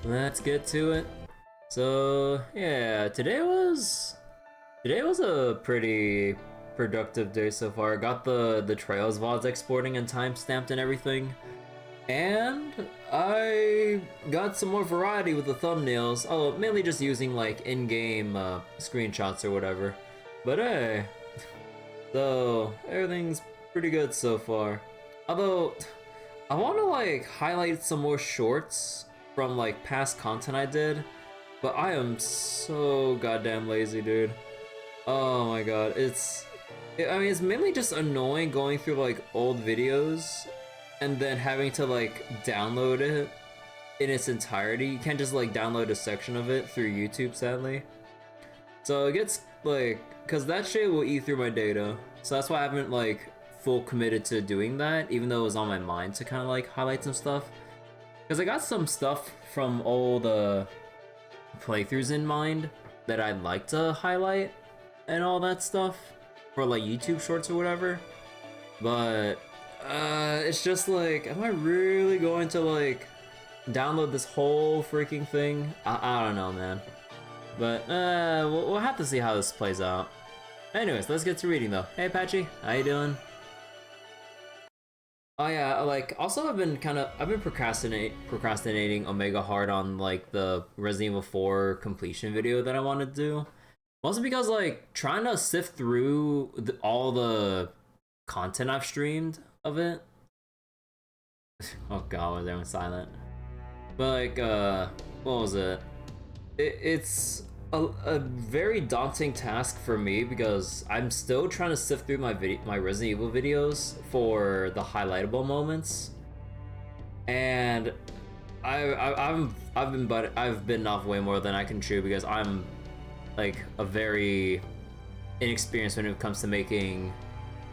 let's get to it. So yeah, today was a pretty productive day so far. I got the Trails VODs exporting and timestamped and everything. And I got some more variety with the thumbnails, although mainly just using like in-game screenshots or whatever. But hey, so everything's pretty good so far. Although I want to like highlight some more shorts from like past content I did, but I am so goddamn lazy, dude. Oh my god, I mean, it's mainly just annoying going through like old videos and then having to like download it in its entirety. You can't just like download a section of it through YouTube, sadly. So it gets like, cause that shit will eat through my data. So that's why I haven't like full committed to doing that, even though it was on my mind to kind of like highlight some stuff. Cause I got some stuff from old playthroughs in mind that I'd like to highlight and all that stuff for like YouTube shorts or whatever. But it's just like, am I really going to like download this whole freaking thing? I don't know, man. But we'll have to see how this plays out. Anyways, let's get to reading though. Hey Patchy, how you doing? Oh yeah, like also I've been procrastinating Omega hard on like the Resident Evil 4 completion video that I want to do. Mostly because like trying to sift through all the content I've streamed of it. Oh god, was everyone silent? But like what was it? It's a very daunting task for me because I'm still trying to sift through my Resident Evil videos for the highlightable moments, and I've been off way more than I can chew because I'm like a very inexperienced when it comes to making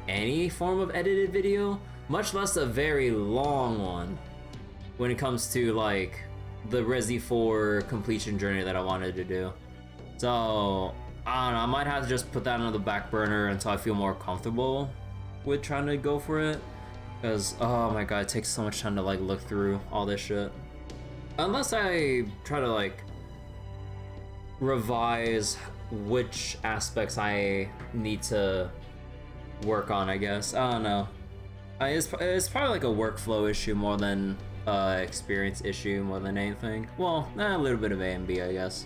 any form of edited video, much less a very long one when it comes to like the Resi 4 completion journey that I wanted to do. So I don't know, I might have to just put that on the back burner until I feel more comfortable with trying to go for it, because oh my god, it takes so much time to like look through all this shit. Unless I try to like revise which aspects I need to work on, I guess. I don't know. It's probably like a workflow issue more than experience issue more than anything. Well, a little bit of A and B, I guess.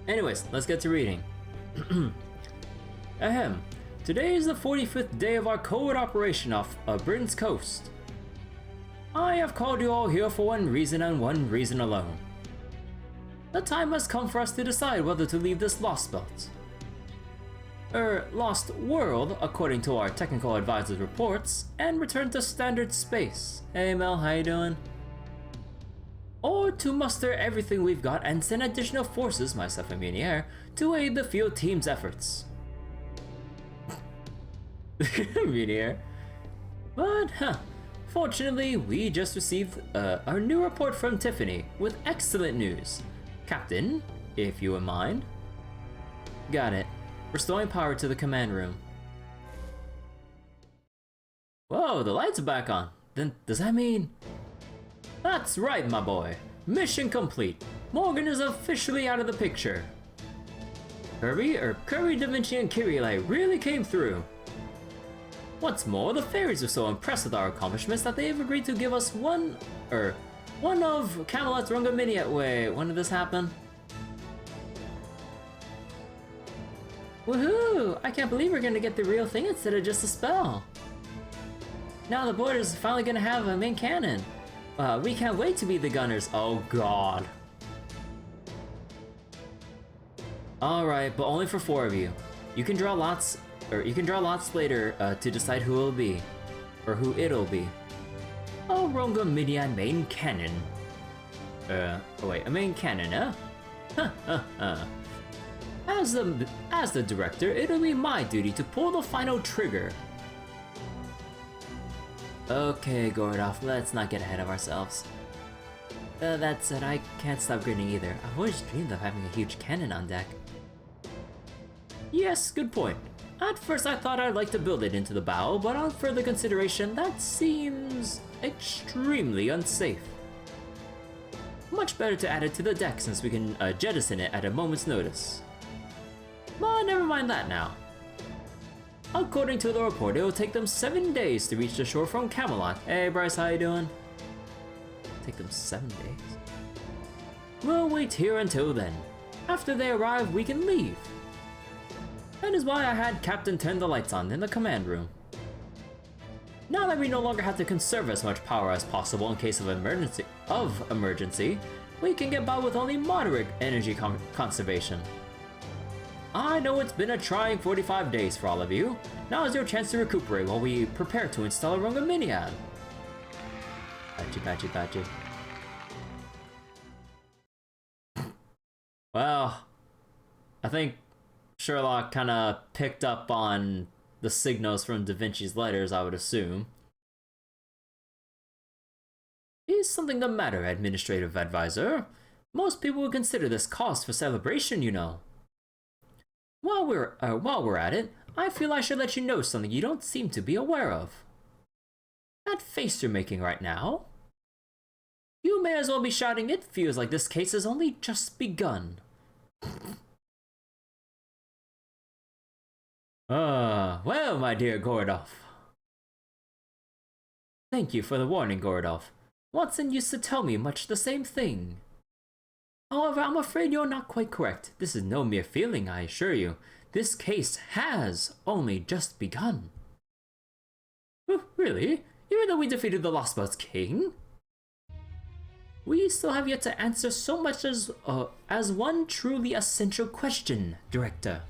Anyways, let's get to reading. Ahem. Today is the 45th day of our covert operation off Britain's coast. I have called you all here for one reason and one reason alone. The time has come for us to decide whether to leave this Lostbelt. Lost world, according to our technical advisor's reports, and return to standard space. Hey Mel, how you doing? Or to muster everything we've got and send additional forces, myself and Minier, to aid the field team's efforts. Minier. But, fortunately, we just received our new report from Tiffany with excellent news. Captain, if you wouldn't mind. Got it. Restoring power to the command room. Whoa, the lights are back on. Then, does that mean... That's right, my boy. Mission complete. Morgan is officially out of the picture. Kirby, Da Vinci, and Kyrie really came through. What's more, the fairies are so impressed with our accomplishments that they have agreed to give us one of Camelot's Runga Mini. Wait, when did this happen? Woohoo! I can't believe we're gonna get the real thing instead of just a spell. Now the border's finally gonna have a main cannon. We can't wait to be the gunners. Oh god. Alright, but only for 4 of you. You can draw lots later to decide who it'll be. Or who it'll be. Oh, Runga Midian main cannon. Oh wait, a main cannon, huh? As the director, it'll be my duty to pull the final trigger. Okay, Gordolf, let's not get ahead of ourselves. That said, I can't stop grinning either. I've always dreamed of having a huge cannon on deck. Yes, good point. At first I thought I'd like to build it into the bow, but on further consideration, that seems extremely unsafe. much better to add it to the deck since we can jettison it at a moment's notice. But never mind that now. According to the report, it will take them 7 days to reach the shore from Camelot. Hey Bryce, how you doing? Take them 7 days? We'll wait here until then. After they arrive, we can leave. That is why I had Captain turn the lights on in the command room. Now that we no longer have to conserve as much power as possible in case of emergency, we can get by with only moderate energy conservation. I know it's been a trying 45 days for all of you. Now is your chance to recuperate while we prepare to install a Runga Minion. Patchy. Well, I think Sherlock kinda picked up on the signals from Da Vinci's letters, I would assume. Is something the matter, Administrative Advisor? Most people would consider this cause for celebration, you know. While we're at it, I feel I should let you know something you don't seem to be aware of. That face you're making right now? You may as well be shouting it feels like this case has only just begun. Well, my dear Gordolf. Thank you for the warning, Gordolf. Watson used to tell me much the same thing. However, I'm afraid you're not quite correct. This is no mere feeling, I assure you. This case has only just begun. Really? Even though we defeated the Lostbelt's king? We still have yet to answer so much as one truly essential question, Director.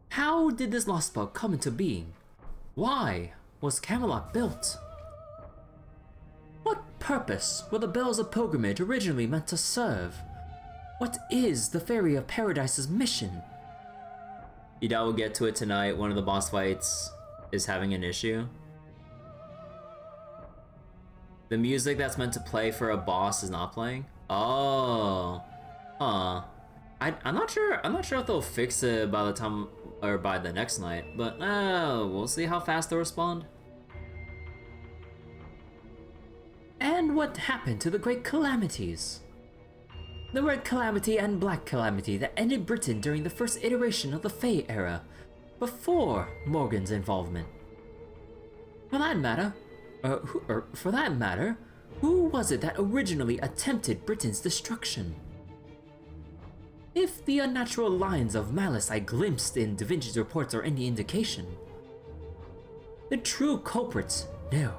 How did this Lostbelt come into being? Why was Camelot built? What purpose were the bells of pilgrimage originally meant to serve? What is the Fairy of Paradise's mission? You doubt we'll get to it tonight. One of the boss fights is having an issue. The music that's meant to play for a boss is not playing? Oh. Huh. I'm not sure if they'll fix it by the time or by the next night, but we'll see how fast they'll respond. And what happened to the Great Calamities? The Red Calamity and Black Calamity that ended Britain during the first iteration of the Fae era, before Morgan's involvement. For that matter, who was it that originally attempted Britain's destruction? If the unnatural lines of malice I glimpsed in Da Vinci's reports are any indication, the true culprits, no.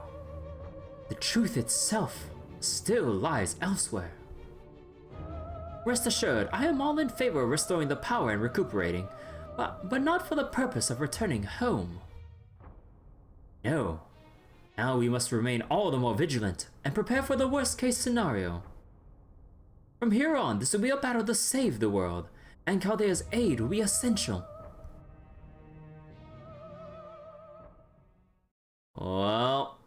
The truth itself still lies elsewhere. Rest assured, I am all in favor of restoring the power and recuperating, but not for the purpose of returning home. No. Now we must remain all the more vigilant and prepare for the worst case scenario. From here on, this will be a battle to save the world, and Chaldea's aid will be essential. Well...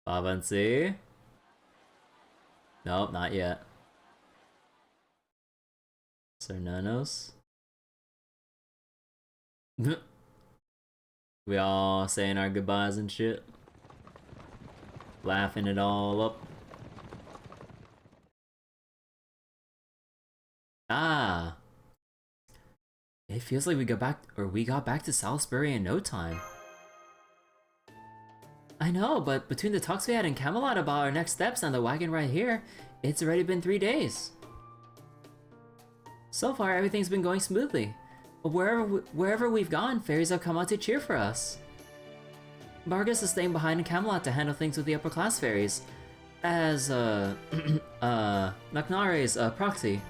Babansi? Nope, not yet. Cernanos? We all saying our goodbyes and shit. Laughing it all up. Ah. It feels like we got back to Salisbury in no time. I know, but between the talks we had in Camelot about our next steps and the wagon right here, it's already been 3 days. So far, everything's been going smoothly. But wherever we've gone, fairies have come out to cheer for us. Vargas is staying behind in Camelot to handle things with the upper class fairies, as Naknare's proxy.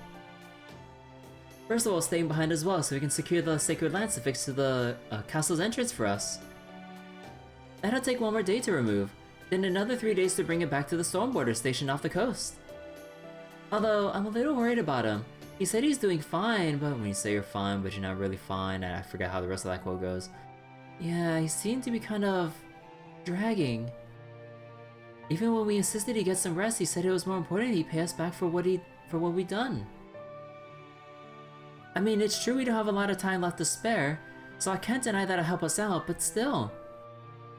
Percival is staying behind as well, so we can secure the sacred lance affixed to the castle's entrance for us. That'll take 1 more day to remove, then another 3 days to bring it back to the Stormborder station off the coast. Although, I'm a little worried about him. He said he's doing fine, but when you say you're fine, but you're not really fine, and I forget how the rest of that quote goes. Yeah, he seemed to be kind of... dragging. Even when we insisted he get some rest, he said it was more important he pay us back for what we'd done. I mean, it's true we don't have a lot of time left to spare, so I can't deny that'll help us out, but still.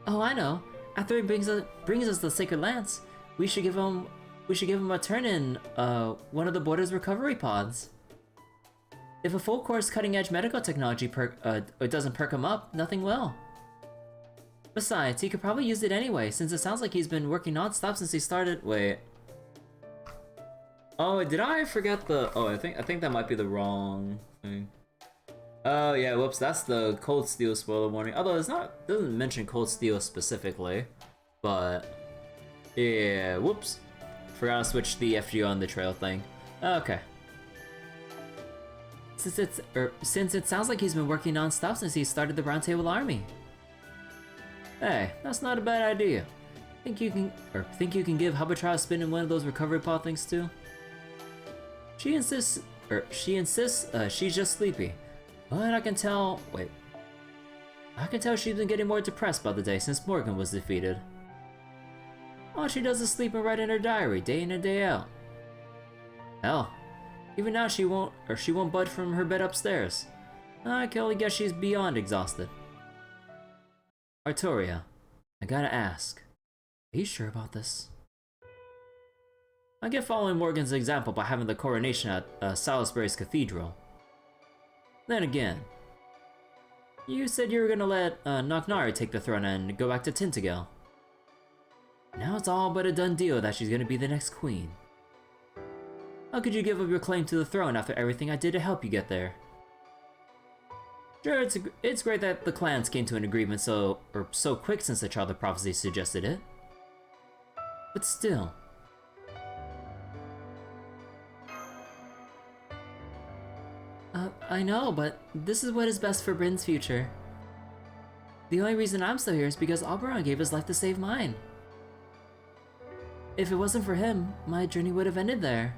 Oh, I know. After he brings us the Sacred Lance, We should give him a turn in one of the border's recovery pods. If a full course cutting-edge medical technology it doesn't perk him up, nothing will. Besides, he could probably use it anyway, since it sounds like he's been working non-stop since he started. Wait. Oh, did I forget the? Oh, I think that might be the wrong thing. Oh yeah, whoops. That's the Cold Steel spoiler warning. Although it doesn't mention Cold Steel specifically, but yeah, whoops. Forgot to switch the FGO on the trail thing. Okay. Since it sounds like he's been working non-stop since he started the Round Table Army. Hey, that's not a bad idea. Think you can give Hubbard a spin in one of those recovery pod things too? She insists she's just sleepy. But I can tell she's been getting more depressed by the day since Morgan was defeated. All she does is sleep and write in her diary, day in and day out. Hell, even now she won't budge from her bed upstairs. I can only guess she's beyond exhausted. Artoria, I gotta ask, are you sure about this? I get following Morgan's example by having the coronation at Salisbury's Cathedral. Then again, you said you were gonna let Knocknari take the throne and go back to Tintagel. Now it's all but a done deal that she's gonna be the next queen. How could you give up your claim to the throne after everything I did to help you get there? Sure, it's great that the clans came to an agreement so quick since the Child of Prophecy suggested it. But still. I know, but this is what is best for Bryn's future. The only reason I'm still here is because Oberon gave his life to save mine. If it wasn't for him, my journey would have ended there.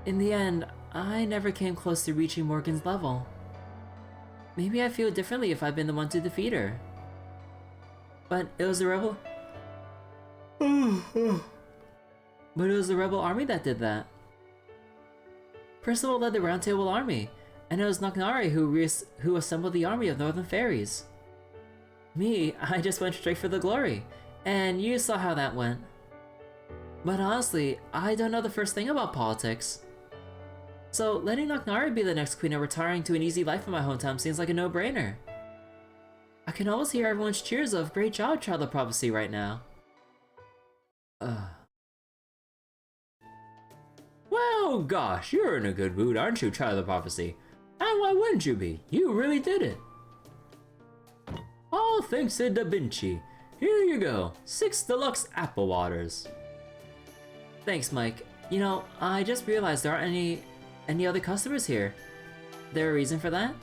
In the end, I never came close to reaching Morgan's level. Maybe I feel differently if I've been the one to defeat her. But it was the rebel... But it was the rebel army that did that. Percival led the Round Table Army, and it was Knocknari who assembled the army of Northern Fairies. Me, I just went straight for the glory, and you saw how that went. But honestly, I don't know the first thing about politics. So letting Knocknari be the next queen and retiring to an easy life in my hometown seems like a no-brainer. I can almost hear everyone's cheers of "Great job, Child of Prophecy" right now. Well, gosh, you're in a good mood, aren't you, Child of Prophecy? And why wouldn't you be? You really did it. All thanks to Da Vinci. Here you go, 6 deluxe apple waters. Thanks, Mike. You know, I just realized there aren't any other customers here. There a reason for that?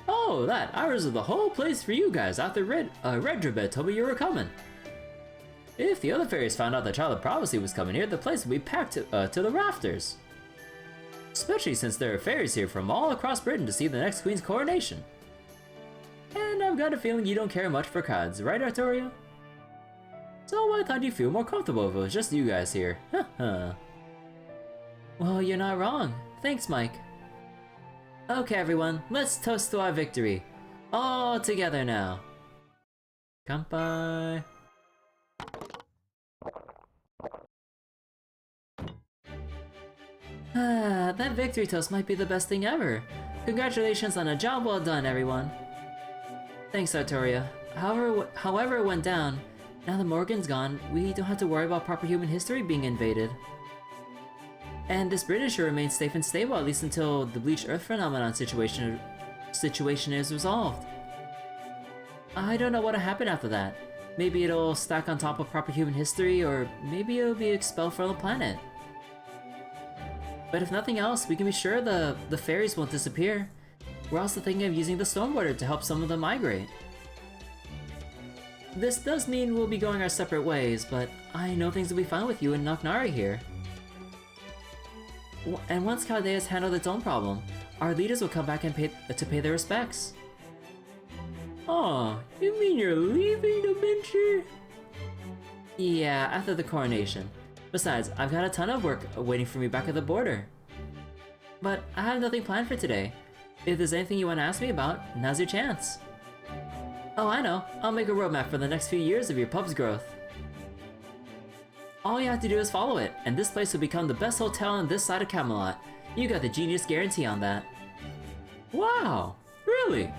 Oh, that. I reserved the whole place for you guys after Redrabed told me you were coming. If the other fairies found out the Child of Prophecy was coming here, the place would be packed to the rafters. Especially since there are fairies here from all across Britain to see the next queen's coronation. And I've got a feeling you don't care much for crowds, right, Artoria? So I thought you'd feel more comfortable if it was just you guys here. Haha. Well, you're not wrong. Thanks, Mike. Okay, everyone, let's toast to our victory. All together now. Kanpai. That victory toast might be the best thing ever. Congratulations on a job well done, everyone. Thanks, Artoria. However it went down, now that Morgan's gone, we don't have to worry about proper human history being invaded. And this British should remain safe and stable at least until the bleached earth phenomenon situation is resolved. I don't know what'll happen after that. Maybe it'll stack on top of proper human history, or maybe it'll be expelled from the planet. But if nothing else, we can be sure the fairies won't disappear. We're also thinking of using the Stormwater to help some of them migrate. This does mean we'll be going our separate ways, but I know things will be fine with you and Knocknari here. And once Chaldea's handled its own problem, our leaders will come back and pay their respects. Oh, you mean you're leaving Da Vinci? Yeah, after the coronation. Besides, I've got a ton of work waiting for me back at the border. But I have nothing planned for today. If there's anything you want to ask me about, now's your chance. Oh, I know. I'll make a roadmap for the next few years of your pub's growth. All you have to do is follow it, and this place will become the best hotel on this side of Camelot. You got the genius guarantee on that. Wow, really?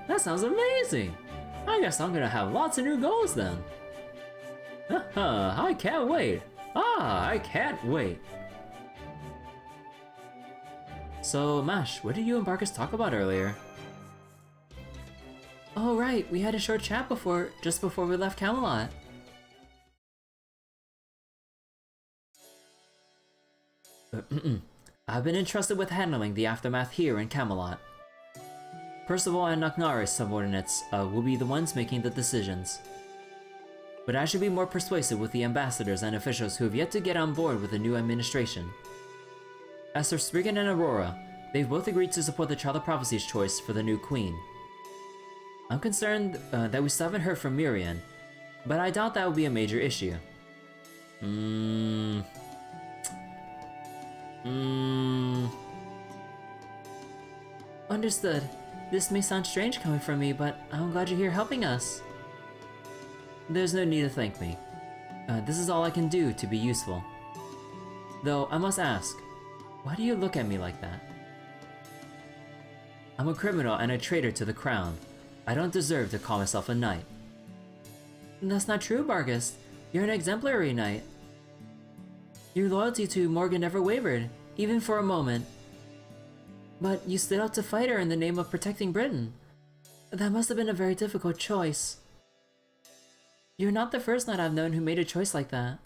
That sounds amazing! I guess I'm gonna have lots of new goals then. Haha, I can't wait! I can't wait! So, Mash, what did you and Barkus talk about earlier? Oh right, we had a short chat just before we left Camelot. I've been entrusted with handling the aftermath here in Camelot. Percival and Naknari's subordinates will be the ones making the decisions. But I should be more persuasive with the ambassadors and officials who have yet to get on board with the new administration. As for Spriggan and Aurora, they've both agreed to support the Child of Prophecy's choice for the new queen. I'm concerned that we still haven't heard from Mirian, but I doubt that will be a major issue. Understood. This may sound strange coming from me, but I'm glad you're here helping us. There's no need to thank me. This is all I can do to be useful. Though, I must ask, why do you look at me like that? I'm a criminal and a traitor to the crown. I don't deserve to call myself a knight. That's not true, Bargus. You're an exemplary knight. Your loyalty to Morgan never wavered, even for a moment. But you stood up to fight her in the name of protecting Britain. That must have been a very difficult choice. You're not the first knight I've known who made a choice like that.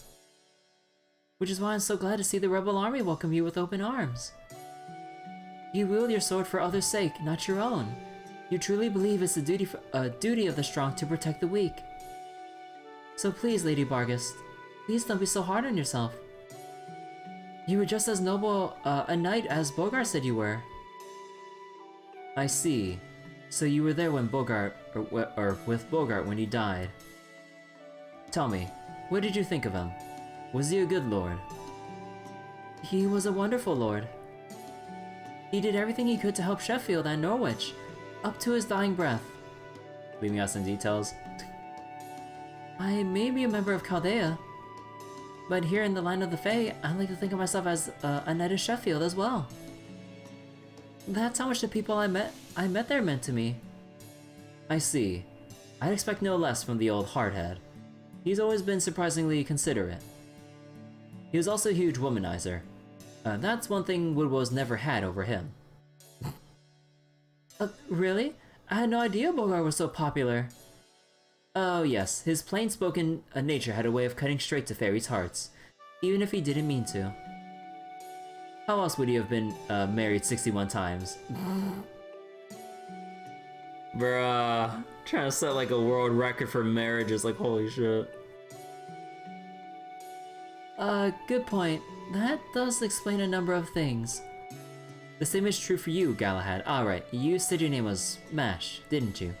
Which is why I'm so glad to see the rebel army welcome you with open arms. You wield your sword for others' sake, not your own. You truly believe it's the duty of the strong to protect the weak. So please, Lady Bargus, please don't be so hard on yourself. You were just as noble a knight as Bogart said you were. I see. So you were there when Bogart, or with Bogart when he died. Tell me, what did you think of him? Was he a good lord? He was a wonderful lord. He did everything he could to help Sheffield and Norwich, up to his dying breath. Leaving out some details. I may be a member of Chaldea, but here in the land of the Fae, I like to think of myself as a knight of Sheffield as well. That's how much the people I met there meant to me. I see. I'd expect no less from the old hardhead. He's always been surprisingly considerate. He was also a huge womanizer. That's one thing Woodwell's never had over him. Really? I had no idea Bogart was so popular. Oh yes, his plain-spoken nature had a way of cutting straight to fairies' hearts, even if he didn't mean to. How else would he have been married 61 times? Bruh, trying to set like a world record for marriages, like holy shit. Good point. That does explain a number of things. The same is true for you, Galahad. Alright, you said your name was Mash, didn't you?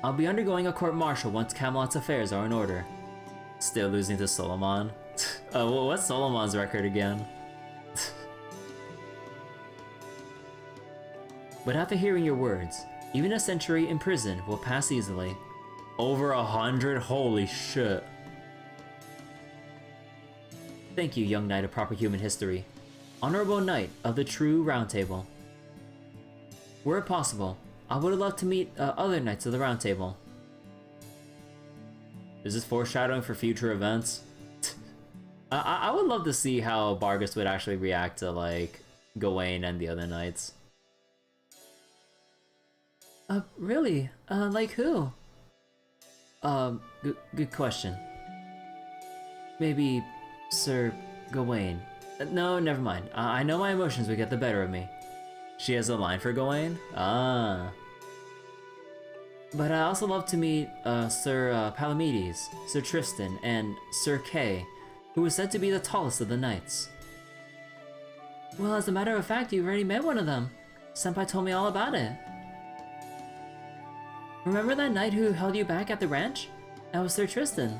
I'll be undergoing a court-martial once Camelot's affairs are in order. Still losing to Solomon? What's Solomon's record again? But after hearing your words, even a century in prison will pass easily. Over 100? Holy shit. Thank you, young knight of proper human history. Honorable knight of the true Round Table. Were it possible, I would have loved to meet other knights of the Round Table. Is this foreshadowing for future events? I would love to see how Bargus would actually react to, like, Gawain and the other knights. Really? Like who? Good question. Maybe Sir Gawain. No, never mind. I know my emotions would get the better of me. She has a line for Gawain? Ah. But I also love to meet Sir Palamedes, Sir Tristan, and Sir Kay, who was said to be the tallest of the knights. Well, as a matter of fact, you already met one of them. Senpai told me all about it. Remember that knight who held you back at the ranch? That was Sir Tristan.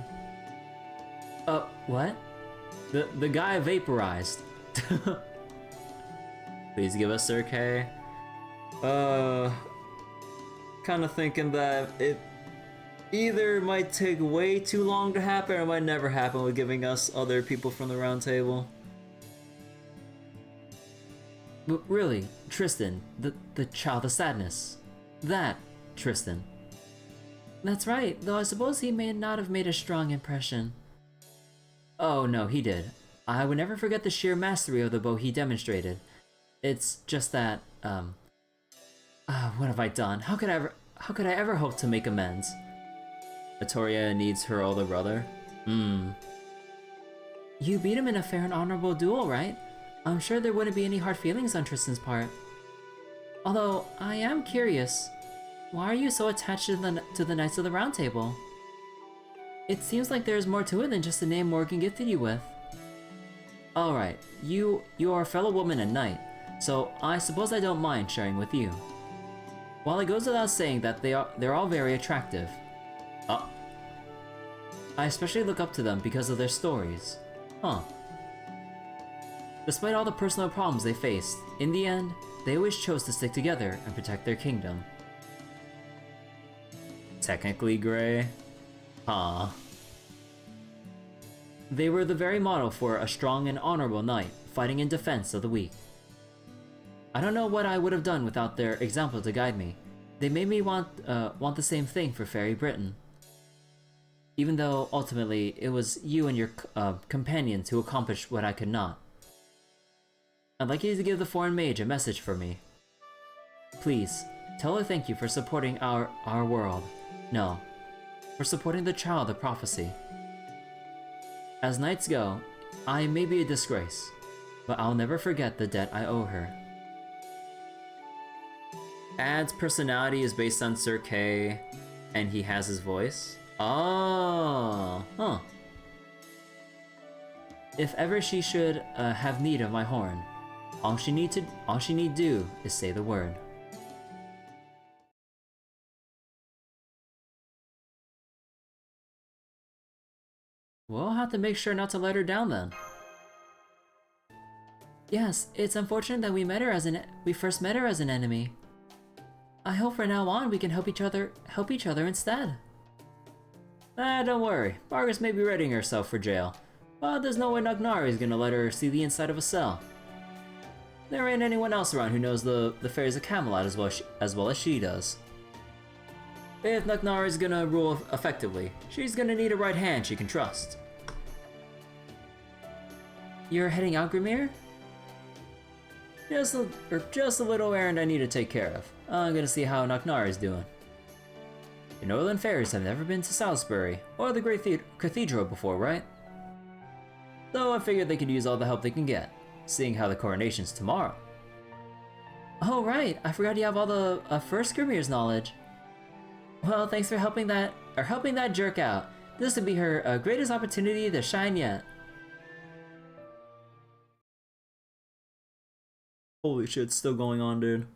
What? The guy vaporized. Please give us Sir Kay. Kind of thinking that either it might take way too long to happen or it might never happen with giving us other people from the round table. But really, Tristan, the child of sadness. That, Tristan. That's right, though I suppose he may not have made a strong impression. Oh no, he did. I would never forget the sheer mastery of the bow he demonstrated. It's just that, what have I done? How could I ever hope to make amends? Vittoria needs her older brother? You beat him in a fair and honorable duel, right? I'm sure there wouldn't be any hard feelings on Tristan's part. Although, I am curious, why are you so attached to the Knights of the Round Table? It seems like there's more to it than just the name Morgan gifted you with. Alright, you are a fellow woman and knight, so I suppose I don't mind sharing with you. While it goes without saying that they're all very attractive. I especially look up to them because of their stories. Huh. Despite all the personal problems they faced, in the end, they always chose to stick together and protect their kingdom. Technically gray? Huh. They were the very model for a strong and honorable knight, fighting in defense of the weak. I don't know what I would have done without their example to guide me. They made me want the same thing for Fairy Britain. Even though, ultimately, it was you and your companions who accomplished what I could not. I'd like you to give the foreign mage a message for me. Please, tell her thank you for supporting our world. No, for supporting the child of prophecy. As knights go, I may be a disgrace, but I'll never forget the debt I owe her. Ad's personality is based on Sir Kay, and he has his voice? Oh, huh. If ever she should have need of my horn, all she need do is say the word. We'll have to make sure not to let her down then. Yes, it's unfortunate that we first met her as an enemy. I hope from now on we can help each other instead. Don't worry. Margaret may be readying herself for jail, but there's no way Nagnari is gonna let her see the inside of a cell. There ain't anyone else around who knows the fairies of Camelot as well as she does. If Nagnari is gonna rule effectively, she's gonna need a right hand she can trust. You're heading out, Grimir? Just a little errand I need to take care of. I'm gonna see how Nagnari is doing. The Northern Fairies have never been to Salisbury or the Great Cathedral before, right? So I figured they could use all the help they can get, seeing how the coronation's tomorrow. Oh right, I forgot you have all the first Grimir's knowledge. Well, thanks for helping that jerk out. This would be her greatest opportunity to shine yet. Holy shit, it's still going on, dude.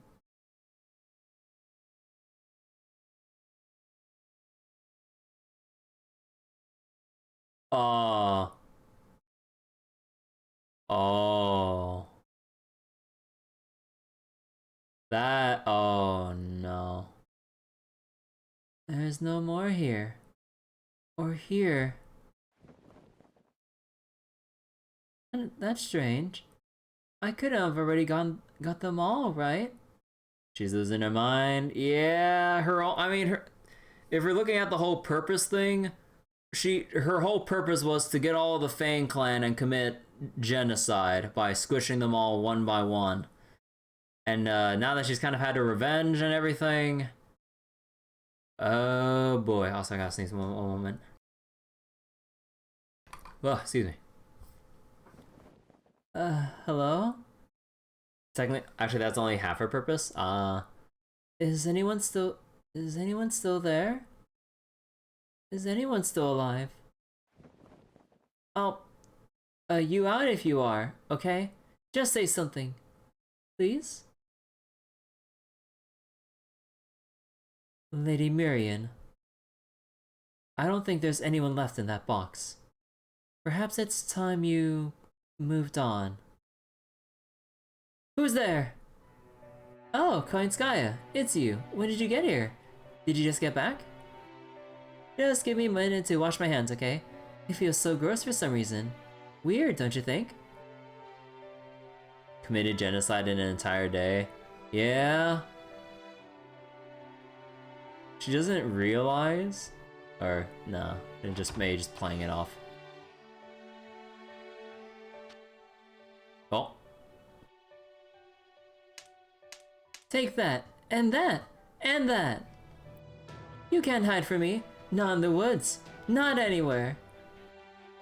Oh. Oh no. There's no more here. Or here. That's strange. I could have already got them all, right? She's losing her mind. Yeah, if we're looking at the whole purpose thing, her whole purpose was to get all of the Fang clan and commit genocide by squishing them all one by one. And now that she's kind of had her revenge and everything, oh boy. Also, I gotta sneeze one moment. Oh, excuse me. Hello? Technically, actually, that's only half her purpose. Is anyone still there? Is anyone still alive? Oh, you out if you are, okay? Just say something, please? Lady Mirian. I don't think there's anyone left in that box. Perhaps it's time you moved on. Who's there? Oh, Koinskaya, it's you. When did you get here? Did you just get back? Just give me a minute to wash my hands, okay? It feels so gross for some reason. Weird, don't you think? Committed genocide in an entire day. Yeah. She doesn't realize? Or, no, it just May just playing it off. Oh. Take that, and that, and that. You can't hide from me. Not in the woods. Not anywhere.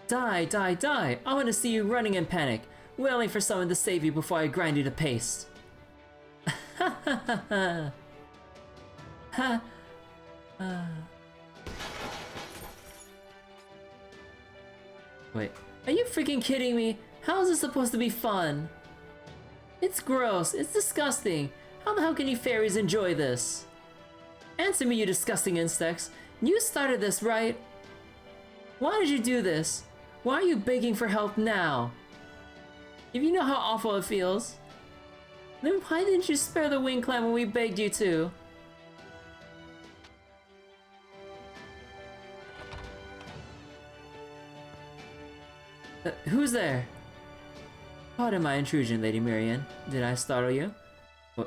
Die, die, die. I want to see you running in panic, wailing for someone to save you before I grind you to paste. Ha ha ha ha. Ha. Wait, are you freaking kidding me? How is this supposed to be fun? It's gross, it's disgusting. How the hell can you fairies enjoy this? Answer me, you disgusting insects. You started this, right? Why did you do this? Why are you begging for help now? If you know how awful it feels, then why didn't you spare the Wing Clan when we begged you to? Who's there? Pardon my intrusion, Lady Marian. Did I startle you?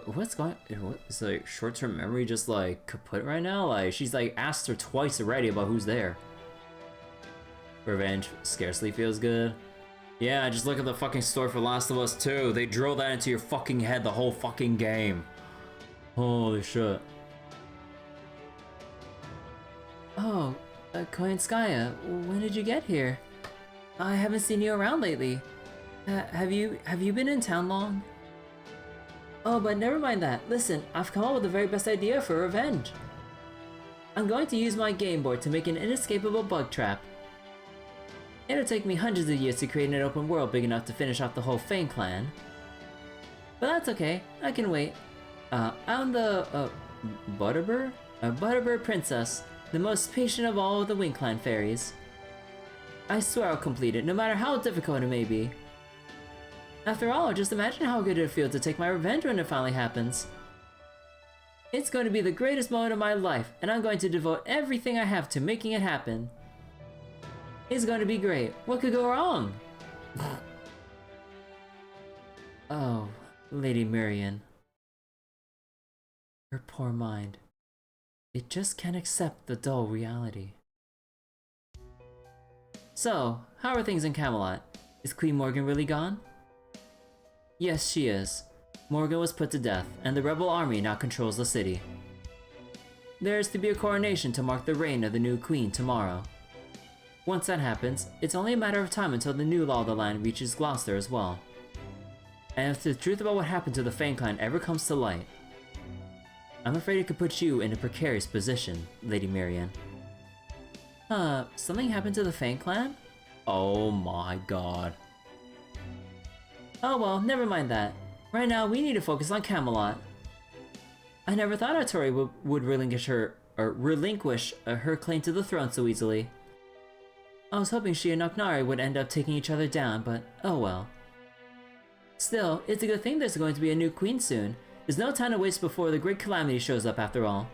What's going on? What is like short-term memory just like kaput right now? Like she's like asked her twice already about who's there. Revenge scarcely feels good. Yeah, just look at the fucking story for Last of Us 2. They drill that into your fucking head the whole fucking game. Holy shit. Oh, Koinskaya, when did you get here? I haven't seen you around lately. Have you been in town long? Oh, but never mind that. Listen, I've come up with the very best idea for revenge. I'm going to use my game board to make an inescapable bug trap. It'll take me hundreds of years to create an open world big enough to finish off the whole Fang clan. But that's okay, I can wait. I'm the, Butterbur? A Butterbur princess, the most patient of all of the Wing Clan fairies. I swear I'll complete it, no matter how difficult it may be. After all, just imagine how good it'll feel to take my revenge when it finally happens. It's going to be the greatest moment of my life, and I'm going to devote everything I have to making it happen. It's going to be great. What could go wrong? Oh, Lady Marian. Her poor mind. It just can't accept the dull reality. So, how are things in Camelot? Is Queen Morgan really gone? Yes, she is. Morgan was put to death, and the rebel army now controls the city. There is to be a coronation to mark the reign of the new queen tomorrow. Once that happens, it's only a matter of time until the new law of the land reaches Gloucester as well. And if the truth about what happened to the Fang clan ever comes to light, I'm afraid it could put you in a precarious position, Lady Marian. Something happened to the Fang clan? Oh my god. Oh well, never mind that. Right now, we need to focus on Camelot. I never thought Artori would relinquish her claim to the throne so easily. I was hoping she and Nocnari would end up taking each other down, but oh well. Still, it's a good thing there's going to be a new queen soon. There's no time to waste before the Great Calamity shows up after all.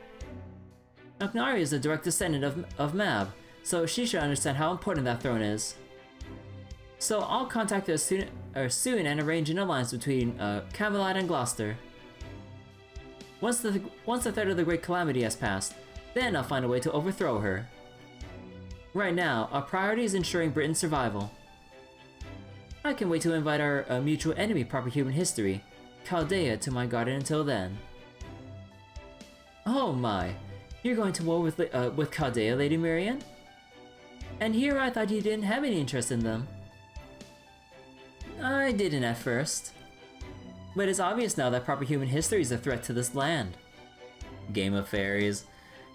Nocnari is a direct descendant of Mab, so she should understand how important that throne is. So I'll contact her soon and arrange an alliance between Camelot and Gloucester. Once the threat of the Great Calamity has passed, then I'll find a way to overthrow her. Right now, our priority is ensuring Britain's survival. I can wait to invite our mutual enemy Proper Human History, Chaldea, to my garden until then. Oh my, you're going to war with Chaldea, Lady Marian? And here I thought you didn't have any interest in them. I didn't at first. But it's obvious now that Proper Human History is a threat to this land. Game of Fairies.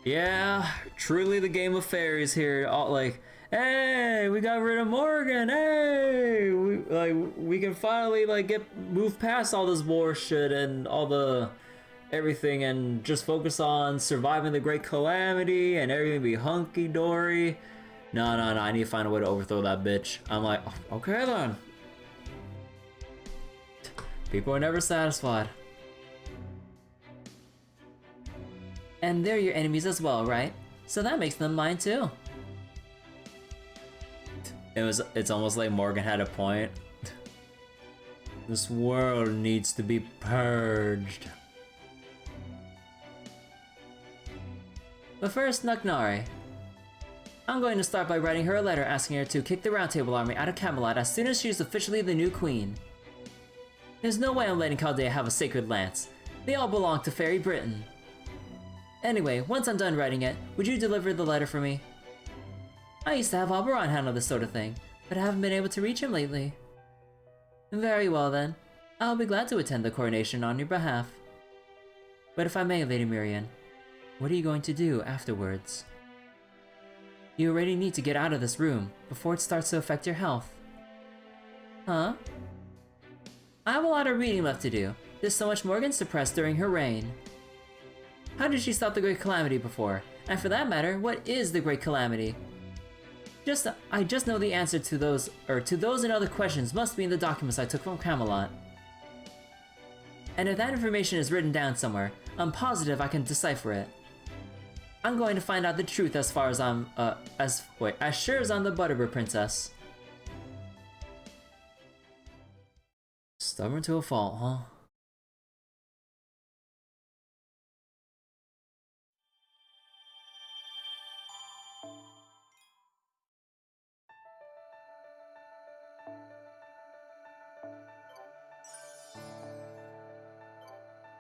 Yeah, truly the Game of Fairies here. All like, hey, we got rid of Morgan. Hey, we can finally like move past all this war shit and all the everything and just focus on surviving the Great Calamity and everything be hunky dory. No, I need to find a way to overthrow that bitch. I'm like, okay then. People are never satisfied. And they're your enemies as well, right? so that makes them mine too. It's almost like Morgan had a point. This world needs to be purged. But first, Nuknari. I'm going to start by writing her a letter asking her to kick the Round Table Army out of Camelot as soon as she's officially the new queen. There's no way I'm letting Chaldea have a sacred lance. They all belong to Fairy Britain. Anyway, once I'm done writing it, would you deliver the letter for me? I used to have Oberon handle this sort of thing, but I haven't been able to reach him lately. Very well then. I'll be glad to attend the coronation on your behalf. But if I may, Lady Mirian, what are you going to do afterwards? You already need to get out of this room before it starts to affect your health. Huh? I have a lot of reading left to do. There's so much Morgan suppressed during her reign. How did she stop the Great Calamity before? And for that matter, what is the Great Calamity? I just know the answer to those and other questions must be in the documents I took from Camelot. And if that information is written down somewhere, I'm positive I can decipher it. I'm going to find out the truth as far as as sure as I'm the Butterbur Princess. Stubborn to a fault, huh?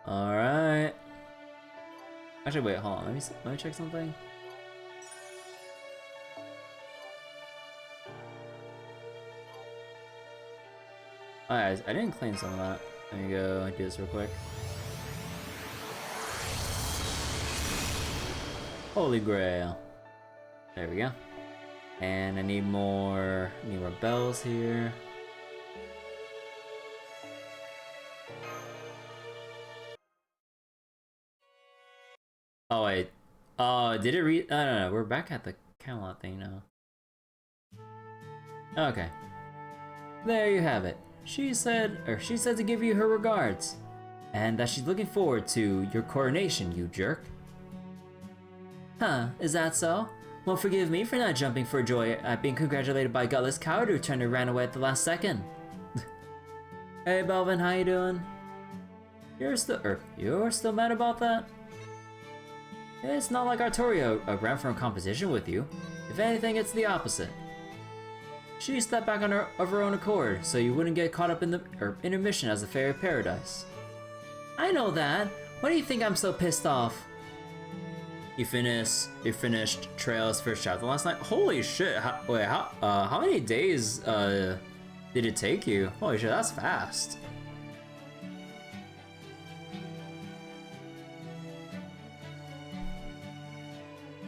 Alright. Actually, wait, hold on. Let me check something. Alright, I didn't claim some of that. Let me go do this real quick. Holy Grail. There we go. And I need more bells here. Oh wait. Did it read? No. We're back at the Camelot thing now. Okay. There you have it. She said to give you her regards, and that she's looking forward to your coronation, you jerk. Huh? Is that so? Well, forgive me for not jumping for joy at being congratulated by gutless coward who turned and ran away at the last second. Hey, Belvin, how you doing? You're still mad about that? It's not like Artoria ran from a competition with you. If anything, it's the opposite. She stepped back of her own accord, so you wouldn't get caught up in her mission as the Fairy of Paradise. I know that. Why do you think I'm so pissed off? You finished Trail's first chapter last night. Holy shit! How many days did it take you? Holy shit, that's fast.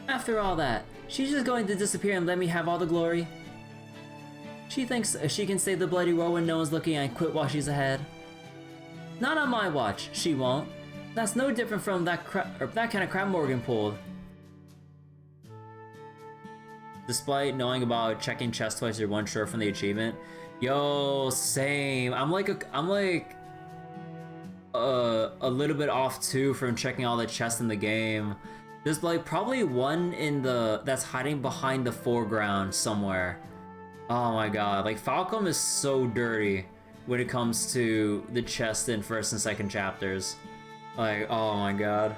After all that, she's just going to disappear and let me have all the glory? She thinks she can save the bloody world when no one's looking and quit while she's ahead. Not on my watch, she won't. That's no different from that kind of crap Morgan pulled. Despite knowing about checking chest twice you're one short from the achievement, yo, same. I'm like a little bit off too from checking all the chests in the game. There's like probably one that's hiding behind the foreground somewhere. Oh my god, like Falcom is so dirty when it comes to the chest in first and second chapters. Like, oh my god.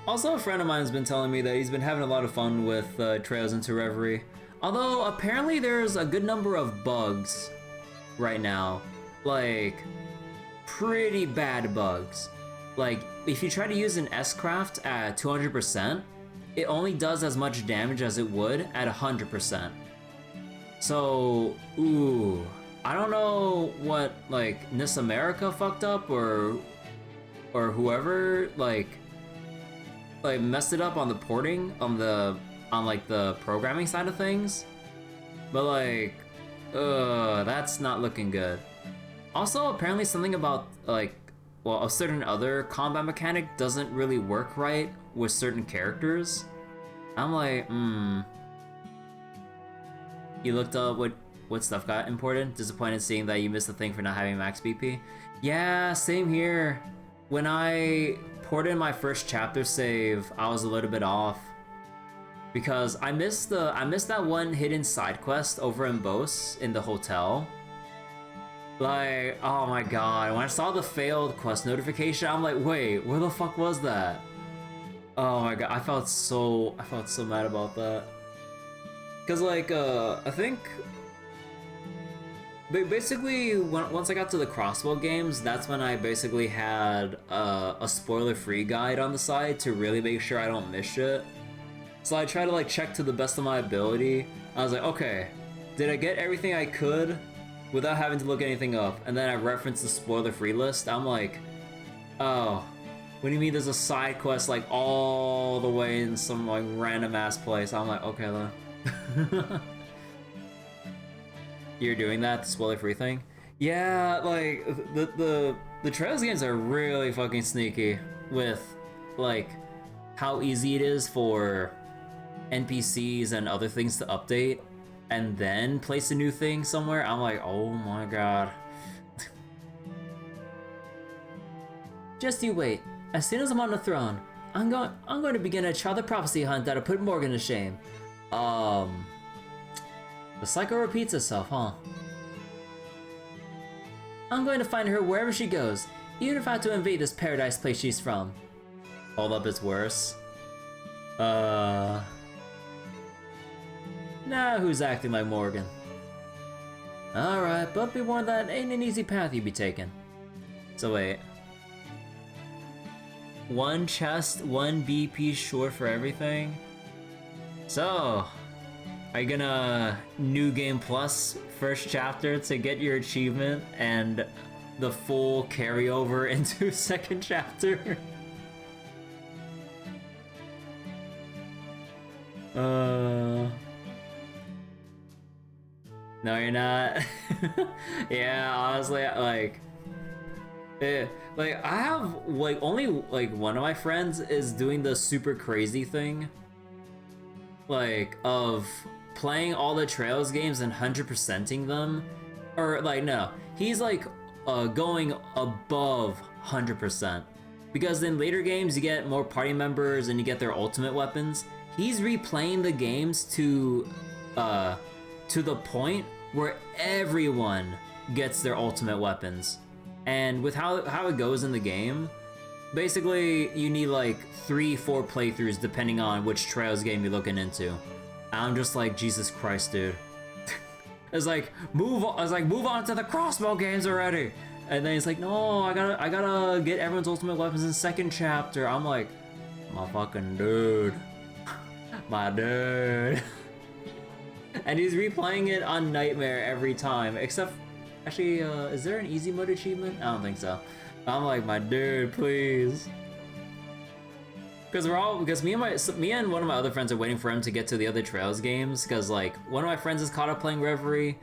Also, a friend of mine has been telling me that he's been having a lot of fun with Trails into Reverie. Although, apparently there's a good number of bugs right now. Like, pretty bad bugs. Like, if you try to use an S-Craft at 200%, it only does as much damage as it would at 100%. So, ooh. I don't know what, like, Nis America fucked up or whoever, like messed it up on the porting, on the programming side of things. But like, that's not looking good. Also, apparently something about, like, well, a certain other combat mechanic doesn't really work right with certain characters. I'm like, You looked up what stuff got imported? Disappointed seeing that you missed the thing for not having max BP? Yeah, same here. When I imported my first chapter save, I was a little bit off. Because I missed that one hidden side quest over in Bose in the hotel. Like, oh my god, when I saw the failed quest notification, I'm like, wait, where the fuck was that? Oh my god, I felt so mad about that. Cause like, I think basically once I got to the Crossbow games, that's when I basically had a spoiler-free guide on the side to really make sure I don't miss shit. So I try to like check to the best of my ability. I was like, okay, did I get everything I could without having to look anything up? And then I referenced the spoiler-free list. I'm like, oh, what do you mean there's a side quest like all the way in some like random ass place? I'm like, okay then. You're doing that, the spoiler-free thing? Yeah, like the Trails games are really fucking sneaky with like how easy it is for NPCs and other things to update and then place a new thing somewhere. I'm like, oh my god. Just you wait. As soon as I'm on the throne, I'm going to begin a child of prophecy hunt that'll put Morgan to shame. The cycle repeats itself, huh? I'm going to find her wherever she goes, even if I have to invade this paradise place she's from. Hold up, it's worse. Now who's acting like Morgan? Alright, but be warned that ain't an easy path you be taking. So wait. One chest, one BP sure for everything? So, are you gonna New Game Plus first chapter to get your achievement and the full carryover into second chapter? No, you're not. Yeah, honestly, like I have like only like one of my friends is doing the super crazy thing, like of playing all the Trails games and 100%ing them, or like no, he's like going above 100%, because in later games you get more party members and you get their ultimate weapons. He's replaying the games to the point where everyone gets their ultimate weapons. And with how it goes in the game, basically you need like 3-4 playthroughs depending on which Trails game you're looking into. I'm just like, Jesus Christ, dude. It's like, move on to the Crossbow games already. And then he's like, no, I gotta get everyone's ultimate weapons in second chapter. I'm like, my fucking dude. My dude. And he's replaying it on Nightmare every time, except, actually, is there an easy mode achievement? I don't think so. I'm like, my dude, please. Because me and one of my other friends are waiting for him to get to the other Trails games, because like, one of my friends is caught up playing Reverie.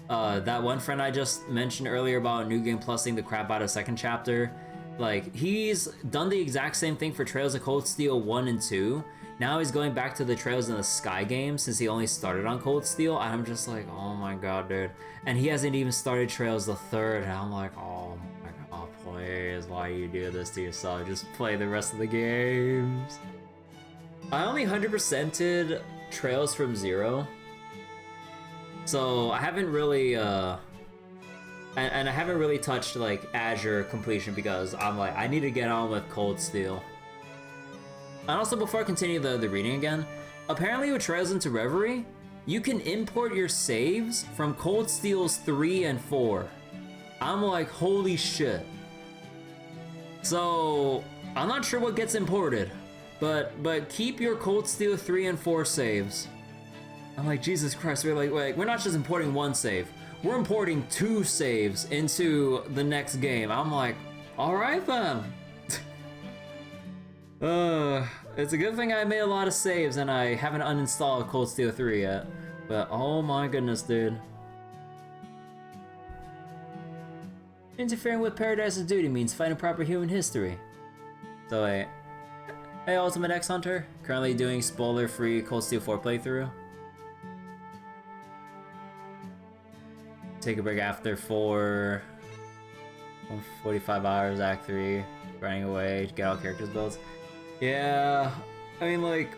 That one friend I just mentioned earlier about New Game Plusing the crap out of second chapter, like, he's done the exact same thing for Trails of Cold Steel 1 and 2. Now he's going back to the Trails in the Sky game since he only started on Cold Steel, and I'm just like, oh my god, dude. And he hasn't even started Trails the 3rd, and I'm like, oh my god, please, why you do this to yourself? Just play the rest of the games. I only 100%ed Trails from 0, so I haven't really, and I haven't really touched like Azure completion because I'm like, I need to get on with Cold Steel. And also, before I continue the reading again, apparently with Trails into Reverie, you can import your saves from Cold Steel's 3 and 4. I'm like, holy shit. So, I'm not sure what gets imported, but keep your Cold Steel 3 and 4 saves. I'm like, Jesus Christ, we're not just importing one save. We're importing 2 saves into the next game. I'm like, alright then. It's a good thing I made a lot of saves and I haven't uninstalled Cold Steel 3 yet. But oh my goodness, dude. Interfering with Paradise's duty means fighting proper human history. So wait. Hey Ultimate X Hunter, currently doing spoiler-free Cold Steel 4 playthrough. Take a break after for 145 hours, Act 3, running away, get all characters builds. Yeah, I mean, like,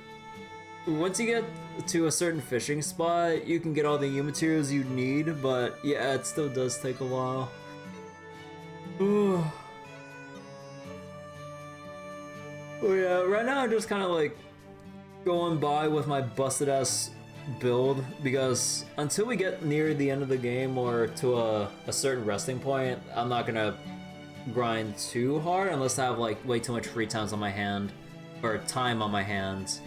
once you get to a certain fishing spot, you can get all the new materials you need, but yeah, it still does take a while. Oh yeah, right now I'm just kind of like going by with my busted ass build, because until we get near the end of the game or to a certain resting point, I'm not gonna grind too hard unless I have like way too much free times on my hand, or time on my hands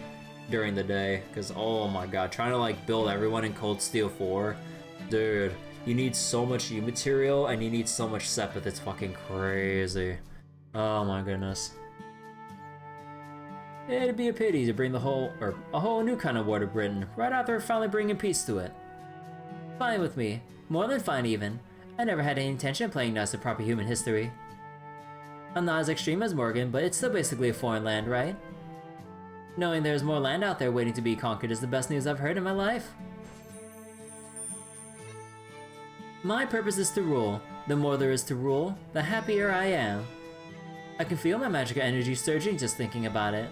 during the day, because oh my god, trying to like build everyone in Cold Steel 4, dude, you need so much U material and you need so much Sepith, it's fucking crazy. Oh my goodness. It'd be a pity to bring a whole new kind of war to Britain right after finally bringing peace to it. Fine with me, more than fine even. I never had any intention of playing nice with proper human history. I'm not as extreme as Morgan, but it's still basically a foreign land, right? Knowing there's more land out there waiting to be conquered is the best news I've heard in my life. My purpose is to rule. The more there is to rule, the happier I am. I can feel my magical energy surging just thinking about it.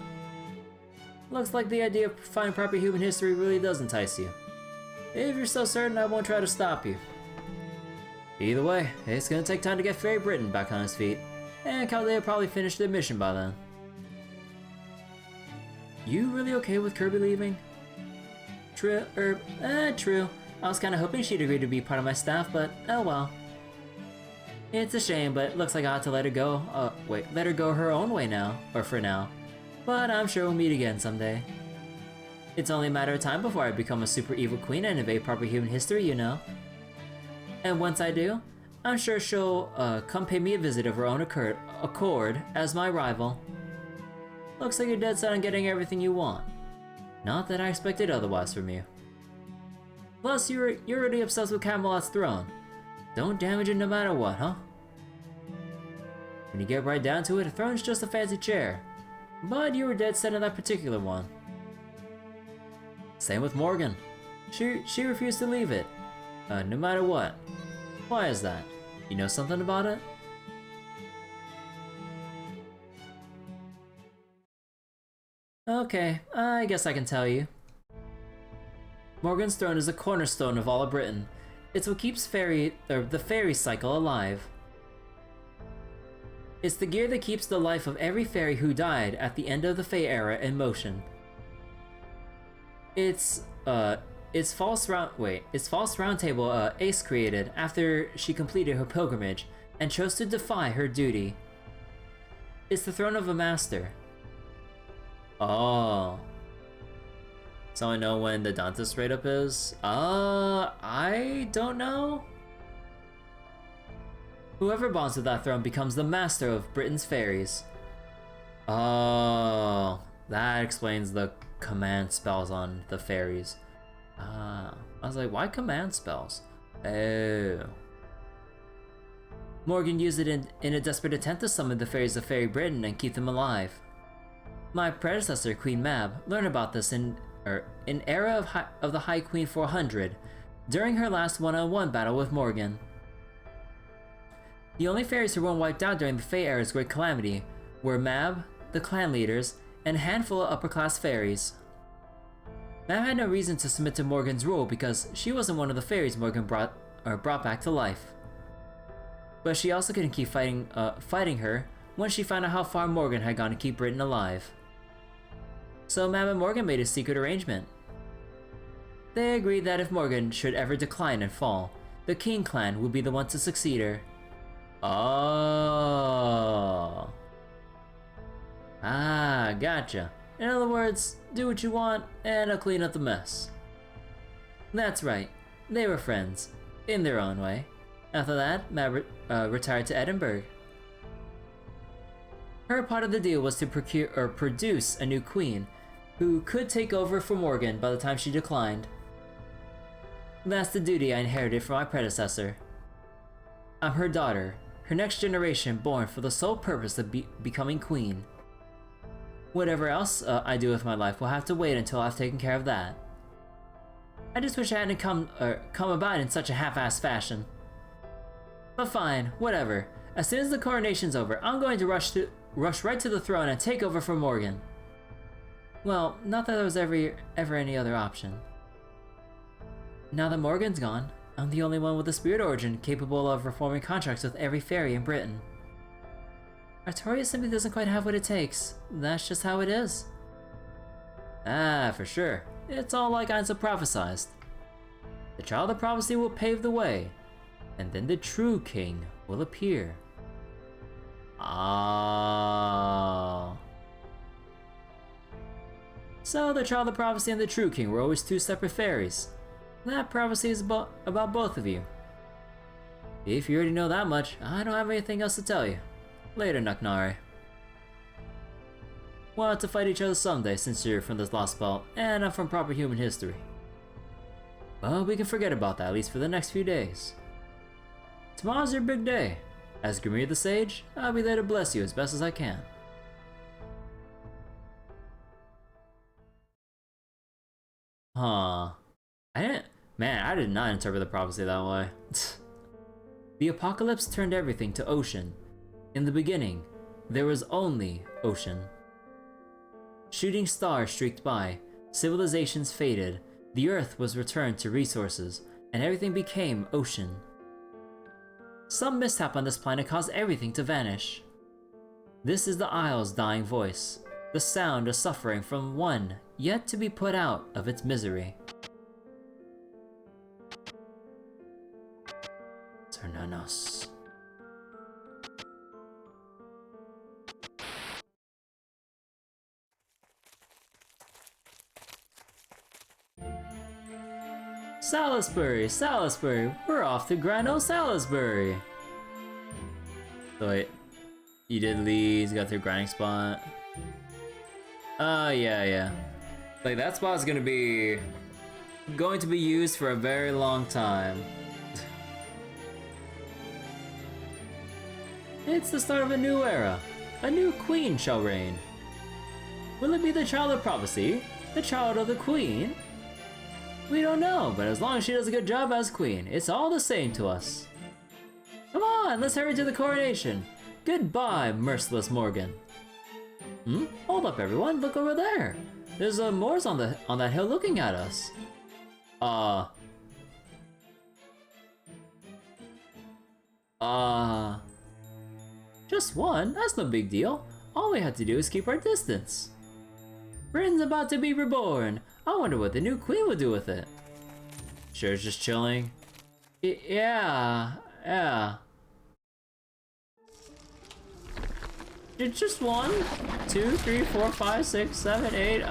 Looks like the idea of finding proper human history really does entice you. If you're so certain, I won't try to stop you. Either way, it's gonna take time to get Fairy Britain back on his feet, and Chaldea will probably finish their mission by then. You really okay with Kirby leaving? True. I was kinda hoping she'd agree to be part of my staff, but oh well. It's a shame, but it looks like I ought to let her go. Let her go her own way now, or for now. But I'm sure we'll meet again someday. It's only a matter of time before I become a super evil queen and invade proper human history, you know. And once I do, I'm sure she'll come pay me a visit of her own accord as my rival. Looks like you're dead set on getting everything you want. Not that I expected otherwise from you. Plus, you're already obsessed with Camelot's throne. Don't damage it no matter what, huh? When you get right down to it, a throne's just a fancy chair. But you were dead set on that particular one. Same with Morgan. She refused to leave it. No matter what. Why is that? You know something about it? Okay, I guess I can tell you. Morgan's throne is a cornerstone of all of Britain. It's what keeps the fairy cycle alive. It's the gear that keeps the life of every fairy who died at the end of the Fae era in motion. It's false round table Ace created after she completed her pilgrimage and chose to defy her duty. It's the throne of a master. Oh. So I know when the Dante's raid up is? I don't know. Whoever bonds with that throne becomes the master of Britain's fairies. Oh, that explains the command spells on the fairies. I was like, why command spells? Oh. Morgan used it in a desperate attempt to summon the fairies of Fairy Britain and keep them alive. My predecessor, Queen Mab, learned about this in Era of the High Queen 400 during her last one-on-one battle with Morgan. The only fairies who weren't wiped out during the Fae Era's Great Calamity were Mab, the clan leaders, and a handful of upper-class fairies. Mab had no reason to submit to Morgan's rule because she wasn't one of the fairies Morgan brought back to life. But she also couldn't keep fighting her once she found out how far Morgan had gone to keep Britain alive. So Mab and Morgan made a secret arrangement. They agreed that if Morgan should ever decline and fall, the King clan would be the one to succeed her. Oh. Ah, gotcha. In other words, do what you want, and I'll clean up the mess. That's right. They were friends, in their own way. After that, Mab retired to Edinburgh. Her part of the deal was to produce a new queen, who could take over for Morgan by the time she declined. That's the duty I inherited from my predecessor. I'm her daughter, her next generation born for the sole purpose of becoming queen. Whatever else I do with my life will have to wait until I've taken care of that. I just wish I hadn't come about in such a half-assed fashion. But fine, whatever. As soon as the coronation's over, I'm going to rush right to the throne and take over for Morgan. Well, not that there was ever any other option. Now that Morgan's gone, I'm the only one with a spirit origin capable of reforming contracts with every fairy in Britain. Artoria simply doesn't quite have what it takes. That's just how it is. Ah, for sure. It's all like Einstein prophesized. The child of prophecy will pave the way, and then the true king will appear. Ah. So the child of prophecy and the true king were always two separate fairies. That prophecy is about both of you. If you already know that much, I don't have anything else to tell you. Later, Naknari. We'll have to fight each other someday since you're from this Lostbelt, and I'm from proper human history. Well, we can forget about that, at least for the next few days. Tomorrow's your big day. As Grimir the Sage, I'll be there to bless you as best as I can. Huh. I did not interpret the prophecy that way. The apocalypse turned everything to ocean. In the beginning, there was only ocean. Shooting stars streaked by, civilizations faded, the earth was returned to resources, and everything became ocean. Some mishap on this planet caused everything to vanish. This is the Isle's dying voice, the sound of suffering from one yet to be put out of its misery. Cernanos. Salisbury, we're off to Grand Old Salisbury. So wait, you did Leeds, got through grinding spot. Yeah. Like that spot's going to be used for a very long time. It's the start of a new era. A new queen shall reign. Will it be the child of prophecy? The child of the queen? We don't know, but as long as she does a good job as queen, it's all the same to us. Come on, let's hurry to the coronation. Goodbye, merciless Morgan. Hold up everyone, look over there. There's Moors on that hill looking at us. Just one, that's no big deal. All we have to do is keep our distance. Britain's about to be reborn. I wonder what the new queen will do with it. Sure, it's just chilling. Yeah. It's just 1, 2, 3, 4, 5, 6, 7, 8.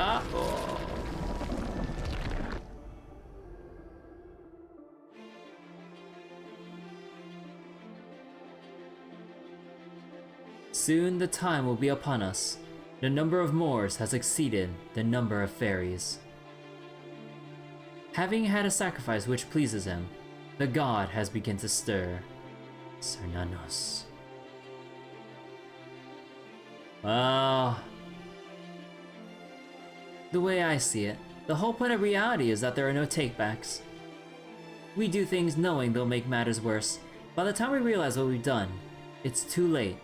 Soon the time will be upon us. The number of Moors has exceeded the number of fairies. Having had a sacrifice which pleases him, the god has begun to stir. Cernanos. Well, the way I see it, the whole point of reality is that there are no takebacks. We do things knowing they'll make matters worse. By the time we realize what we've done, it's too late.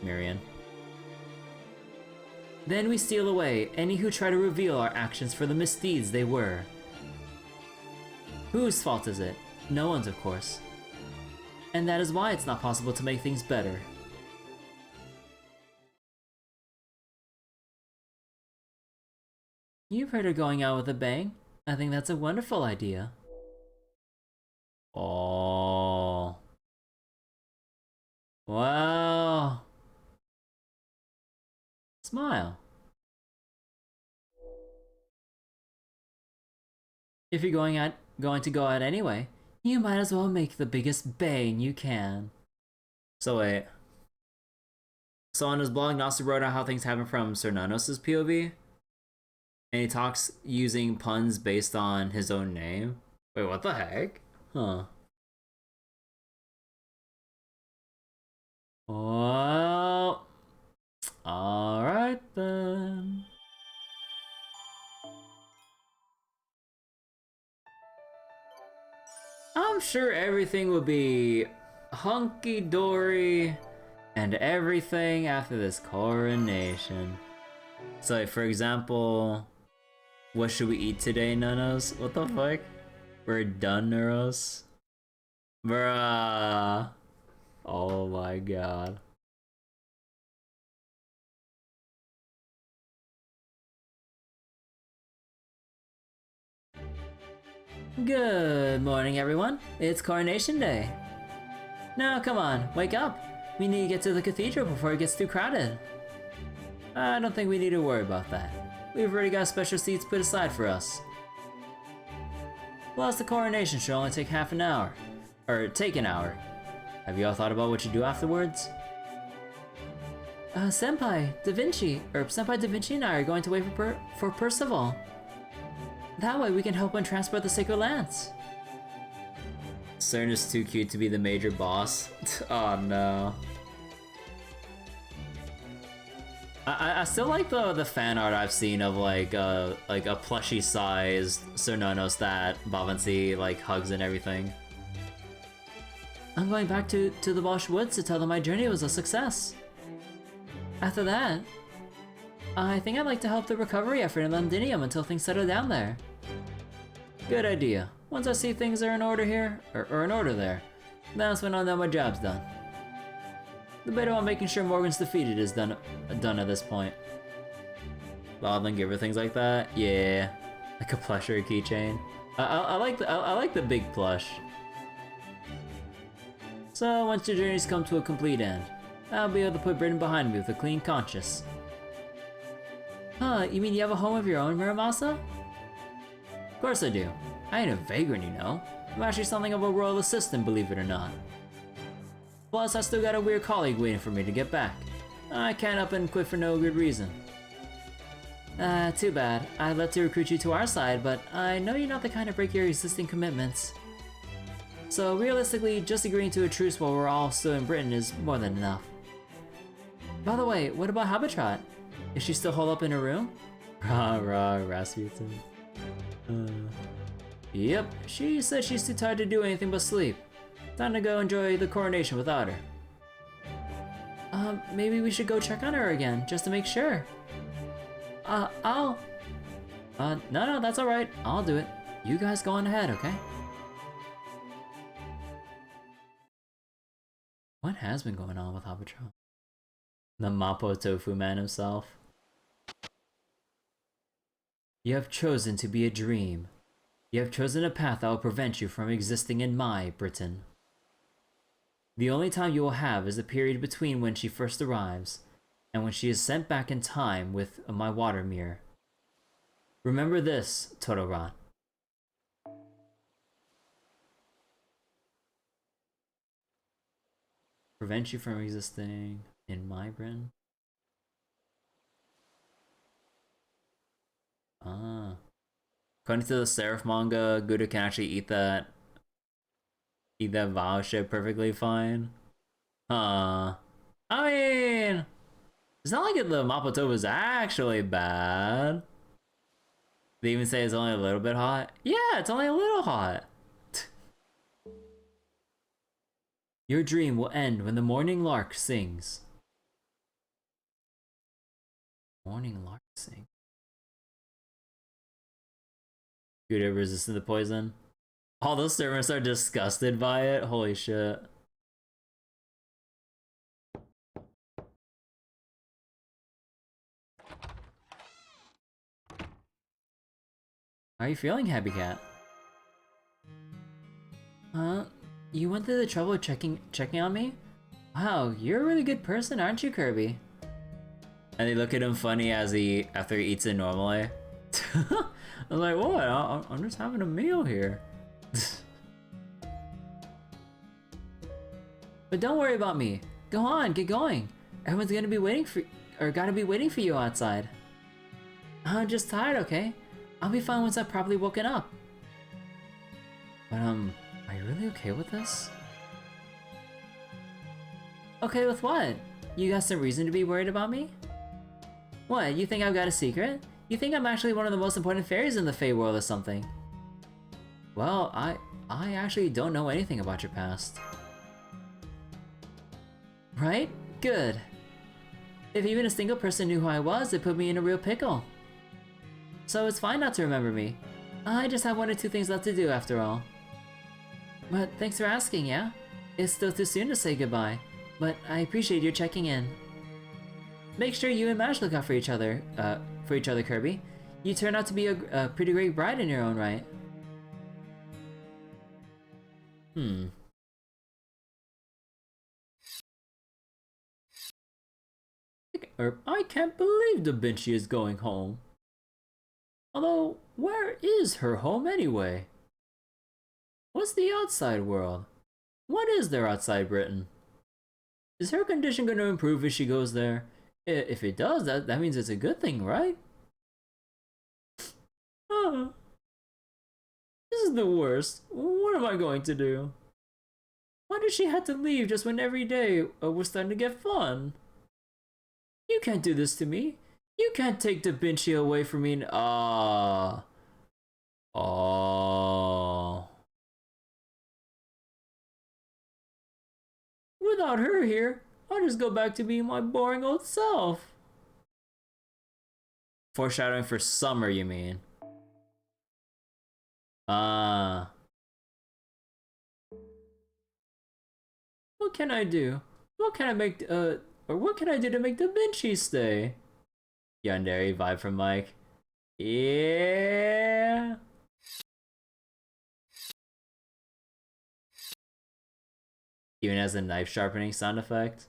Marion. Then we steal away any who try to reveal our actions for the misdeeds they were. Whose fault is it? No one's, of course. And that is why it's not possible to make things better. You've heard of going out with a bang. I think that's a wonderful idea. Oh. Wow. Smile. If you're going to go out anyway, you might as well make the biggest bang you can. So wait. So on his blog, Nasu wrote out how things happen from Cernanos' POV. And he talks using puns based on his own name. Wait, what the heck? Huh. Well, alright then. I'm sure everything will be hunky-dory and everything after this coronation. So like, for example, what should we eat today, Nanos? What the fuck? We're done, Neuros? Bruh. Oh my god. Good morning, everyone. It's Coronation Day. Now, come on, wake up. We need to get to the cathedral before it gets too crowded. I don't think we need to worry about that. We've already got special seats put aside for us. Plus, the coronation should only take half an hour. Or take an hour. Have you all thought about what you do afterwards? Senpai Da Vinci and I are going to wait for Percival. That way we can help him transport the sacred lance. CERN is too cute to be the major boss. Oh no. I still like the fan art I've seen of like a plushy sized Cernanos that Bavansi like hugs and everything. I'm going back to the Bosch Woods to tell them my journey was a success. After that, I think I'd like to help the recovery effort in Londinium until things settle down there. Good idea. Once I see things are in order here, or in order there, that's when I'll know my job's done. The bit about making sure Morgan's defeated is done at this point. Loudland give her things like that? Yeah. Like a plush or a keychain. I like the big plush. So once your journey's come to a complete end, I'll be able to put Britain behind me with a clean conscience. Huh, you mean you have a home of your own, Muramasa? Of course I do. I ain't a vagrant, you know. I'm actually something of a royal assistant, believe it or not. Plus, I still got a weird colleague waiting for me to get back. I can't up and quit for no good reason. Too bad. I'd love to recruit you to our side, but I know you're not the kind to break your existing commitments. So realistically, just agreeing to a truce while we're all still in Britain is more than enough. By the way, what about Habitat? Is she still holed up in her room? Rah, Rasputin. Yep, she said she's too tired to do anything but sleep. Time to go enjoy the coronation without her. Maybe we should go check on her again, just to make sure. No, that's alright. I'll do it. You guys go on ahead, okay? What has been going on with Habitat? The Mapo Tofu man himself. You have chosen to be a dream. You have chosen a path that will prevent you from existing in my Britain. The only time you will have is the period between when she first arrives and when she is sent back in time with my water mirror. Remember this, Tororan. Prevent you from existing in my Britain? According to the Seraph manga, Gouda can actually eat that Vao shit perfectly fine. I mean, it's not like the Mapo Tofu is actually bad. They even say it's only a little bit hot. Yeah, it's only a little hot. Your dream will end when the morning lark sings. Morning lark sing. Gouda resisted the poison. All those servants are disgusted by it. Holy shit. How are you feeling, Happy Cat? You went through the trouble of checking on me? Wow, you're a really good person, aren't you, Kirby? And they look at him funny after he eats it normally. I was like, what? I'm just having a meal here. But don't worry about me. Go on, get going. Everyone's gotta be waiting for you outside. I'm just tired, okay? I'll be fine once I've properly woken up. But are you really okay with this? Okay with what? You got some reason to be worried about me? What, you think I've got a secret? You think I'm actually one of the most important fairies in the Fae world or something? Well, I actually don't know anything about your past. Right? Good. If even a single person knew who I was, it put me in a real pickle. So it's fine not to remember me. I just have one or two things left to do after all. But thanks for asking, yeah? It's still too soon to say goodbye, but I appreciate your checking in. Make sure you and Mash look out for each other, Kirby. You turn out to be a pretty great bride in your own right. I can't believe Da Vinci is going home. Although, where is her home anyway? What's the outside world? What is there outside Britain? Is her condition going to improve if she goes there? If it does, that means it's a good thing, right? This is the worst. What am I going to do? Why did she have to leave just when every day was starting to get fun? You can't do this to me. You can't take Da Vinci away from me. Without her here, I'll just go back to being my boring old self. Foreshadowing for summer, you mean? What can I do? What can I make, or what can I do to make Da Vinci stay? Yandere vibe from Mike. Yeah. Even as a knife sharpening sound effect.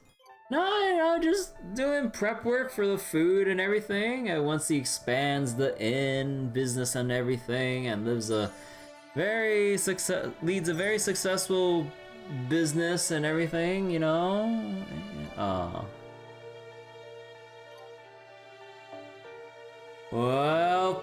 No, just doing prep work for the food and everything. And once he expands the inn business and everything, and leads a very successful business and everything, you know. Well.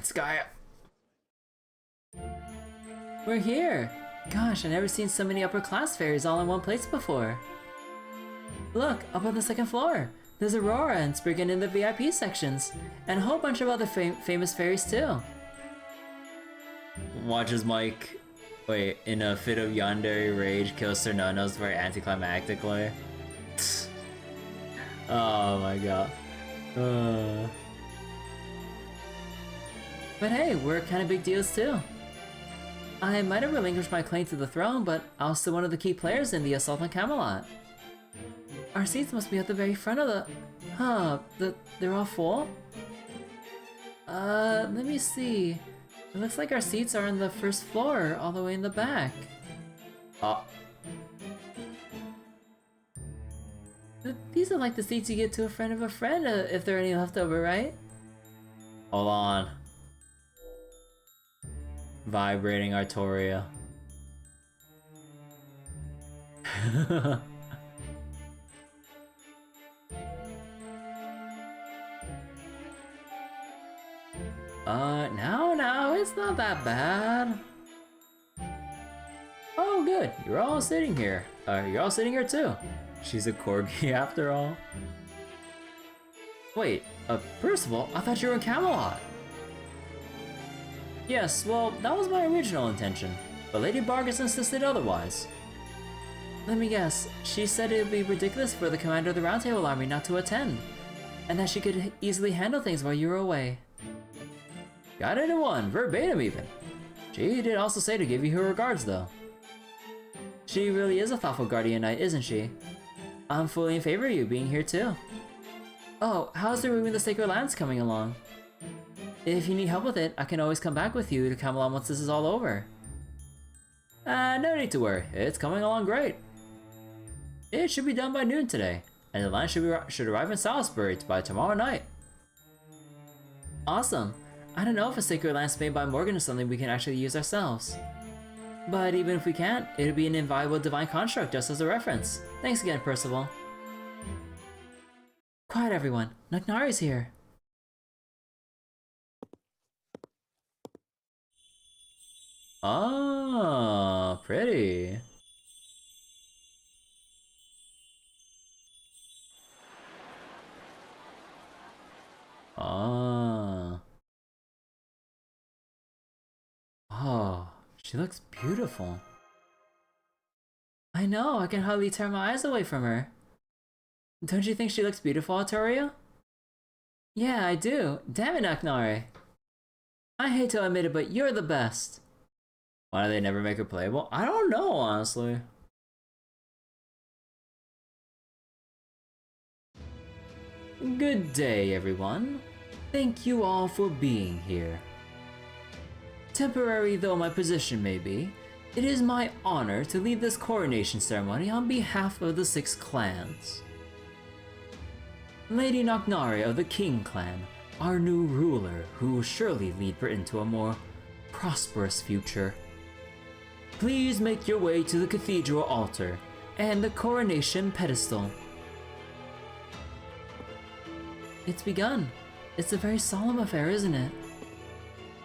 Sky. We're here! Gosh, I've never seen so many upper class fairies all in one place before. Look, up on the second floor. There's Aurora and Spriggan in the VIP sections, and a whole bunch of other famous fairies too. Watches Mike, in a fit of yandere rage, kill Sir Nonos very anticlimactically. Oh my god. But hey, we're kind of big deals too. I might have relinquished my claim to the throne, but I was still one of the key players in the assault on Camelot. Our seats must be at the very front of the... they're all full? Let me see. It looks like our seats are on the first floor, all the way in the back. These are like the seats you get to a friend of a friend, if there are any left over, right? Hold on. Vibrating Artoria. No, it's not that bad. Oh, good, you're all sitting here. You're all sitting here too. She's a corgi after all. Wait, Percival, I thought you were in Camelot. Yes, well, that was my original intention, but Lady Bargus insisted otherwise. Let me guess, she said it would be ridiculous for the commander of the Round Table Army not to attend, and that she could easily handle things while you were away. Got it in one, verbatim even. She did also say to give you her regards though. She really is a thoughtful guardian knight, isn't she? I'm fully in favor of you being here too. Oh, how's the removing the Sacred Lands coming along? If you need help with it, I can always come back with you to Camelot once this is all over. No need to worry, it's coming along great. It should be done by noon today, and the line should arrive in Salisbury by tomorrow night. Awesome. I don't know if a Sacred Lance made by Morgan is something we can actually use ourselves. But even if we can't, it'll be an invaluable divine construct just as a reference. Thanks again, Percival. Quiet everyone, Nuknari's here. Oh, pretty. Oh. Oh, she looks beautiful. I know, I can hardly tear my eyes away from her. Don't you think she looks beautiful, Artoria? Yeah, I do. Damn it, Aknare. I hate to admit it, but you're the best. Why do they never make her playable? I don't know, honestly. Good day, everyone. Thank you all for being here. Temporary though my position may be, it is my honor to lead this coronation ceremony on behalf of the 6 clans. Lady Knocknari of the King clan, our new ruler who will surely lead Britain to a more prosperous future. Please make your way to the cathedral altar and the coronation pedestal. It's begun. It's a very solemn affair, isn't it?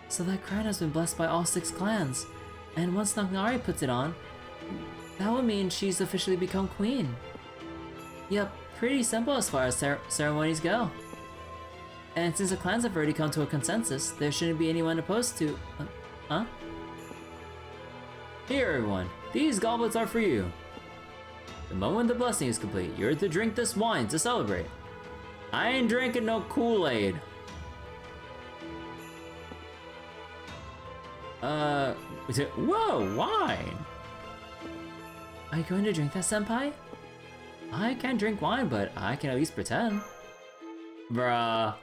So that crown has been blessed by all 6 clans, and once Knocknari puts it on, that would mean she's officially become queen. Yep, pretty simple as far as ceremonies go. And since the clans have already come to a consensus, there shouldn't be anyone opposed to... huh? Here everyone, these goblets are for you. The moment the blessing is complete, you're to drink this wine to celebrate. I ain't drinking no Kool-Aid. Whoa, wine! Are you going to drink that, senpai? I can't drink wine, but I can at least pretend. Bruh.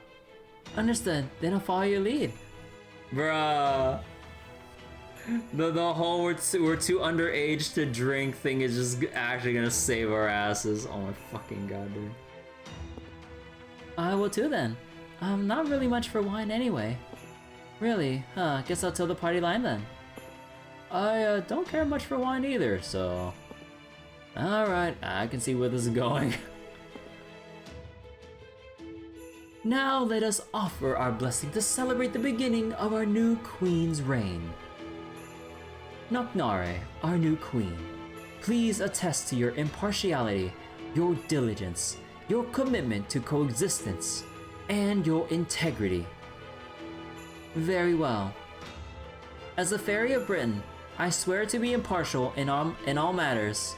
Understood, then I'll follow your lead. Bruh. The whole we're too underage to drink thing is just actually gonna save our asses. Oh my fucking god, dude. I will too then. Not really much for wine anyway. Really? Huh, guess I'll toe the party line then. I don't care much for wine either, so... Alright, I can see where this is going. Now let us offer our blessing to celebrate the beginning of our new queen's reign. Knocknare, our new queen, please attest to your impartiality, your diligence, your commitment to coexistence, and your integrity. Very well. As the Fairy of Britain, I swear to be impartial in all matters.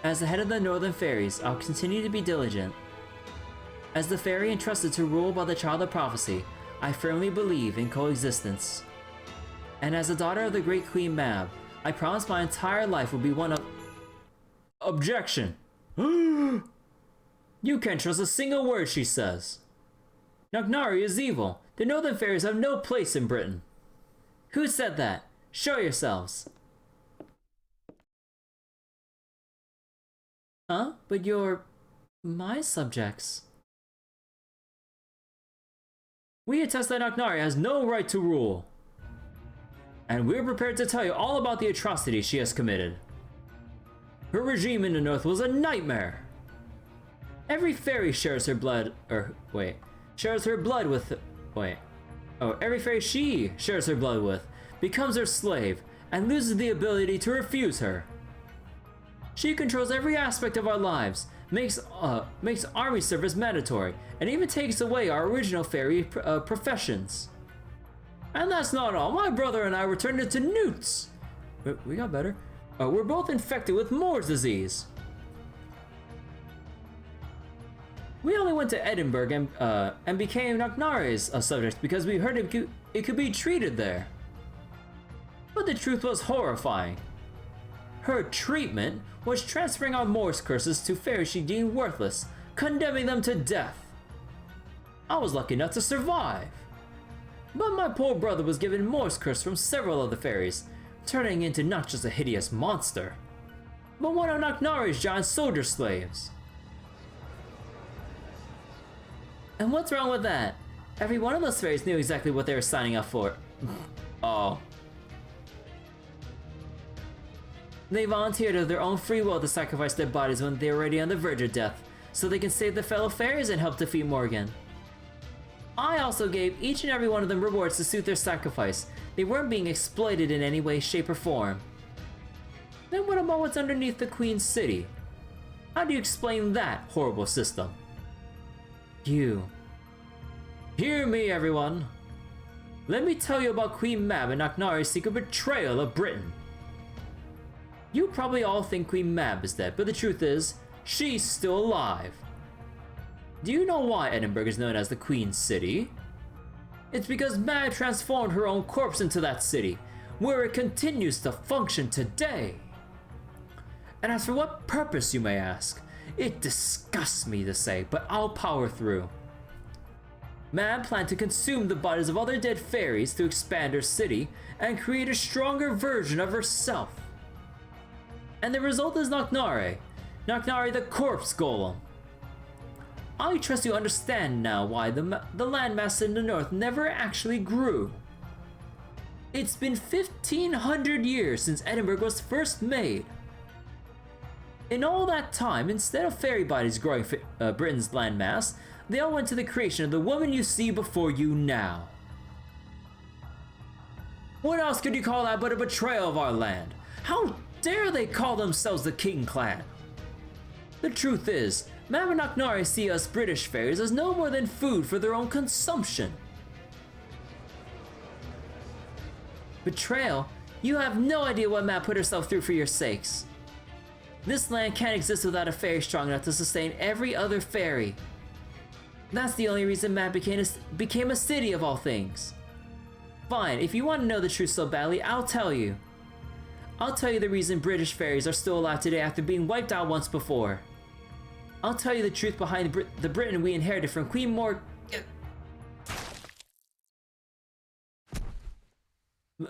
As the head of the Northern Fairies, I'll continue to be diligent. As the fairy entrusted to rule by the Child of Prophecy, I firmly believe in coexistence. And as the daughter of the Great Queen Mab, I promise my entire life will be one of... Objection! You can't trust a single word she says. Knocknari is evil. The Northern Fairies have no place in Britain. Who said that? Show yourselves. Huh? But you're... my subjects. We attest that Knocknari has no right to rule. And we're prepared to tell you all about the atrocities she has committed. Her regime in the north was a nightmare. Every fairy shares her blood, shares her blood with, every fairy she shares her blood with becomes her slave and loses the ability to refuse her. She controls every aspect of our lives, makes army service mandatory, and even takes away our original fairy professions. And that's not all. My brother and I were turned into newts. We got better. We're both infected with Moore's disease. We only went to Edinburgh and became Knocknari's subjects because we heard it could be treated there. But the truth was horrifying. Her treatment was transferring our Morse curses to fairies she deemed worthless, condemning them to death. I was lucky enough to survive. But my poor brother was given Morse curse from several other fairies, turning into not just a hideous monster, but one of Knocknari's giant soldier slaves. And what's wrong with that? Every one of those fairies knew exactly what they were signing up for. Oh. They volunteered of their own free will to sacrifice their bodies when they were already on the verge of death, so they can save their fellow fairies and help defeat Morgan. I also gave each and every one of them rewards to suit their sacrifice. They weren't being exploited in any way, shape, or form. Then what about what's underneath the Queen's city? How do you explain that horrible system? You. Hear me, everyone. Let me tell you about Queen Mab and Knocknari's secret betrayal of Britain. You probably all think Queen Mab is dead, but the truth is, she's still alive. Do you know why Edinburgh is known as the Queen's City? It's because Mab transformed her own corpse into that city, where it continues to function today. And as for what purpose, you may ask, it disgusts me to say, but I'll power through. Mab planned to consume the bodies of other dead fairies to expand her city and create a stronger version of herself. And the result is Knocknari the corpse golem. I trust you understand now why the landmass in the north never actually grew. It's been 1,500 years since Edinburgh was first made. In all that time, instead of fairy bodies growing Britain's landmass, they all went to the creation of the woman you see before you now. What else could you call that but a betrayal of our land? How dare they call themselves the King Clan? The truth is, Mab and Knocknari see us British fairies as no more than food for their own consumption. Betrayal? You have no idea what Mab put herself through for your sakes. This land can't exist without a fairy strong enough to sustain every other fairy. That's the only reason Mab became a city of all things. Fine, if you want to know the truth so badly, I'll tell you. I'll tell you the reason British fairies are still alive today after being wiped out once before. I'll tell you the truth behind the Britain we inherited from Queen Mor...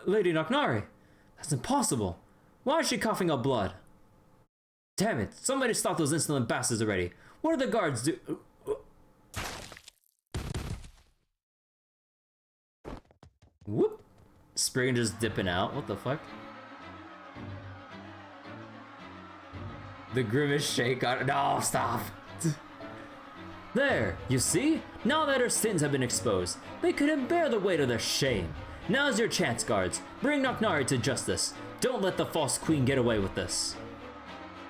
Lady Knocknari, that's impossible. Why is she coughing up blood? Damn it, somebody stop those insolent bastards already. What do the guards do? Whoop. Spriggan just dipping out, what the fuck? The grimace shake on... No, stop! There, you see? Now that her sins have been exposed, they couldn't bear the weight of their shame. Now's your chance, guards. Bring Knocknari to justice. Don't let the false queen get away with this.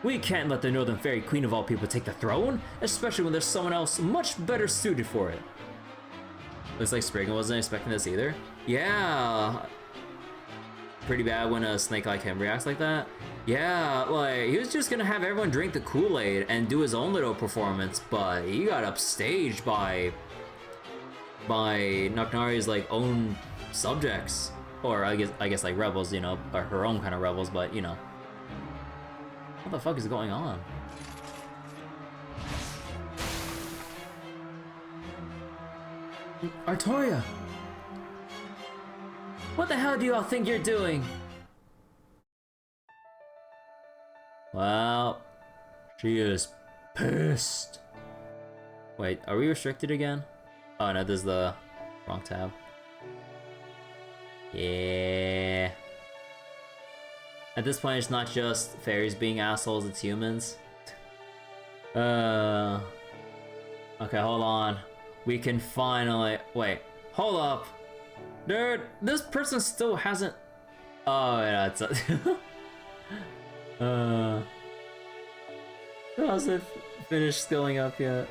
We can't let the Northern Fairy Queen of all people take the throne, especially when there's someone else much better suited for it. Looks like Spriggan wasn't expecting this either. Yeah. Pretty bad when a snake like him reacts like that. Yeah, like, he was just gonna have everyone drink the Kool-Aid and do his own little performance, but he got upstaged by Knocknari's, like, own subjects. Or I guess like rebels, you know, or her own kind of rebels, but, you know. What the fuck is going on? Artoria! What the hell do you all think you're doing? Well, she is pissed. Wait, are we restricted again? Oh no, this is the wrong tab. Yeah. At this point, it's not just fairies being assholes, it's humans. Okay, hold on. We can finally... Wait, hold up. Dude, this person still hasn't... Oh, yeah, it's... hasn't finished skilling up yet.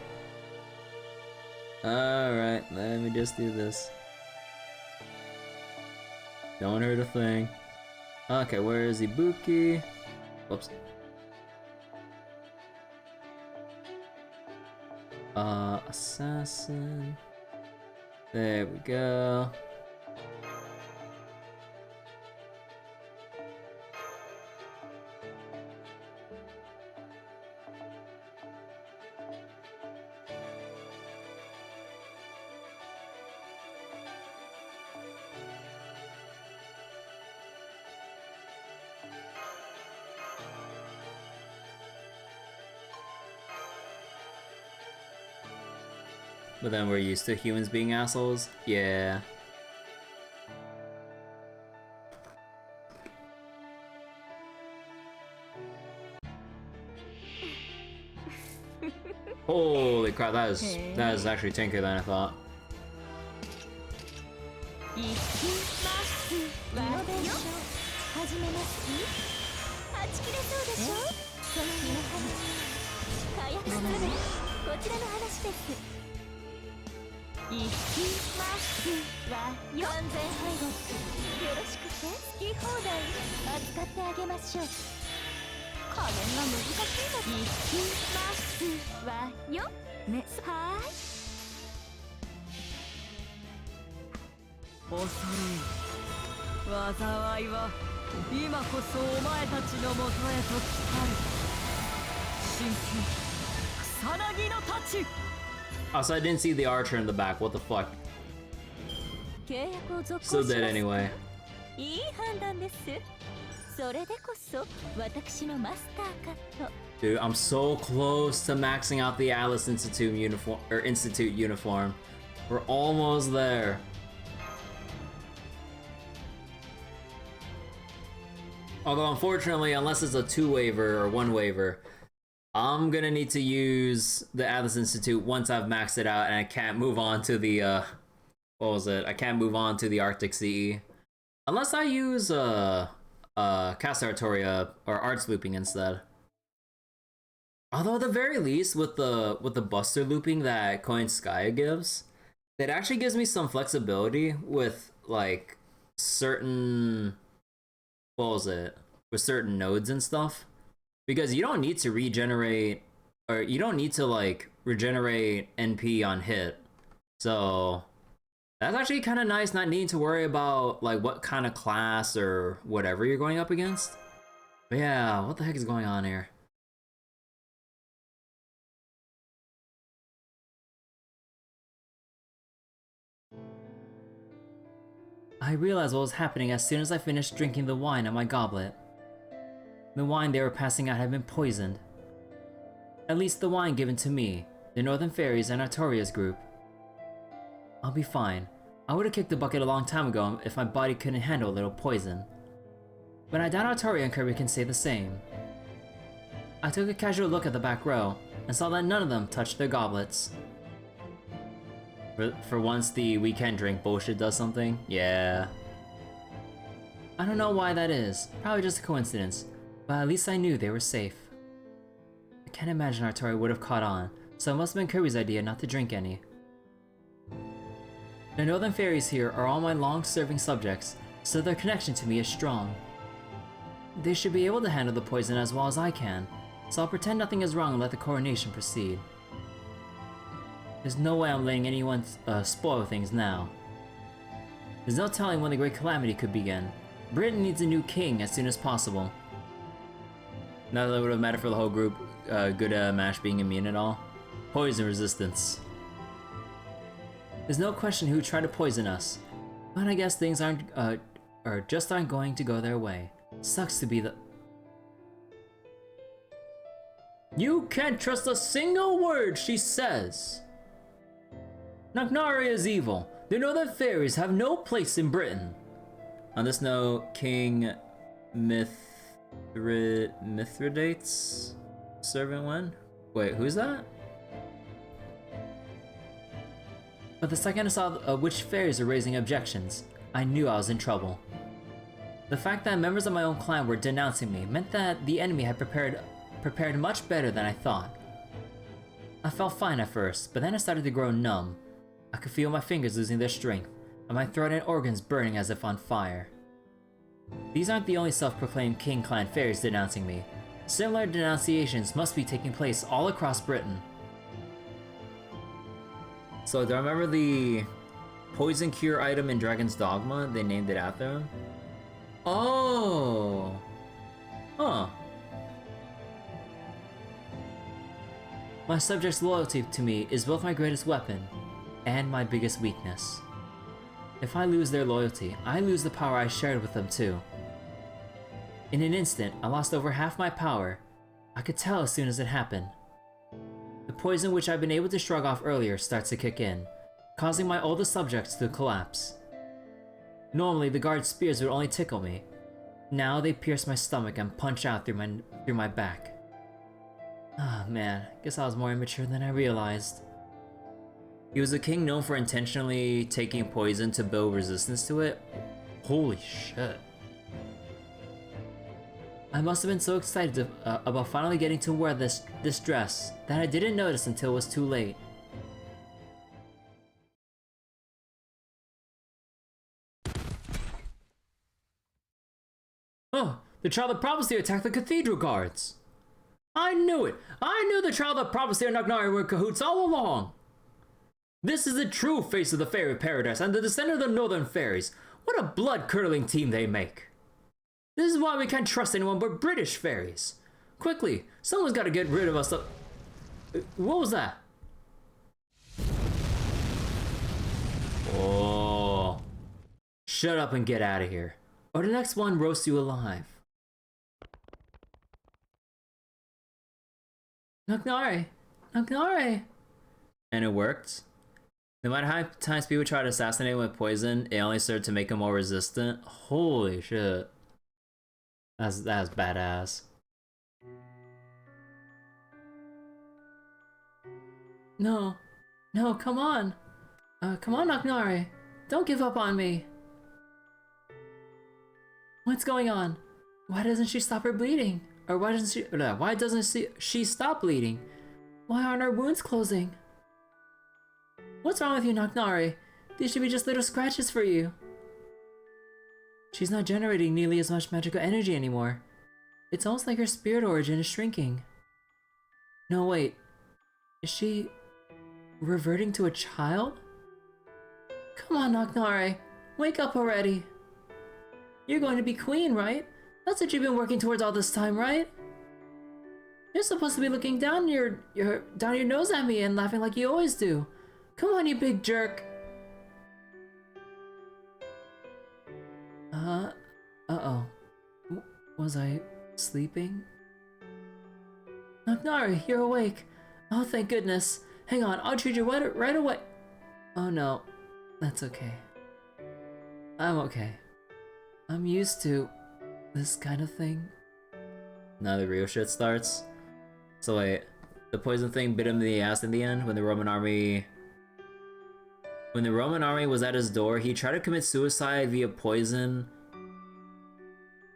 Alright, let me just do this. Don't hurt a thing. Okay, where is Ibuki? Whoops. Assassin. There we go. But then we're used to humans being assholes? Yeah. Holy crap, that is actually tinker than I thought. 行きますわよ。始めますはち切れそうでしょ。その日の話火薬するこちらの話です。行きますわよ。完全敗北よろしくて好き放題扱ってあげましょう。仮面が難しいの。行きますわよね。はーい。恐れよ災いは今こそお前たちのもとへと来たる。真剣草薙の太刀。 Also, I didn't see the archer in the back. What the fuck? 契約を続行し Still ます dead anyway. いい判断です。それでこそ私のマスターかと。 Dude, I'm so close to maxing out the Atlas Institute uniform. We're almost there. Although, unfortunately, unless it's a 2-waiver or 1-waiver, I'm gonna need to use the Atlas Institute once I've maxed it out, and I can't move on to the, what was it? I can't move on to the Arctic CE. Unless I use, Cast Artoria or Arts Looping instead. Although at the very least, with the Buster Looping that Koinskaya gives, it actually gives me some flexibility with, like, certain... What was it? With certain nodes and stuff. Because you don't need to regenerate, or you don't need to, like, regenerate NP on hit. So, that's actually kind of nice, not needing to worry about, like, what kind of class or whatever you're going up against. But yeah, what the heck is going on here? I realized what was happening as soon as I finished drinking the wine at my goblet. The wine they were passing out had been poisoned. At least the wine given to me, the Northern Fairies and Artoria's group. I'll be fine. I would have kicked the bucket a long time ago if my body couldn't handle a little poison. But I doubt Artoria and Kirby can say the same. I took a casual look at the back row, and saw that none of them touched their goblets. For once the weekend drink bullshit does something? Yeah. I don't know why that is, probably just a coincidence, but at least I knew they were safe. I can't imagine Artoria would have caught on, so it must have been Kirby's idea not to drink any. The Northern Fairies here are all my long-serving subjects, so their connection to me is strong. They should be able to handle the poison as well as I can, so I'll pretend nothing is wrong and let the coronation proceed. There's no way I'm letting anyone spoil things now. There's no telling when the Great Calamity could begin. Britain needs a new king as soon as possible. Not that it would have mattered for the whole group, good Mash being immune and all. Poison resistance. There's no question who tried to poison us, but I guess things aren't going to go their way. Sucks to be the... You can't trust a single word she says! Nagnaria is evil. The Northern Fairies have no place in Britain. On this note, King Mithridate's servant went? Wait, who's that? But the second I saw which fairies were raising objections, I knew I was in trouble. The fact that members of my own clan were denouncing me meant that the enemy had prepared much better than I thought. I felt fine at first, but then I started to grow numb. I could feel my fingers losing their strength, and my throat and organs burning as if on fire. These aren't the only self-proclaimed King Clan fairies denouncing me. Similar denunciations must be taking place all across Britain. So, do I remember the poison cure item in Dragon's Dogma? They named it after him? Oh! Huh. My subjects' loyalty to me is both my greatest weapon and my biggest weakness. If I lose their loyalty, I lose the power I shared with them too. In an instant, I lost over half my power. I could tell as soon as it happened. The poison which I've been able to shrug off earlier starts to kick in, causing my oldest subjects to collapse. Normally, the guard spears would only tickle me. Now they pierce my stomach and punch out through my back. Ah, man, guess I was more immature than I realized. He was a king known for intentionally taking poison to build resistance to it. Holy shit. I must have been so excited about finally getting to wear this dress that I didn't notice until it was too late. Oh, the Child of Prophecy attacked the cathedral guards. I knew it! I knew the Child of Prophecy and Nagnari were in cahoots all along! This is the true face of the Fairy Paradise and the descendant of the Northern Fairies. What a blood-curdling team they make. This is why we can't trust anyone but British fairies. Quickly, someone's got to get rid of us. What was that? Oh. Shut up and get out of here, or the next one roasts you alive. Nagnari! Nagnari! And it worked. No matter how many times people try to assassinate him with poison, it only served to make him more resistant. Holy shit. That's badass. No. No, come on. Come on, Nagnari. Don't give up on me. What's going on? Why doesn't she stop her bleeding? Or why doesn't she stop bleeding? Why aren't her wounds closing? What's wrong with you, Nagnari? These should be just little scratches for you. She's not generating nearly as much magical energy anymore. It's almost like her spirit origin is shrinking. No, wait. Is she reverting to a child? Come on, Nagnari. Wake up already. You're going to be queen, right? That's what you've been working towards all this time, right? You're supposed to be looking down your nose at me and laughing like you always do. Come on, you big jerk. Uh-oh. Was I sleeping? Nagnari, you're awake. Oh, thank goodness. Hang on, I'll treat you right away. Oh no, that's okay. I'm okay. I'm used to this kind of thing. Now the real shit starts. So wait, the poison thing bit him in the ass in the end when the Roman army was at his door. He tried to commit suicide via poison,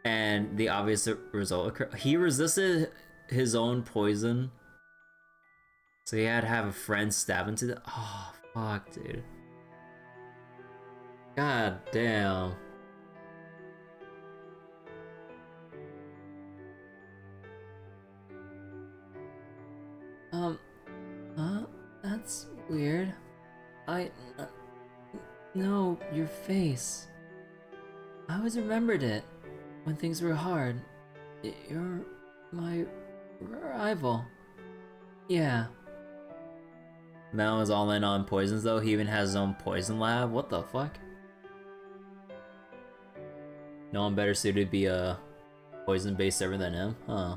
and the obvious result occurred. He resisted his own poison, so he had to have a friend stab him to the— oh, fuck, dude. God damn. That's weird. No, your face. I always remembered it when things were hard. You're my rival. Yeah. Mel is all in on poisons though. He even has his own poison lab. What the fuck? No one better suited to be a poison-based server than him, huh?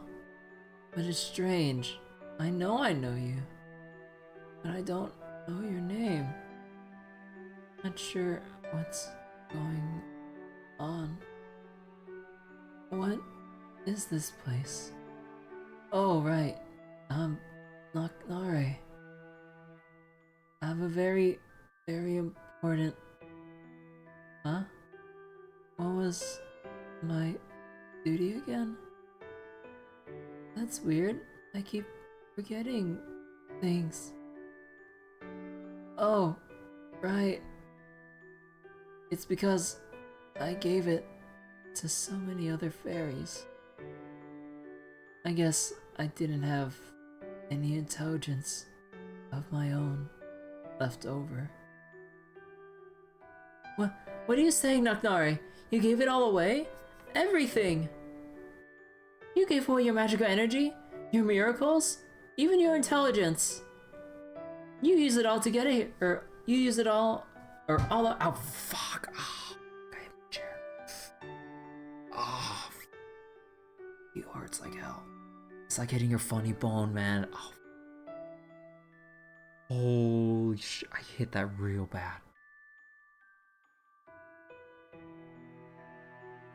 But it's strange. I know you, but I don't know your name. Not sure what's going on. What is this place? Oh, right. Nagnari. I have a very, very important— huh? What was my duty again? That's weird. I keep forgetting things. Oh, right. It's because I gave it to so many other fairies. I guess I didn't have any intelligence of my own left over. What are you saying, Nagnari? You gave it all away? Everything! You gave away your magical energy, your miracles, even your intelligence. You use it all to get it, or you use it all, or all— oh, fuck. Oh, okay, chair. Oh, it hurts like hell. It's like hitting your funny bone, man. Oh. Holy shit, I hit that real bad.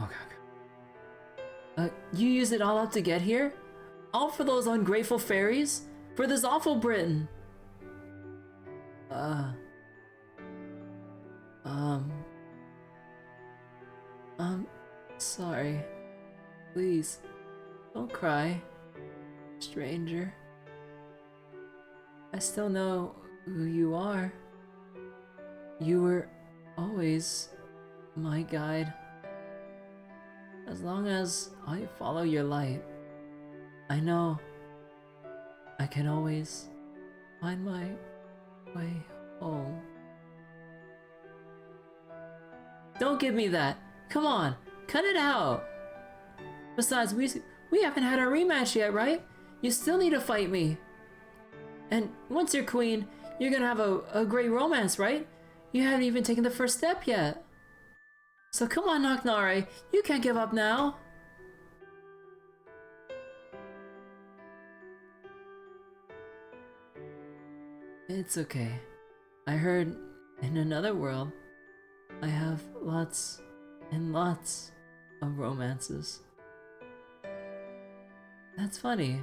Okay. You use it all up to get here? All for those ungrateful fairies? For this awful Britain? Uh... I'm sorry. Please, don't cry, stranger. I still know who you are. You were always my guide. As long as I follow your light, I know I can always find my way home. Don't give me that! Come on, cut it out! Besides, we haven't had a rematch yet, right? You still need to fight me. And once you're queen, you're gonna have a great romance, right? You haven't even taken the first step yet. So come on, Knocknare, you can't give up now. It's okay. I heard in another world, I have lots and lots of romances. That's funny.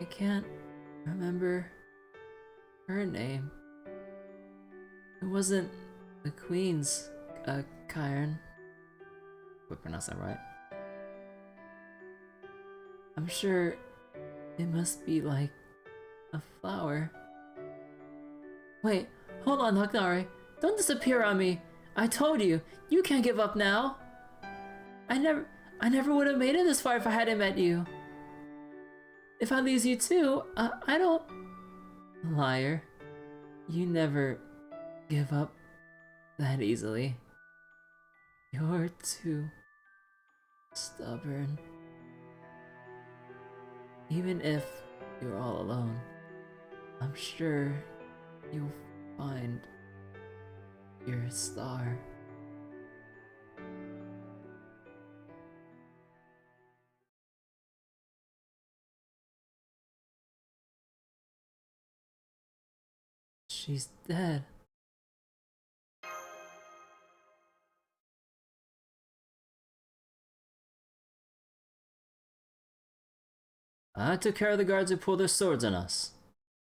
I can't remember her name. It wasn't the Queen's Chiron. If I pronounce that right. I'm sure it must be like a flower. Wait, hold on, Knocknare. Don't disappear on me. I told you, you can't give up now. I never would have made it this far if I hadn't met you. If I lose you too, I don't... Liar. You never give up that easily. You're too stubborn. Even if you're all alone, I'm sure you'll find your star. She's dead. I took care of the guards who pulled their swords on us.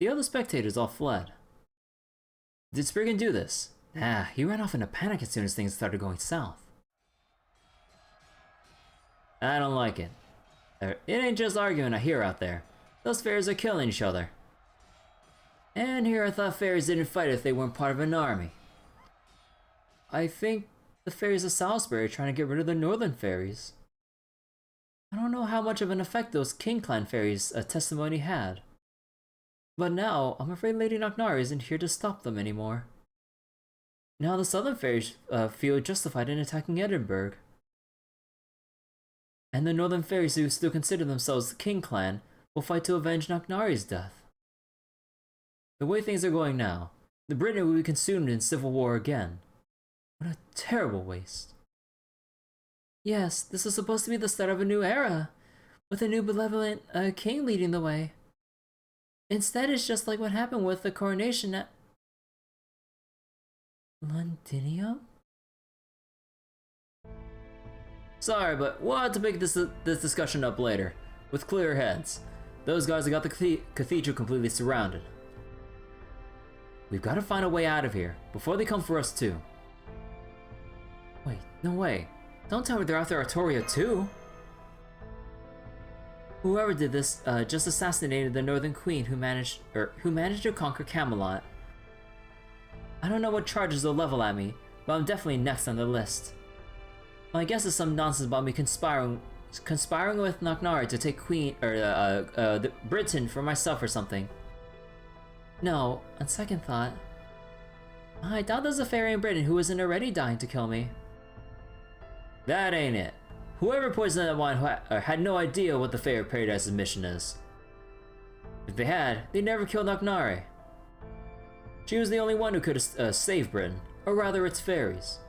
The other spectators all fled. Did Spriggan do this? Nah, he ran off in a panic as soon as things started going south. I don't like it. It ain't just arguing I hear out there. Those fairies are killing each other. And here I thought fairies didn't fight if they weren't part of an army. I think the fairies of Salisbury are trying to get rid of the northern fairies. I don't know how much of an effect those King Clan fairies' testimony had. But now, I'm afraid Lady Knocknare isn't here to stop them anymore. Now the southern fairies feel justified in attacking Edinburgh. And the northern fairies who still consider themselves the King Clan will fight to avenge Knocknare's death. The way things are going now, the Britain will be consumed in civil war again. What a terrible waste. Yes, this is supposed to be the start of a new era, with a new benevolent king leading the way. Instead, it's just like what happened with the coronation at Londinium? Sorry, but we'll have to pick this discussion up later, with clear heads. Those guys have got the cathedral completely surrounded. We've got to find a way out of here, before they come for us too. Wait, no way. Don't tell me they're after Artoria too! Whoever did this just assassinated the Northern Queen who managed to conquer Camelot. I don't know what charges they'll level at me, but I'm definitely next on the list. My guess is some nonsense about me conspiring with Knocknare to take Britain for myself or something. No, on second thought, I doubt there's a fairy in Britain who isn't already dying to kill me. That ain't it. Whoever poisoned that wine had no idea what the Fae of Paradise's mission is. If they had, they'd never kill Knocknare. She was the only one who could save Britain, or rather its fairies.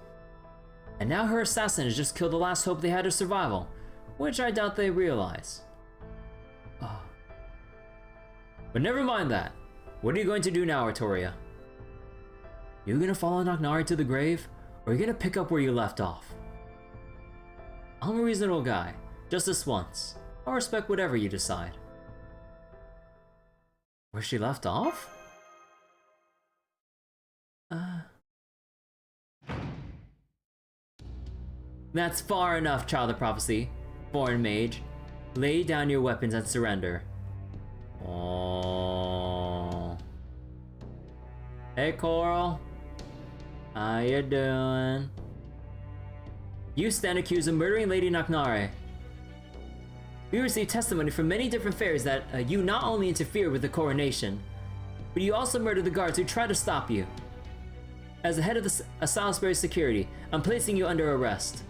And now her assassin has just killed the last hope they had of survival, which I doubt they realize. Oh. But never mind that. What are you going to do now, Artoria? You gonna follow Knocknare to the grave, or are you gonna pick up where you left off? I'm a reasonable guy, just this once. I'll respect whatever you decide. Where she left off? That's far enough, Child of Prophecy. Foreign mage. Lay down your weapons and surrender. Oh. Hey, Coral. How you doing? You stand accused of murdering Lady Naknare. We received testimony from many different fairies that you not only interfered with the coronation, but you also murdered the guards who tried to stop you. As the head of the Salisbury security, I'm placing you under arrest.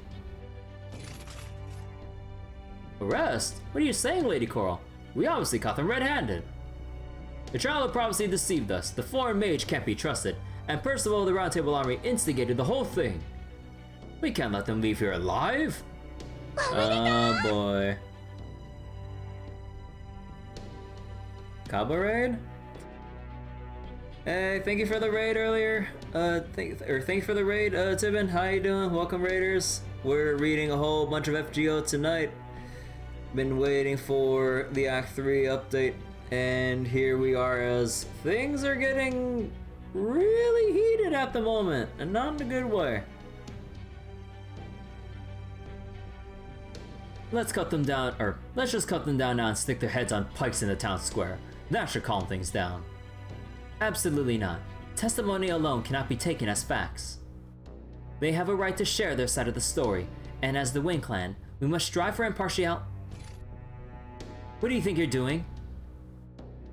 Arrest? What are you saying, Lady Coral? We obviously caught them red-handed. The Child of Prophecy deceived us, the foreign mage can't be trusted, and Percival of the Round Table Army instigated the whole thing. We can't let them leave here alive. Oh boy. Cabo raid? Hey, thank you for the raid earlier. Thank you for the raid, Tibin. How you doing? Welcome, raiders. We're reading a whole bunch of FGO tonight. Been waiting for the Act 3 update, and here we are as things are getting really heated at the moment, and not in a good way. Let's cut them down, or let's just cut them down now and stick their heads on pikes in the town square. That should calm things down. Absolutely not. Testimony alone cannot be taken as facts. They have a right to share their side of the story, and as the Wing Clan, we must strive for impartiality. What do you think you're doing?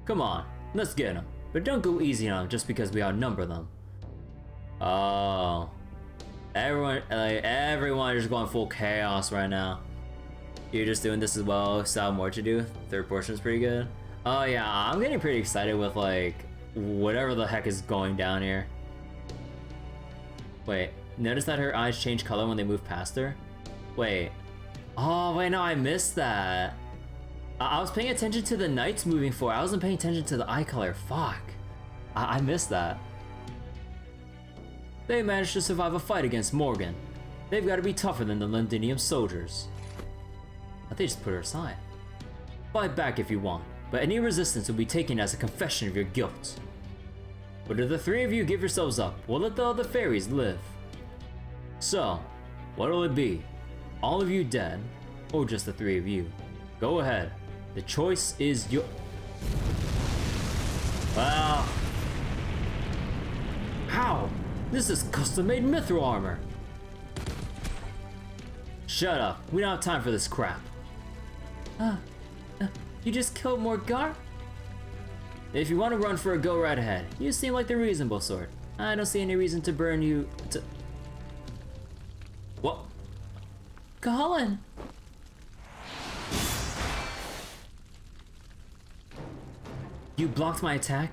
Come on, let's get them. But don't go easy on them just because we outnumber them. Oh. Everyone is going full chaos right now. You're just doing this as well, so have more to do. Third portion is pretty good. Oh yeah, I'm getting pretty excited with like whatever the heck is going down here. Wait, notice that her eyes change color when they move past her? Wait. Oh wait, no, I missed that. I was paying attention to the knights moving forward. I wasn't paying attention to the eye color. Fuck. I missed that. They managed to survive a fight against Morgan. They've got to be tougher than the Londinium soldiers. But they just put her aside. Fight back if you want, but any resistance will be taken as a confession of your guilt. Whether the three of you give yourselves up, we'll let the other fairies live. So, what'll it be? All of you dead, or just the three of you? Go ahead. The choice is your... Wow. How? This is custom-made mithril armor. Shut up. We don't have time for this crap. You just killed Morgar? If you want to run for a go right ahead. You seem like the reasonable sort. I don't see any reason to burn you to... What? Colin! You blocked my attack?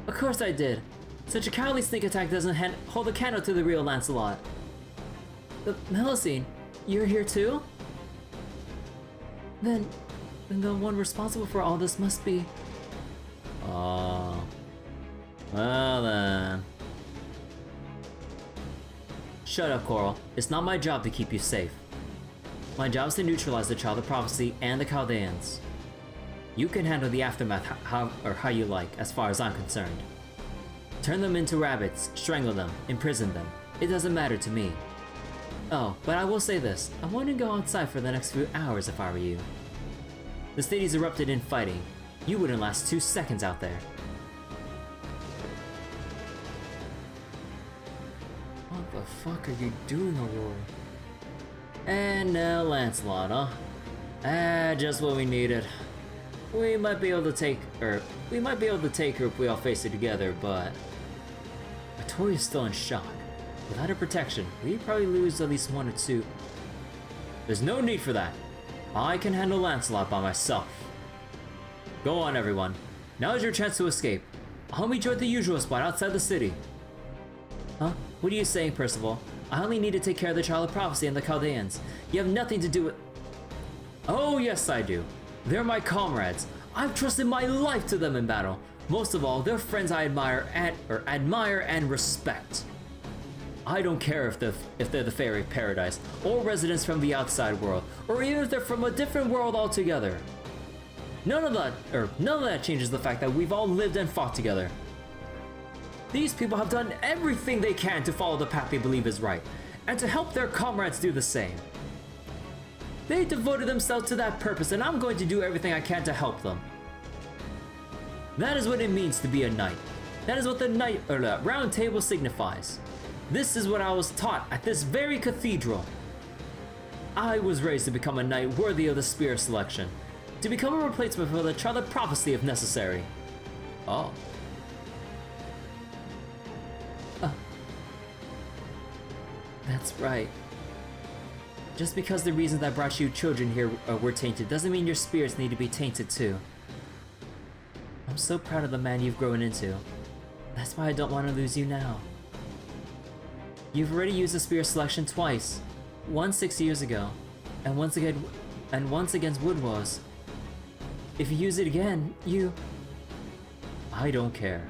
Of course I did. Such a cowardly sneak attack doesn't hold a candle to the real Lancelot. Melusine, you're here too? Then the one responsible for all this must be... Oh. Well then. Shut up, Coral. It's not my job to keep you safe. My job is to neutralize the Child of Prophecy and the Chaldeans. You can handle the aftermath how you like, as far as I'm concerned. Turn them into rabbits, strangle them, imprison them. It doesn't matter to me. Oh, but I will say this. I wouldn't go outside for the next few hours if I were you. The city's erupted in fighting. You wouldn't last 2 seconds out there. What the fuck are you doing, Aurora? And now Lancelot, huh? Just what we needed. We might be able to take her if we all face it together, but... Victoria's still in shock. Without her protection, we'd probably lose at least 1 or 2. There's no need for that. I can handle Lancelot by myself. Go on, everyone. Now is your chance to escape. I'll meet you at the usual spot outside the city. Huh? What are you saying, Percival? I only need to take care of the Child of Prophecy and the Chaldeans. You have nothing to do with... Oh, yes, I do. They're my comrades. I've trusted my life to them in battle. Most of all, they're friends I admire and respect. I don't care if they're the fairy of paradise, or residents from the outside world, or even if they're from a different world altogether. None of that changes the fact that we've all lived and fought together. These people have done everything they can to follow the path they believe is right, and to help their comrades do the same. They devoted themselves to that purpose, and I'm going to do everything I can to help them. That is what it means to be a knight. That is what the round table signifies. This is what I was taught at this very cathedral. I was raised to become a knight worthy of the spear selection, to become a replacement for the child of prophecy if necessary. Oh. That's right. Just because the reasons that brought you children here were tainted doesn't mean your spirits need to be tainted too. I'm so proud of the man you've grown into. That's why I don't want to lose you now. You've already used the spear selection twice. Once 6 years ago, and once against Woodwose. If you use it again, I don't care.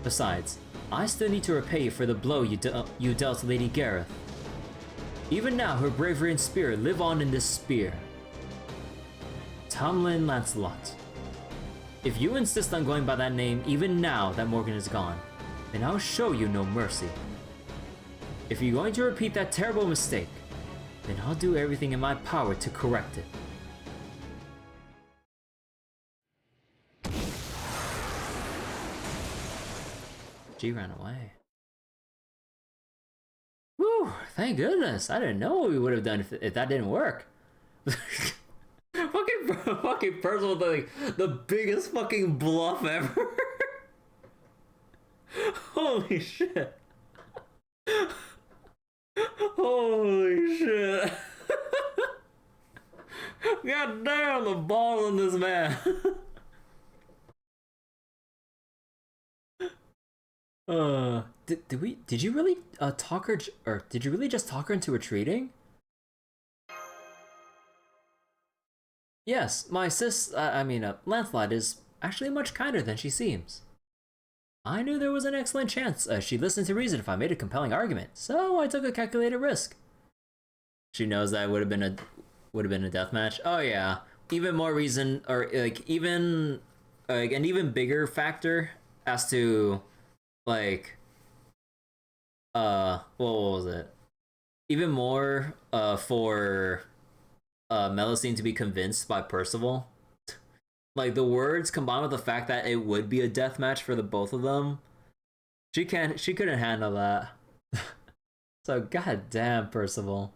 Besides, I still need to repay you for the blow you dealt to Lady Gareth. Even now, her bravery and spirit live on in this spear. Tomlin Lancelot. If you insist on going by that name even now that Morgan is gone, then I'll show you no mercy. If you're going to repeat that terrible mistake, then I'll do everything in my power to correct it. She ran away. Whew, thank goodness. I didn't know what we would have done if that didn't work. fucking Percival, the biggest fucking bluff ever. Holy shit. Holy shit. God damn, the ball on this man. Did you really talk her, or did you really just talk her into retreating? Yes, my Lancelot is actually much kinder than she seems. I knew there was an excellent chance she'd listen to reason if I made a compelling argument, so I took a calculated risk. She knows that would have been a death match. Oh yeah, even more reason, or an even bigger factor as to what was it? Even more for Melusine to be convinced by Percival. Like, the words combined with the fact that it would be a death match for the both of them. She couldn't handle that. So goddamn, Percival.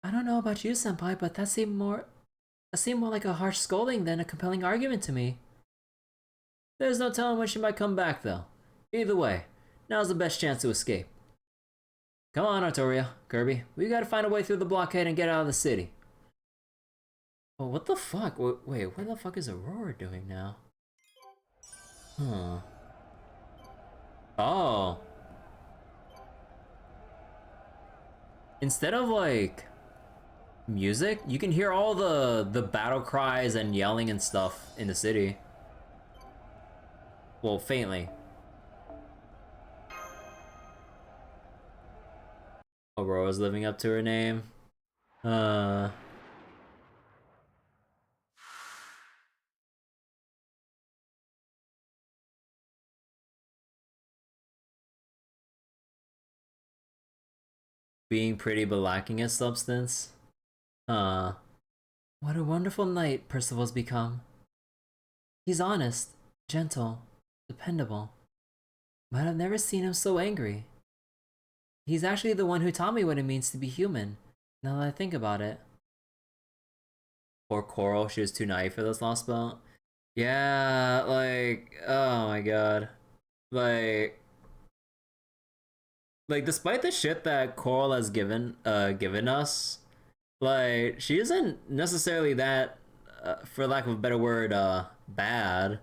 I don't know about you, Senpai, but that seemed more like a harsh scolding than a compelling argument to me. There's no telling when she might come back, though. Either way, now's the best chance to escape. Come on, Artoria, Kirby. We gotta find a way through the blockade and get out of the city. Oh, what the fuck? Wait, what the fuck is Aurora doing now? Huh. Oh. Instead of, music, you can hear all the battle cries and yelling and stuff in the city. Well, faintly. Aurora's living up to her name. Being pretty but lacking in substance. What a wonderful knight Percival's become. He's honest, gentle, dependable. But I've never seen him so angry. He's actually the one who taught me what it means to be human, now that I think about it. Poor Coral, she was too naive for this Lostbelt. Yeah, oh my god. Despite the shit that Coral has given us, she isn't necessarily that, for lack of a better word, bad.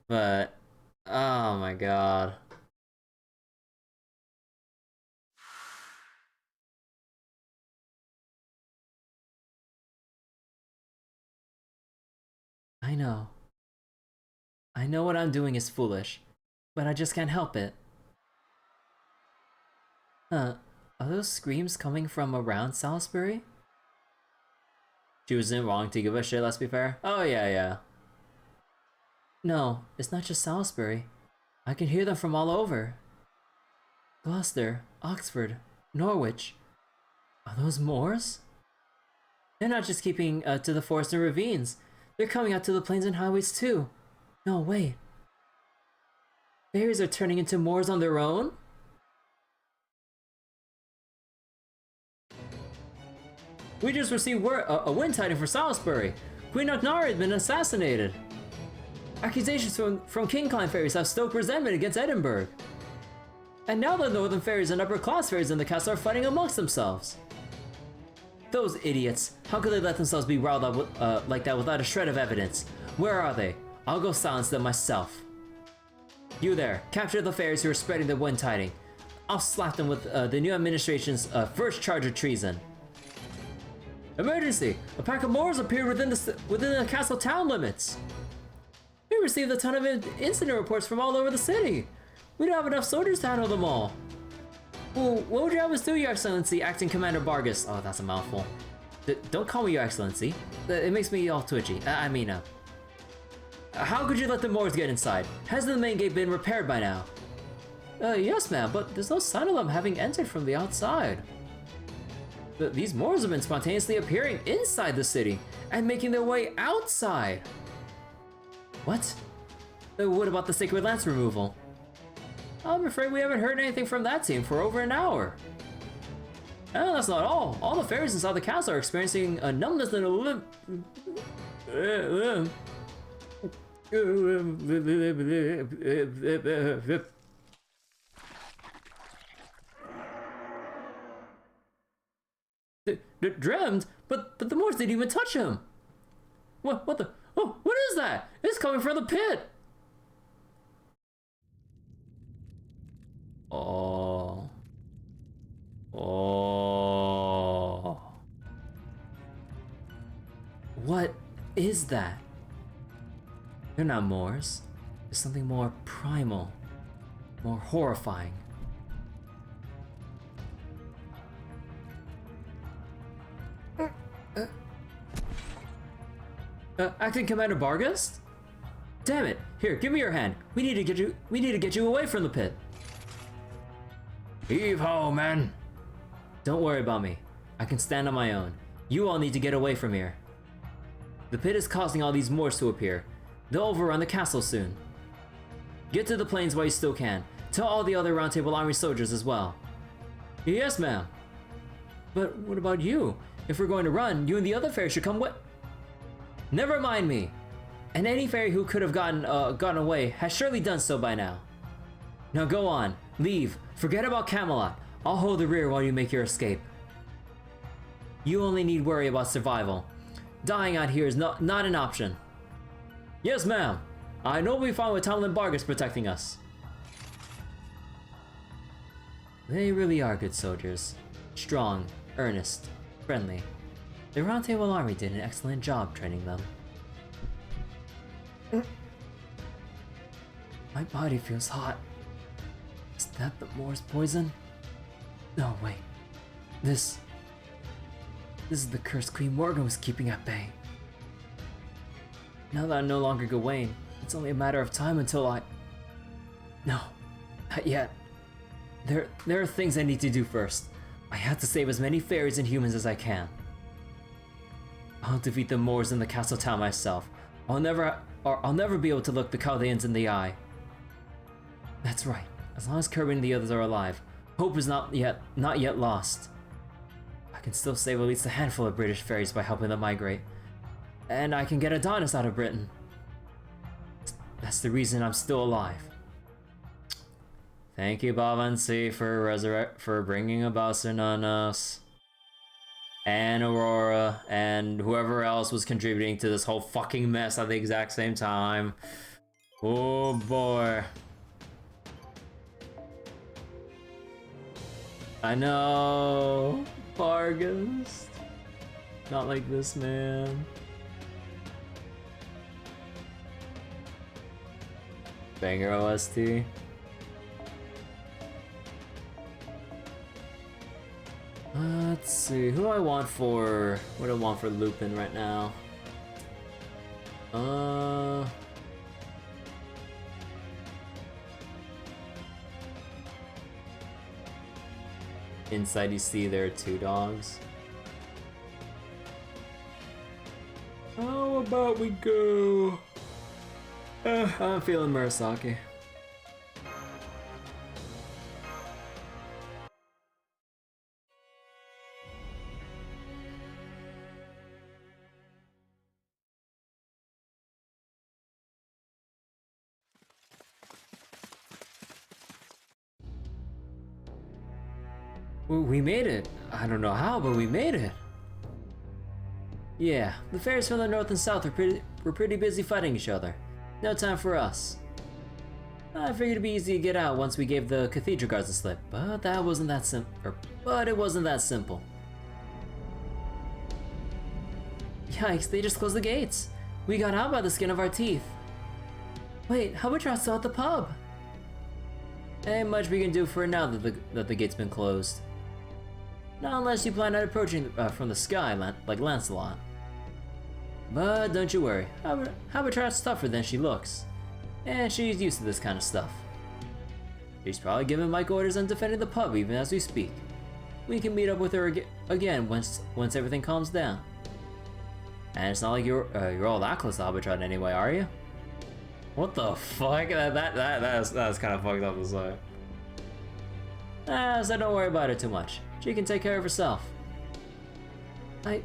But, oh my god. I know what I'm doing is foolish, but I just can't help it. Are those screams coming from around Salisbury? She wasn't wrong to give a shit, let's be fair. Oh yeah. No, it's not just Salisbury. I can hear them from all over. Gloucester, Oxford, Norwich. Are those Moors? They're not just keeping to the forests and ravines. They're coming out to the plains and highways too. No, wait. Fairies are turning into Moors on their own? We just received a wind tiding from Salisbury. Queen Knocknari has been assassinated. Accusations from King Clan fairies have stoked resentment against Edinburgh. And now the northern fairies and upper class fairies in the castle are fighting amongst themselves. Those idiots. How could they let themselves be riled up like that without a shred of evidence? Where are they? I'll go silence them myself. You there, capture the fairies who are spreading the wind tiding. I'll slap them with the new administration's first charge of treason. Emergency! A pack of Moors appeared within the castle town limits. We received a ton of incident reports from all over the city. We don't have enough soldiers to handle them all. Well, what would you have us do, Your Excellency, Acting Commander Bargus? Oh, that's a mouthful. Don't call me Your Excellency. It makes me all twitchy. How could you let the Moors get inside? Hasn't the main gate been repaired by now? Yes, ma'am, but there's no sign of them having entered from the outside. These Moors have been spontaneously appearing inside the city and making their way outside. What? What about the Sacred Lance removal? I'm afraid we haven't heard anything from that team for over an hour. And that's not all. All the fairies inside the castle are experiencing a numbness and a Dreamed? But the Moors didn't even touch him. What the? Oh, what is that? It's coming from the pit. Oh. What is that? They're not Moors. There's something more primal, more horrifying. Acting Commander Bargus? Damn it! Here, give me your hand. We need to get you away from the pit. Heave ho, men! Don't worry about me. I can stand on my own. You all need to get away from here. The pit is causing all these Moors to appear. They'll overrun the castle soon. Get to the plains while you still can. Tell all the other Round Table Army soldiers as well. Yes, ma'am. But what about you? If we're going to run, you and the other fairies should come with. Never mind me. And any fairy who could have gotten away has surely done so by now. Now go on. Leave. Forget about Camelot. I'll hold the rear while you make your escape. You only need worry about survival. Dying out here is not an option. Yes, ma'am. I know we'll be fine with Tomlin Bargus protecting us. They really are good soldiers. Strong, earnest, friendly. The Round Table Army did an excellent job training them. My body feels hot. Is that the Moor's poison? No, wait. This is the cursed Queen Morgan was keeping at bay. Now that I'm no longer Gawain, it's only a matter of time until I... No, not yet. There are things I need to do first. I have to save as many fairies and humans as I can. I'll defeat the Moors in the castle town myself. I'll never be able to look the Chaldeans in the eye. That's right. As long as Kirby and the others are alive, hope is not yet lost. I can still save at least a handful of British fairies by helping them migrate. And I can get Adonis out of Britain. That's the reason I'm still alive. Thank you, Bavansi, for bringing about Sernanos. And Aurora, and whoever else was contributing to this whole fucking mess at the exact same time. Oh boy. I know, Vargas. Not like this, man. Banger OST. Let's see, who do I want for... What do I want for Lupin right now? Inside you see there are 2 dogs. How about we go? I'm feeling Murasaki. We made it. I don't know how, but we made it. Yeah, the fairies from the north and south were pretty busy fighting each other. No time for us. I figured it'd be easy to get out once we gave the cathedral guards a slip, but it wasn't that simple. Yikes, they just closed the gates. We got out by the skin of our teeth. Wait, how about still at the pub? Ain't much we can do for it now that the gate's been closed. Not unless you plan on approaching from the sky, like Lancelot. But don't you worry, Habitat's tougher than she looks. And she's used to this kind of stuff. She's probably giving Mike orders on defending the pub even as we speak. We can meet up with her again once everything calms down. And it's not like you're all that close to Habitat anyway, are you? What the fuck? That's kind of fucked up to say. So don't worry about it too much. She can take care of herself. I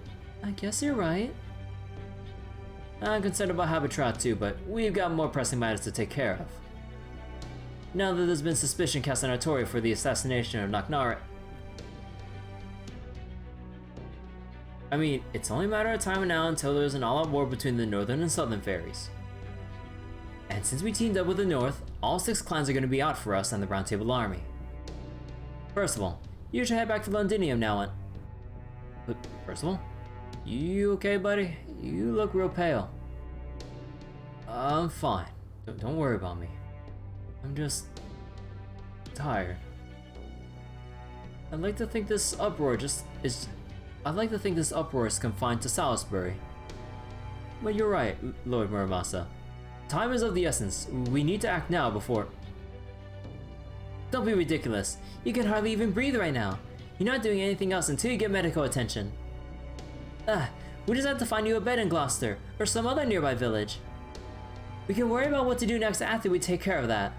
guess you're right. I'm concerned about Habitat too, but we've got more pressing matters to take care of. Now that there's been suspicion cast on Artoria for the assassination of Naknara, I mean, it's only a matter of time now until there's an all-out war between the northern and southern fairies. And since we teamed up with the north, all 6 clans are going to be out for us and the Round Table Army. First of all, you should head back to Londinium now on. But first of all, you okay, buddy? You look real pale. I'm fine. Don't worry about me. I'm just tired. I'd like to think this uproar is confined to Salisbury. But you're right, Lord Muramasa. Time is of the essence. We need to act now before... Don't be ridiculous. You can hardly even breathe right now. You're not doing anything else until you get medical attention. We just have to find you a bed in Gloucester, or some other nearby village. We can worry about what to do next after we take care of that.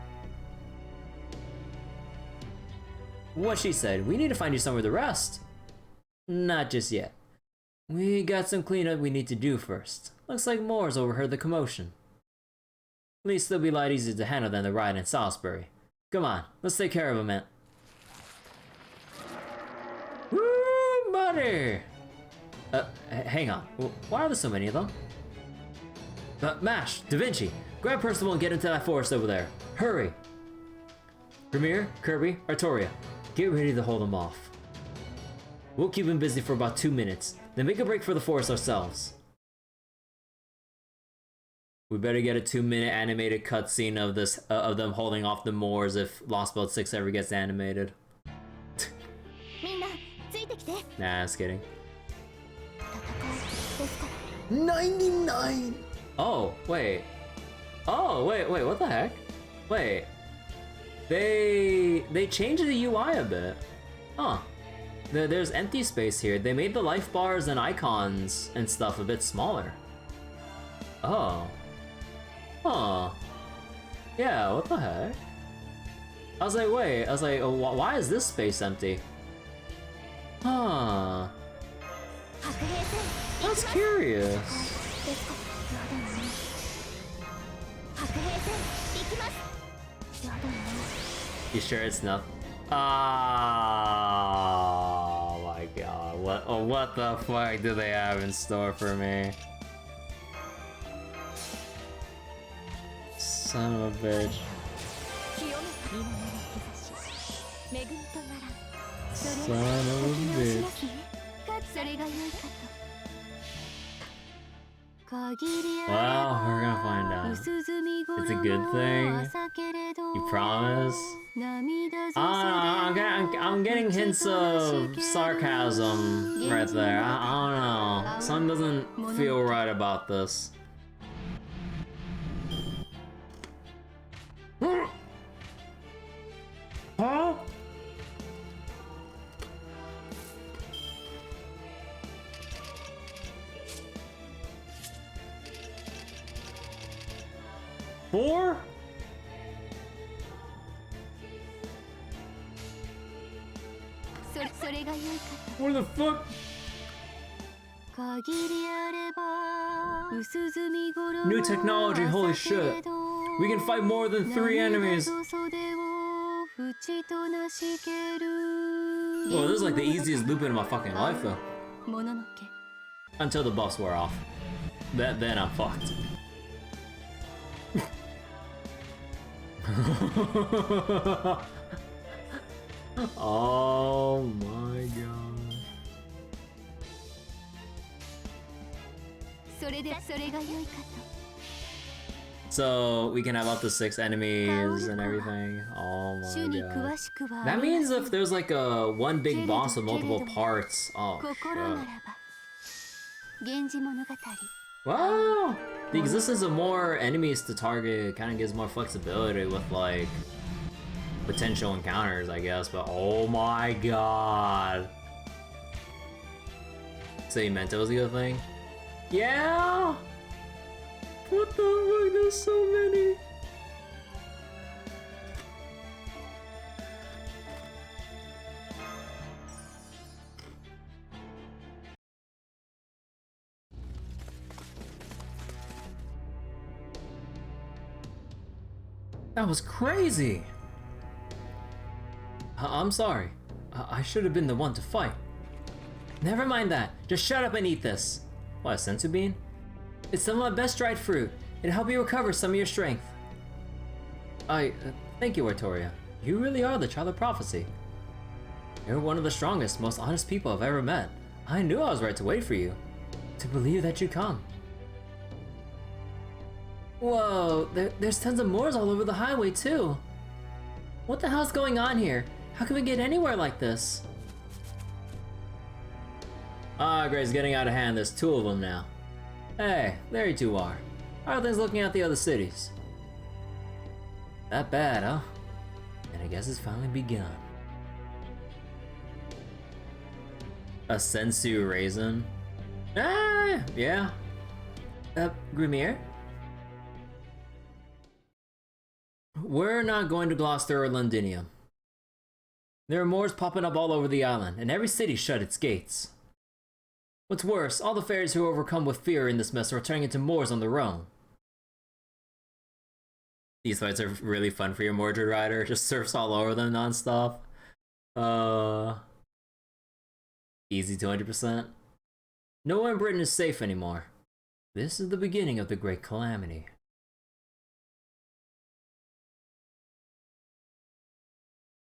What she said, we need to find you somewhere to rest. Not just yet. We got some cleanup we need to do first. Looks like Moore's overheard the commotion. At least it'll be a lot easier to handle than the riot in Salisbury. Come on, let's take care of him, man. Woo, buddy! Hang on. Why are there so many of them? Mash, Da Vinci, grab Percival and get into that forest over there. Hurry! Premier, Kirby, Artoria, get ready to hold them off. We'll keep him busy for about 2 minutes, then make a break for the forest ourselves. We better get a 2-minute animated cutscene of this, of them holding off the Moors if Lostbelt 6 ever gets animated. Nah, just kidding. 99! Oh, wait, what the heck? Wait. They changed the UI a bit. Huh. There's empty space here. They made the life bars and icons and stuff a bit smaller. Oh. Huh. Yeah, what the heck? I was like, oh, why is this space empty? Huh. That's curious. You sure it's not? Oh my god, what the fuck do they have in store for me? Son of a bitch. Son of a bitch. Well, we're gonna find out. It's a good thing. You promise? I'm getting hints of sarcasm right there. I don't know. Something doesn't feel right about this. Huh? 4? What the fuck? New technology, holy shit. We can fight more than 3 enemies. Well, this is like the easiest loop in my fucking life though. Until the buffs wear off. Then I'm fucked. Oh my god. So we can have up to 6 enemies and everything. Oh my god. That means if there's like a one big boss with multiple parts. Oh shit. Wow! The existence of more enemies to target kind of gives more flexibility with like potential encounters, I guess, but oh my god. So you meant it was a good thing? Yeah! What the fuck, there's so many! That was crazy! I'm sorry. I should have been the one to fight. Never mind that. Just shut up and eat this. What, a senzu bean? It's some of my best dried fruit. It'll help you recover some of your strength. Thank you, Artoria. You really are the child of prophecy. You're one of the strongest, most honest people I've ever met. I knew I was right to wait for you. To believe that you'd come. Whoa, there's tons of Moors all over the highway too. What the hell's going on here? How can we get anywhere like this? Ah, Gray's getting out of hand. There's 2 of them now. Hey, there you 2 are. How are things looking at the other cities? That bad, huh? And I guess it's finally begun. A sensu raisin? Ah, yeah. Grimir? We're not going to Gloucester or Londinium. There are Moors popping up all over the island, and every city shut its gates. What's worse, all the fairies who are overcome with fear in this mess are turning into Moors on their own. These fights are really fun for your Mordred rider, just surfs all over them non-stop. Easy 200%. No one in Britain is safe anymore. This is the beginning of the Great Calamity.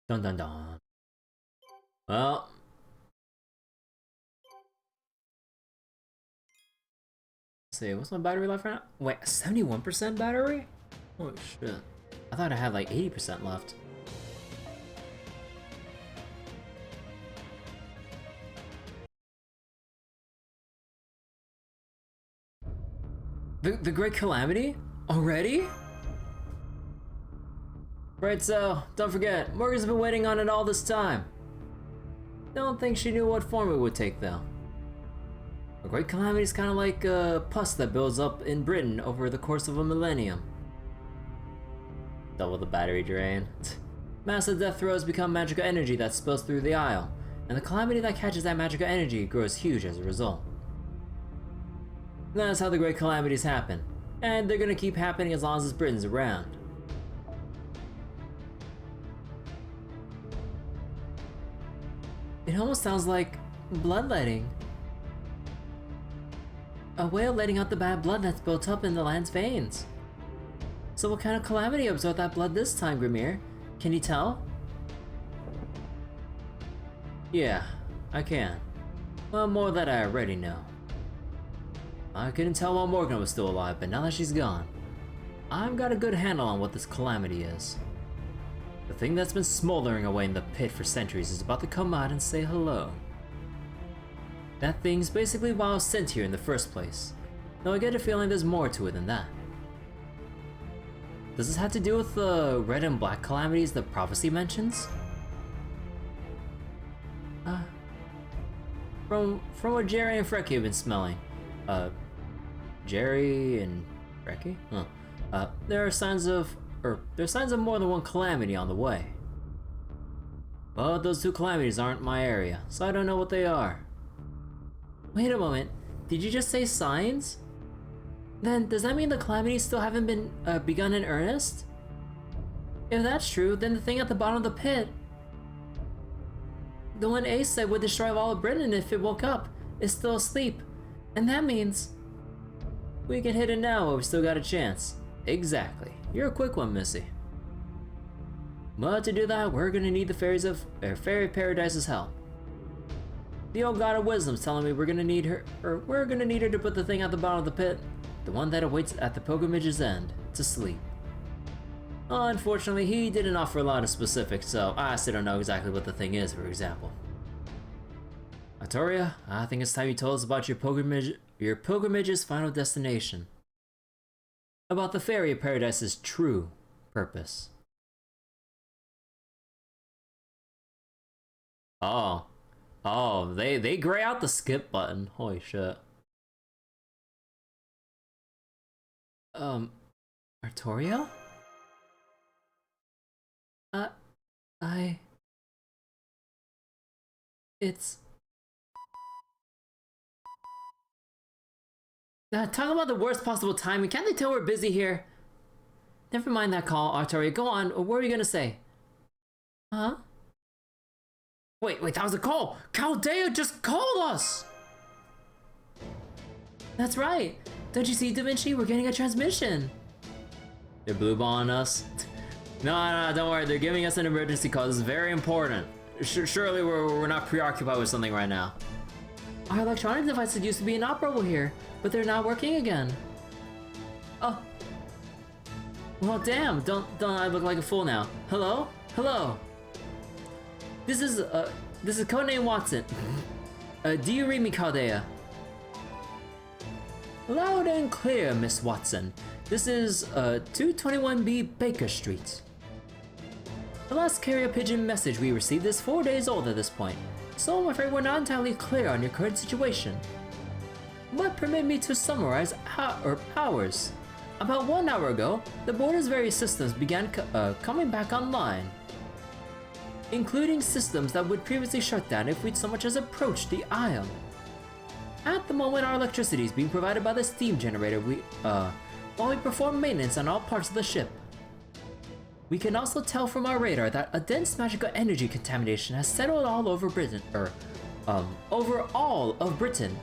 Dun dun dun. Well. Let's see, what's my battery life right now? Wait, 71% battery? Holy shit. I thought I had like 80% left. The Great Calamity? Already? Right, so, don't forget, Morgan's been waiting on it all this time. Don't think she knew what form it would take, though. A Great Calamity is kind of like pus that builds up in Britain over the course of a millennium. Double the battery drain. Massive death throes become magical energy that spills through the isle, and the calamity that catches that magical energy grows huge as a result. That's how the Great Calamities happen, and they're gonna keep happening as long as Britain's around. It almost sounds like bloodletting. A whale letting out the bad blood that's built up in the land's veins. So what kind of calamity absorbed that blood this time, Grimir? Can you tell? Yeah, I can. Well, more that I already know. I couldn't tell while Morgan was still alive, but now that she's gone, I've got a good handle on what this calamity is. The thing that's been smoldering away in the pit for centuries is about to come out and say hello. That thing's basically why I was sent here in the first place, though I get a feeling there's more to it than that. Does this have to do with the red and black calamities the prophecy mentions? From what Jerry and Frecky have been smelling. Jerry and Frecky? Huh. There are signs of more than one calamity on the way. But those two calamities aren't my area, so I don't know what they are. Wait a moment, did you just say signs? Then, does that mean the calamities still haven't been begun in earnest? If that's true, then the thing at the bottom of the pit, the one Ace said would destroy all of Britain if it woke up, is still asleep. And that means we can hit it now while we still got a chance. Exactly. You're a quick one, Missy. But to do that, we're gonna need the Fairy Paradise's help. The old god of wisdom's telling me we're gonna need her to put the thing at the bottom of the pit, the one that awaits at the pilgrimage's end, to sleep. Unfortunately, he didn't offer a lot of specifics, so I still don't know exactly what the thing is, for example. Artoria, I think it's time you told us about your pilgrimage's final destination. About the Fairy Paradise's true purpose. Oh, they gray out the skip button. Holy shit. Artoria? It's... talk about the worst possible timing. Can't they tell we're busy here? Never mind that call, Artoria. Go on. What were you gonna say? Huh? Wait, that was a call! Chaldea just called us! That's right! Don't you see, Da Vinci? We're getting a transmission! They're blue balling us? No, don't worry. They're giving us an emergency call. This is very important. Surely we're not preoccupied with something right now. Our electronic devices used to be inoperable here, but they're not working again. Oh. Well, damn. Don't I look like a fool now? Hello? Hello? This is codename Watson. Do you read me, Chaldea? Loud and clear, Miss Watson. This is 221B Baker Street. The last carrier pigeon message we received is 4 days old at this point, so I'm afraid we're not entirely clear on your current situation. But permit me to summarize our powers. About 1 hour ago, the border's various systems began coming back online, including systems that would previously shut down if we'd so much as approached the Isle. At the moment, our electricity is being provided by the steam generator while we perform maintenance on all parts of the ship. We can also tell from our radar that a dense magical energy contamination has settled all over Britain, over all of Britain.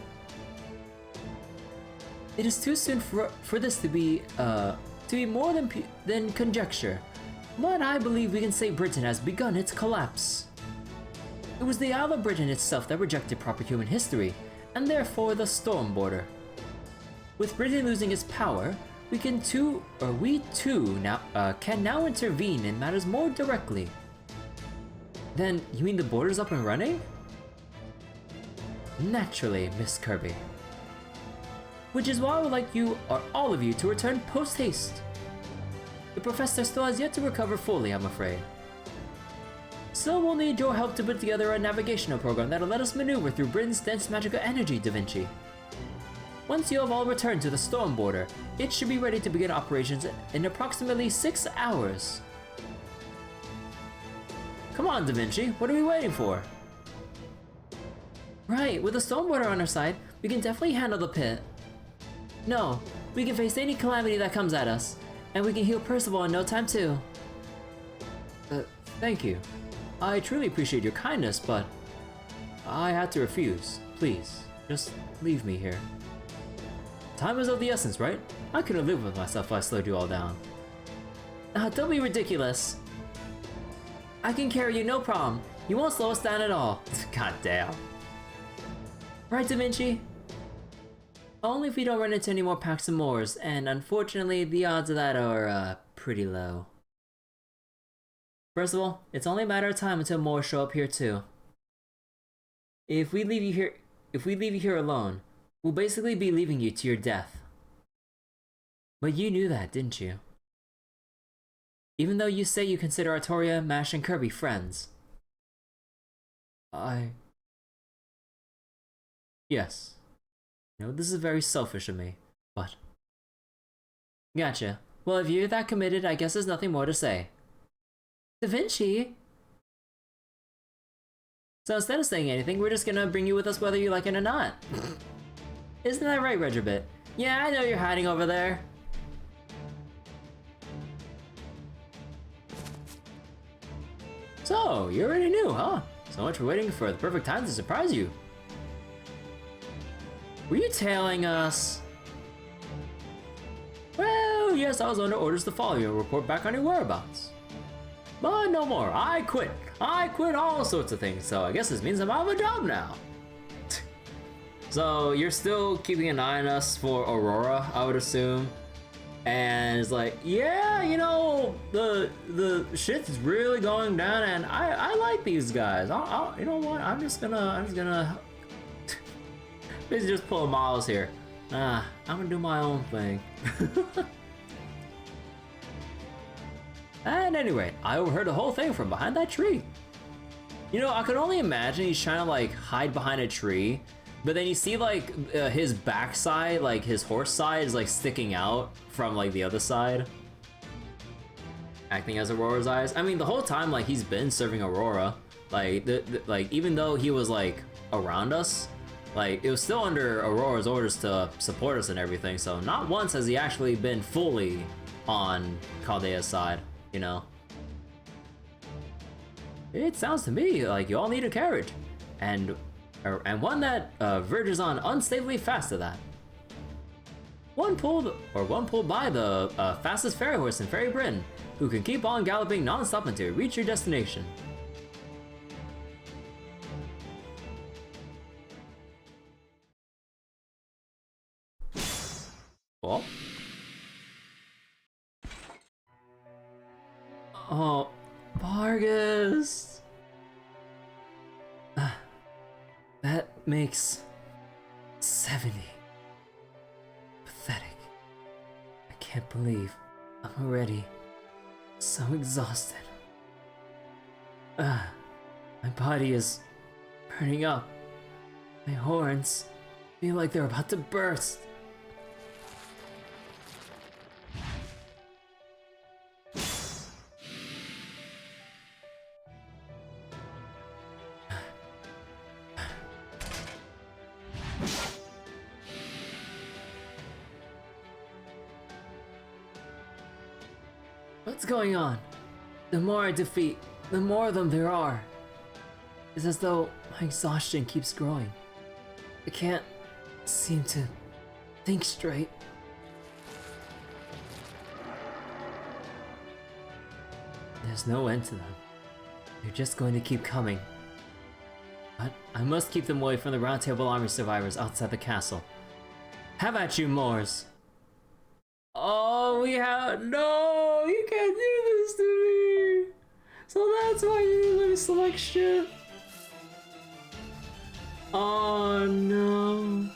It is too soon for this to be more than conjecture, but I believe we can say Britain has begun its collapse. It was the Isle of Britain itself that rejected proper human history, and therefore the storm border. With Britain losing its power, we too can now intervene in matters more directly. Then, you mean the border's up and running? Naturally, Miss Kirby. Which is why I would like you, or all of you, to return post-haste. The professor still has yet to recover fully, I'm afraid. So we'll need your help to put together a navigational program that'll let us maneuver through Britain's dense magical energy, Da Vinci. Once you have all returned to the storm border, it should be ready to begin operations in approximately 6 hours. Come on, Da Vinci, what are we waiting for? Right, with the storm border on our side, we can definitely handle the pit. No, we can face any calamity that comes at us, and we can heal Percival in no time too. Thank you. I truly appreciate your kindness, but I had to refuse. Please, just leave me here. Time is of the essence, right? I couldn't live with myself if I slowed you all down. Don't be ridiculous. I can carry you, no problem. You won't slow us down at all. God damn. Right, Da Vinci? Only if we don't run into any more Pax and Moors, and unfortunately, the odds of that are, pretty low. First of all, it's only a matter of time until Moors show up here too. If we leave you here alone, we'll basically be leaving you to your death. But you knew that, didn't you? Even though you say you consider Artoria, Mash, and Kirby friends. Yes. No, this is very selfish of me, but... Gotcha. Well, if you're that committed, I guess there's nothing more to say. Da Vinci? So instead of saying anything, we're just gonna bring you with us whether you like it or not. Isn't that right, Regibit? Yeah, I know you're hiding over there. So, you already knew, huh? So much for waiting for the perfect time to surprise you. Were you tailing us? Well, yes, I was under orders to follow you and report back on your whereabouts. But no more, I quit. I quit all sorts of things, so I guess this means I'm out of a job now. So you're still keeping an eye on us for Aurora, I would assume. And it's like, yeah, you know, the shit's really going down, and I like these guys. You know what? I'm just gonna basically just pull a Miles here. I'm gonna do my own thing. And anyway, I overheard the whole thing from behind that tree. You know, I could only imagine he's trying to like hide behind a tree, but then you see like his backside, like his horse side is like sticking out from like the other side. Acting as Aurora's eyes. I mean, the whole time like he's been serving Aurora. Like, like even though he was like around us, like it was still under Aurora's orders to support us and everything. So not once has he actually been fully on Caldea's side, you know? It sounds to me like you all need a carriage, and one that verges on unstably fast to that. One pulled by the fastest fairy horse in Fairy Britain, who can keep on galloping non-stop until you reach your destination. Well. Oh, Vargas. That makes 70. Pathetic. I can't believe I'm already so exhausted. My body is burning up. My horns feel like they're about to burst. What's going on? The more I defeat, the more of them there are. It's as though my exhaustion keeps growing. I can't seem to think straight. There's no end to them. They're just going to keep coming. But I must keep them away from the Round Table Army survivors outside the castle. Have at you, Moors! Oh, we have— no! You can't do this to me! So that's why you didn't let me select shit? Oh no.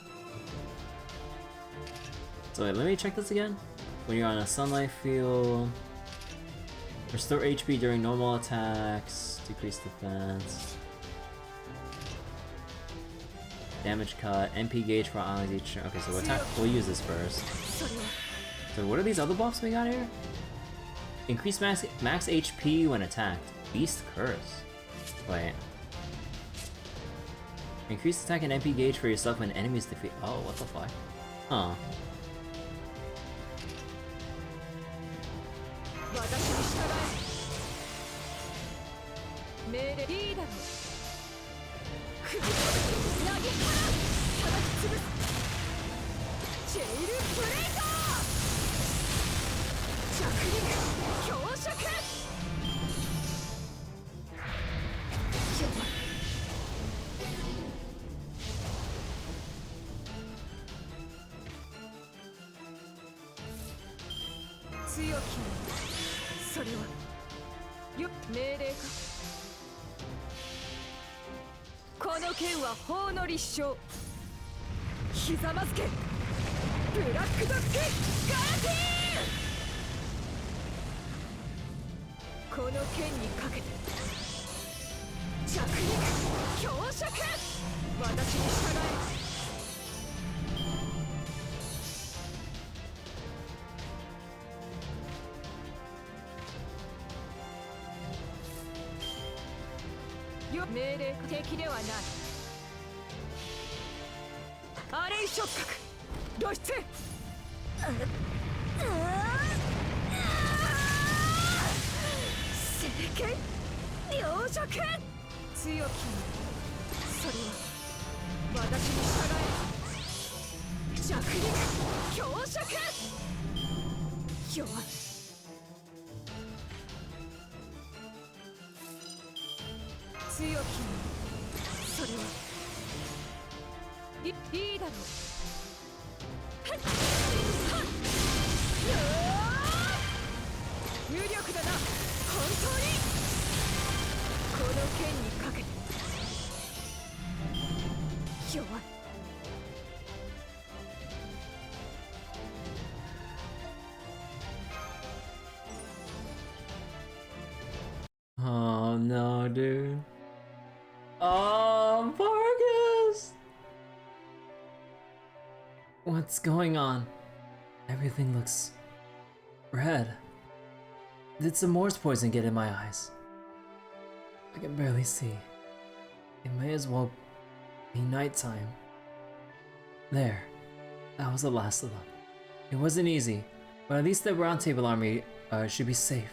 So wait, let me check this again. When you're on a sunlight field, restore HP during normal attacks, decrease defense, damage cut, MP gauge for allies each. Okay, so we'll use this first. So what are these other buffs we got here? Increase max HP when attacked. Beast Curse. Wait. Increase attack and MP gauge for yourself when enemies defeat. Oh, what the fuck? Huh. よ命令敵ではない。アレイ触覚露出。聖剣両弱。強きにそれは私に従え。弱肉強弱。弱い。強きにそれはいいだろう。有力だな本当に。この剣にかけて弱い。Oh no, dude. Oh, Vargas! What's going on? Everything looks red. Did some Morse poison get in my eyes? I can barely see. It may as well be nighttime. There. That was the last of them. It wasn't easy, but at least the Round Table Army should be safe.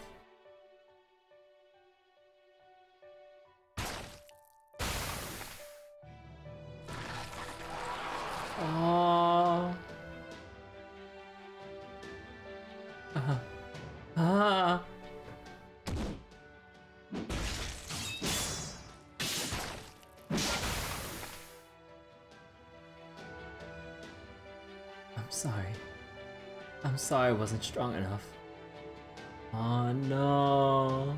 Oh. I'm sorry I wasn't strong enough. Oh no.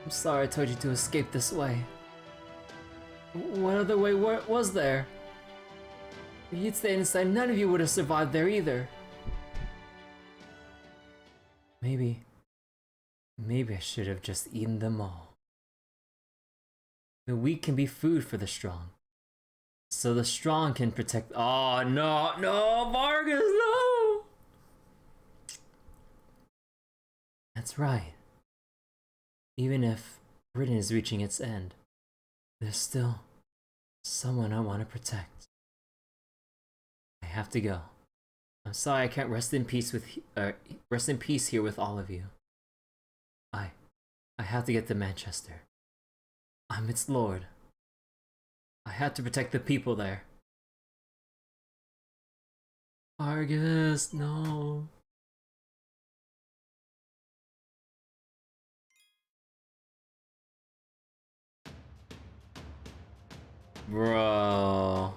I'm sorry I told you to escape this way. What other way was there? If you'd stayed inside, none of you would have survived there either. Maybe I should have just eaten them all. The weak can be food for the strong. So the strong can protect. Oh no, Vargas, no! That's right. Even if Britain is reaching its end, there's still someone I want to protect. I have to go. I'm sorry I can't rest in peace here with all of you. I have to get to Manchester. I'm its lord. I had to protect the people there. Vargas, no. Bro.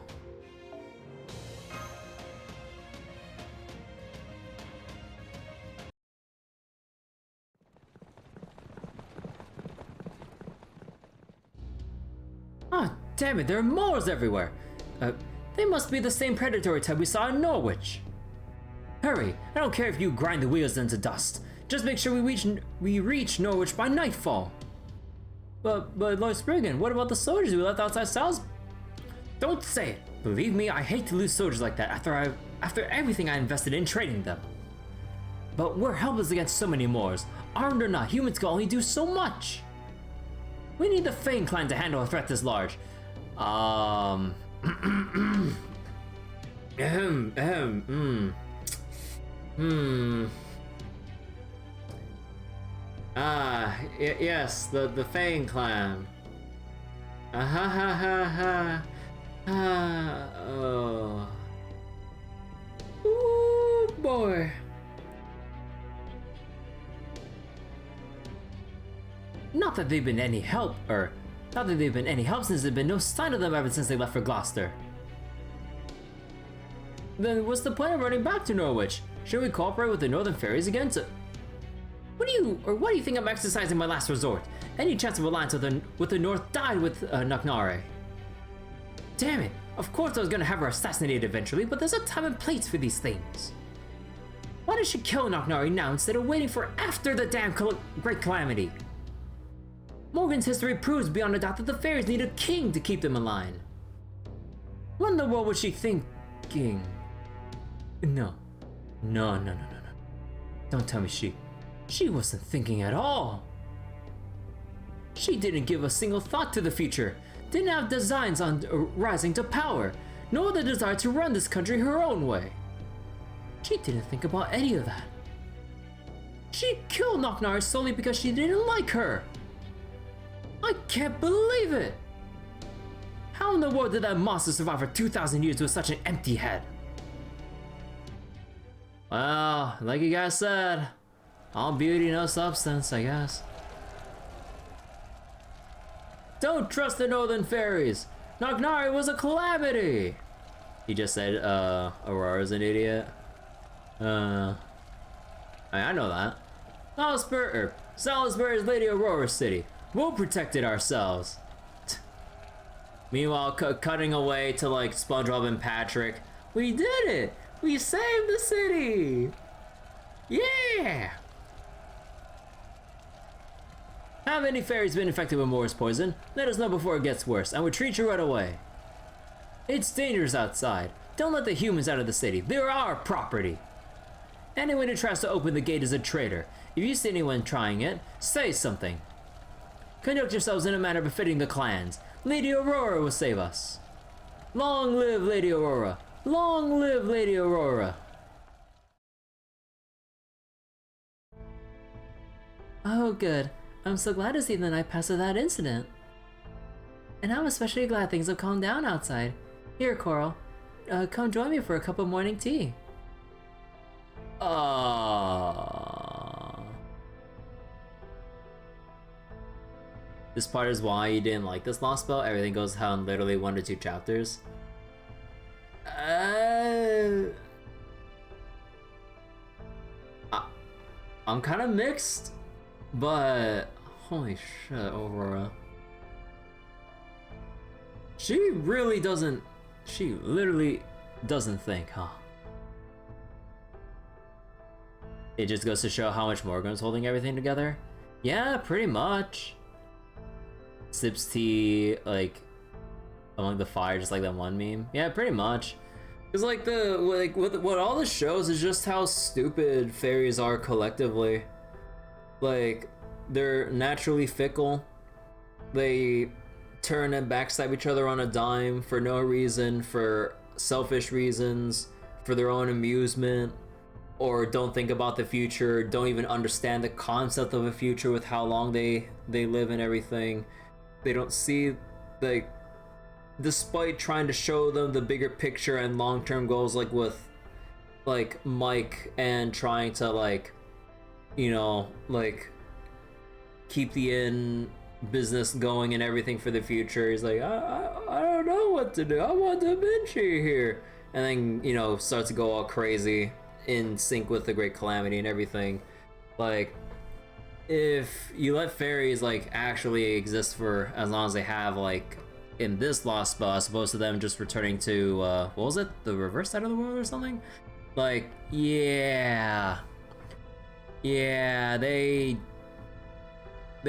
Oh, damn it, there are Moors everywhere. They must be the same predatory type we saw in Norwich. Hurry, I don't care if you grind the wheels into dust. Just make sure we reach Norwich by nightfall. But Lord Spriggan, what about the soldiers we left outside Salisbury? Don't say it. Believe me, I hate to lose soldiers like that after everything I invested in training them. But we're helpless against so many Moors. Armed or not, humans can only do so much. We need the Fane clan to handle a threat this large. Yes, the Fane clan. Oh. Ooh, boy. Not that they've been any help since there's been no sign of them ever since they left for Gloucester. Then what's the point of running back to Norwich? Should we cooperate with the Northern Fairies again to... What do you think I'm exercising my last resort? Any chance of alliance with the North died with Knocknare. Damn it, of course I was gonna have her assassinated eventually, but there's a time and place for these things. Why did she kill Knocknare now instead of waiting for after the damn Great Calamity? Morgan's history proves beyond a doubt that the fairies need a king to keep them in line. What in the world was she thinking? No. Don't tell me she wasn't thinking at all. She didn't give a single thought to the future, didn't have designs on rising to power, nor the desire to run this country her own way. She didn't think about any of that. She killed Knocknar solely because she didn't like her. I can't believe it! How in the world did that monster survive for 2,000 years with such an empty head? Well, like you guys said, all beauty, no substance, I guess. Don't trust the Northern Fairies! Knocknari was a calamity! He just said, Aurora's an idiot. I know that. Salisbury is Lady Aurora's city. We'll protect it ourselves. Meanwhile, cutting away to like SpongeBob and Patrick. We did it! We saved the city! Yeah! Have any fairies been infected with Morse poison? Let us know before it gets worse, and we'll treat you right away. It's dangerous outside. Don't let the humans out of the city. They're our property. Anyone who tries to open the gate is a traitor. If you see anyone trying it, say something. Conduct yourselves in a manner befitting the clans. Lady Aurora will save us. Long live Lady Aurora. Long live Lady Aurora. Oh, good. I'm so glad to see the night pass without incident. And I'm especially glad things have calmed down outside. Here, Coral. Come join me for a cup of morning tea. This part is why you didn't like this Lostbelt. Everything goes how in literally 1 to 2 chapters. I'm kind of mixed, but holy shit, Aurora. She literally doesn't think, huh? It just goes to show how much Morgan's holding everything together. Yeah, pretty much. Sips tea, like, among the fire, just like that one meme. Yeah, pretty much. Cause like what all this shows is just how stupid fairies are collectively. Like, they're naturally fickle. They turn and backstab each other on a dime for no reason, for selfish reasons, for their own amusement, or don't think about the future, don't even understand the concept of a future with how long they live and everything. They don't see, like, despite trying to show them the bigger picture and long-term goals, like with like Mike, and trying to, like, you know, like keep the inn business going and everything for the future. He's like, I don't know what to do. I want Da Vinci here, and then, you know, starts to go all crazy in sync with the Great Calamity and everything. Like, if you let fairies like actually exist for as long as they have, like in this Lostbelt, as opposed to them just returning to what was it, the reverse side of the world or something? Like, yeah, they're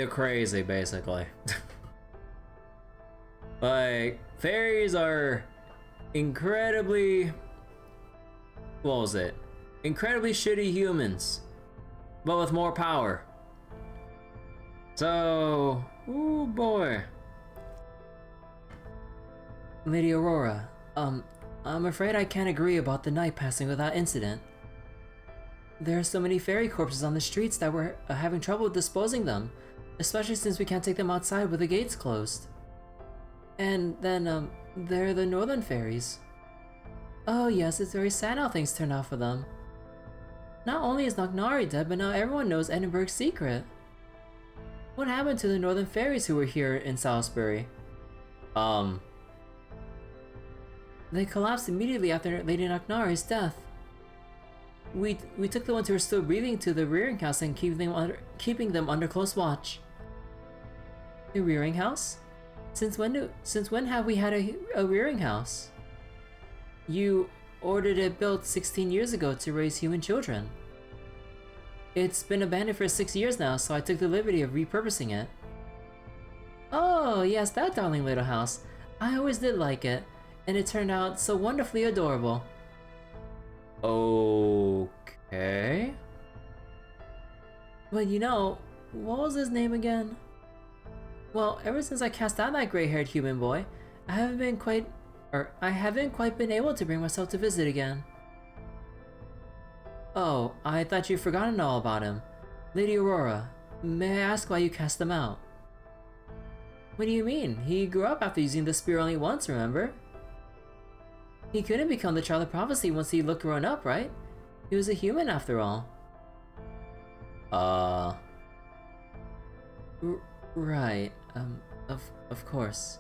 crazy basically. Like, fairies are incredibly, what was it? Incredibly shitty humans, but with more power. So, oh boy. Lady Aurora, I'm afraid I can't agree about the night passing without incident. There are so many fairy corpses on the streets that we're having trouble disposing them, especially since we can't take them outside with the gates closed. And then, there are the northern fairies. Oh yes, it's very sad how things turned out for them. Not only is Knocknari dead, but now everyone knows Edinburgh's secret. What happened to the northern fairies who were here in Salisbury? They collapsed immediately after Lady Knocknari's death. We took the ones who were still breathing to the rearing house and keeping them under close watch. A rearing house? Since when have we had a rearing house? You ordered it built 16 years ago to raise human children. It's been abandoned for 6 years now, so I took the liberty of repurposing it. Oh, yes, that darling little house. I always did like it, and it turned out so wonderfully adorable. Okay. Well, you know, what was his name again? Well, ever since I cast out that gray-haired human boy, I haven't quite been able to bring myself to visit again. Oh, I thought you'd forgotten all about him. Lady Aurora, may I ask why you cast him out? What do you mean? He grew up after using the spear only once, remember? He couldn't become the child of prophecy once he looked grown up, right? He was a human after all. Right, of course.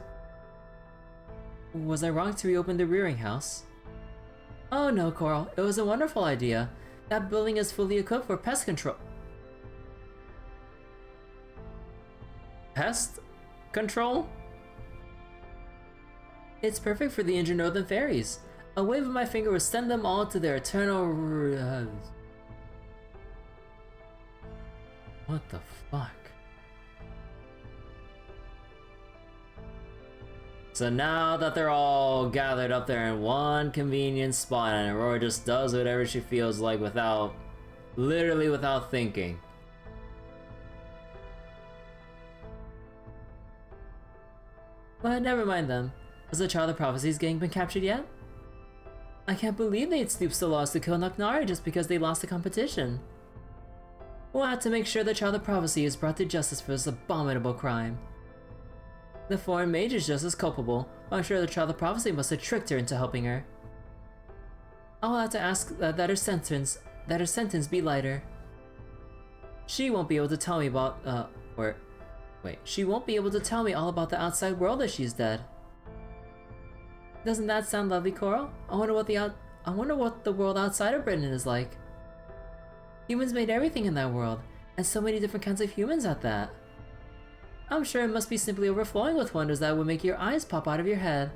Was I wrong to reopen the rearing house? Oh no, Coral, it was a wonderful idea. That building is fully equipped for pest control. Pest control? It's perfect for the injured northern fairies. A wave of my finger would send them all to their eternal What the fuck? So now that they're all gathered up there in one convenient spot and Aurora just does whatever she feels like literally without thinking. But never mind them. Has the Child of Prophecy's gang been captured yet? I can't believe they'd stoop so low as to kill Nocnari just because they lost the competition. We'll have to make sure the Child of Prophecy is brought to justice for this abominable crime. The foreign mage is just as culpable, but I'm sure the Child of Prophecy must have tricked her into helping her. I'll have to ask that her sentence be lighter. She won't be able to tell me about, she won't be able to tell me all about the outside world if she's dead. Doesn't that sound lovely, Coral? I wonder what the world outside of Britain is like. Humans made everything in that world, and so many different kinds of humans at that. I'm sure it must be simply overflowing with wonders that would make your eyes pop out of your head.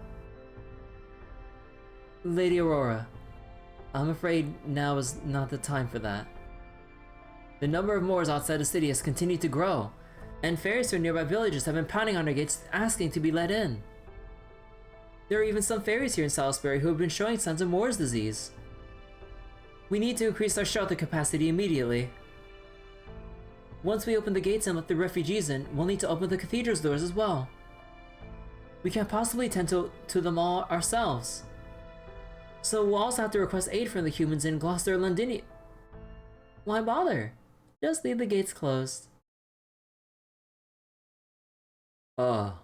Lady Aurora, I'm afraid now is not the time for that. The number of Moors outside the city has continued to grow, and fairies from nearby villages have been pounding on our gates asking to be let in. There are even some fairies here in Salisbury who have been showing signs of Moor's disease. We need to increase our shelter capacity immediately. Once we open the gates and let the refugees in, we'll need to open the cathedral's doors as well. We can't possibly tend to them all ourselves. So we'll also have to request aid from the humans in Gloucester and Londinium. Why bother? Just leave the gates closed. Oh.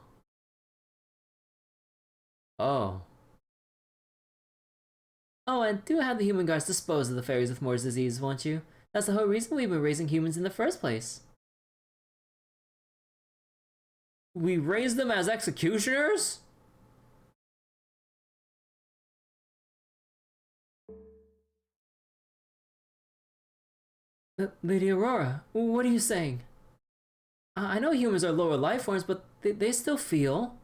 Oh, and do have the human guards dispose of the fairies with Moor's disease, won't you? That's the whole reason we've been raising humans in the first place. We raised them as executioners? Lady Aurora, what are you saying? I know humans are lower life forms, but they still feel.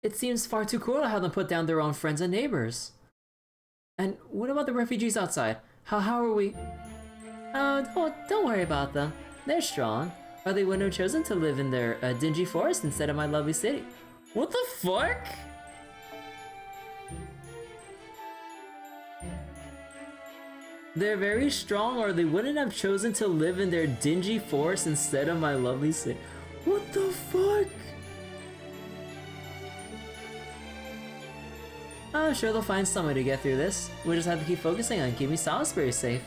It seems far too cruel to have them put down their own friends and neighbors. And what about the refugees outside? How are we? Oh, don't worry about them. They're strong, or they wouldn't have chosen to live in their dingy forest instead of my lovely city. What the fuck? They're very strong, or they wouldn't have chosen to live in their dingy forest instead of my lovely city. What the fuck? I'm sure they'll find some way to get through this. We'll just have to keep focusing on keeping Salisbury safe.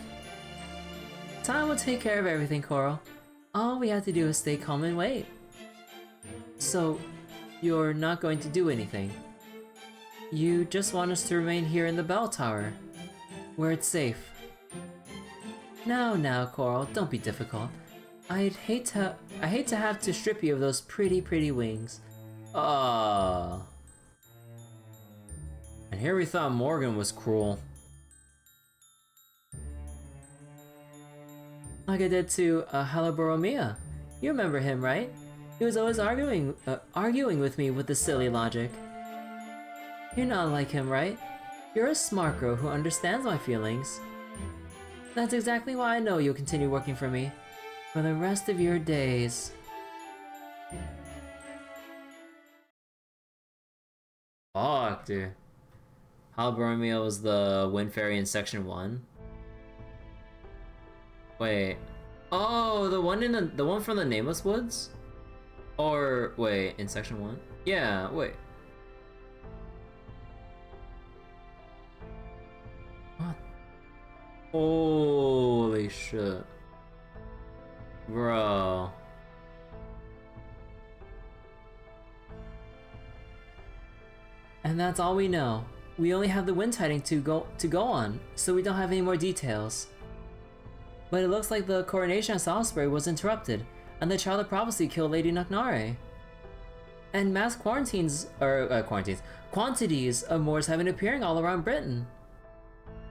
Time will take care of everything, Coral. All we have to do is stay calm and wait. So, you're not going to do anything? You just want us to remain here in the bell tower, where it's safe. Now, Coral, don't be difficult. I hate to have to strip you of those pretty wings. And here we thought Morgan was cruel. Like I did to Halaboromia. You remember him, right? He was always arguing with me with the silly logic. You're not like him, right? You're a smart girl who understands my feelings. That's exactly why I know you'll continue working for me for the rest of your days. Fuck, dude. Halaboromia was the Wind Fairy in Section 1. Wait. Oh, the one from the Nameless Woods? Or, wait, in section 1? Yeah, wait. What? Holy shit. Bro. And that's all we know. We only have the wind tiding to go on, so we don't have any more details. But it looks like the coronation at Salisbury was interrupted, and the Child of Prophecy killed Lady Naknare. And mass quantities of Moors have been appearing all around Britain.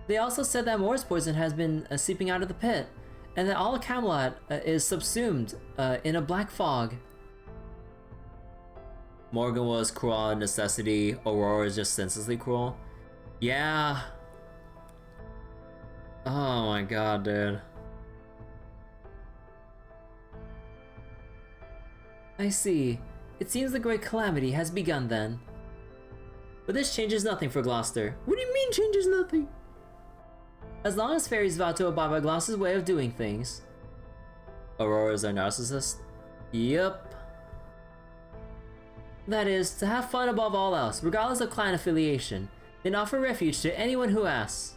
They also said that Moor's poison has been seeping out of the pit, and that all of Camelot is subsumed in a black fog. Morgan was cruel out of necessity, Aurora is just senselessly cruel. Yeah. Oh my god, dude. I see. It seems the Great Calamity has begun then. But this changes nothing for Gloucester. What do you mean changes nothing? As long as fairies vow to abide by Gloucester's way of doing things. Aurora's a narcissist? Yup. That is, to have fun above all else, regardless of clan affiliation, then offer refuge to anyone who asks.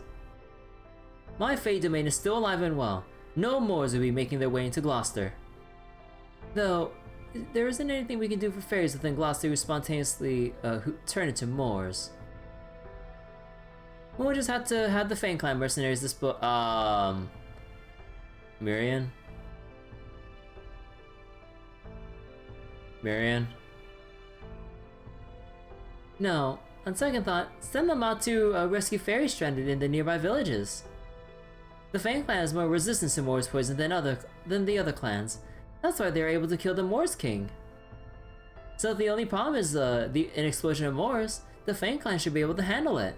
My Fey domain is still alive and well. No Moors will be making their way into Gloucester. Though, there isn't anything we can do for fairies within Gloucester who spontaneously turn into Moors. We'll just have to have the Fang Clan mercenaries Mirian? Mirian? No, on second thought, send them out to rescue fairies stranded in the nearby villages. The Fang Clan has more resistance to Moor's poison than the other clans. That's why they are able to kill the Moors King. So if the only problem is an explosion of Moors, the Fang Clan should be able to handle it.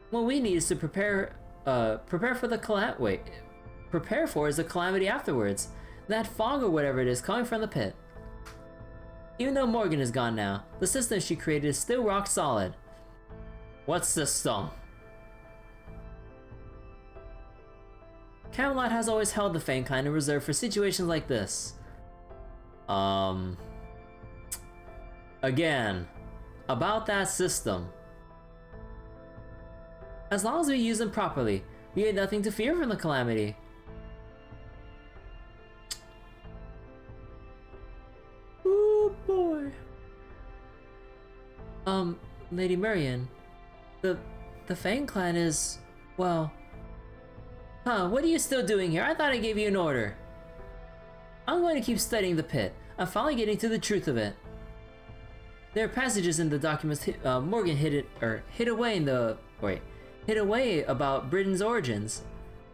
What we need is to prepare for the calamity afterwards. That fog or whatever it is coming from the pit. Even though Morgan is gone now, the system she created is still rock solid. What system? Camelot has always held the Fang Clan in reserve for situations like this. Again, about that system. As long as we use them properly, we have nothing to fear from the calamity. Oh boy. Lady Marian, the Fang Clan is, well... Huh, what are you still doing here? I thought I gave you an order. I'm going to keep studying the pit. I'm finally getting to the truth of it. There are passages in the documents Morgan hid away about Britain's origins.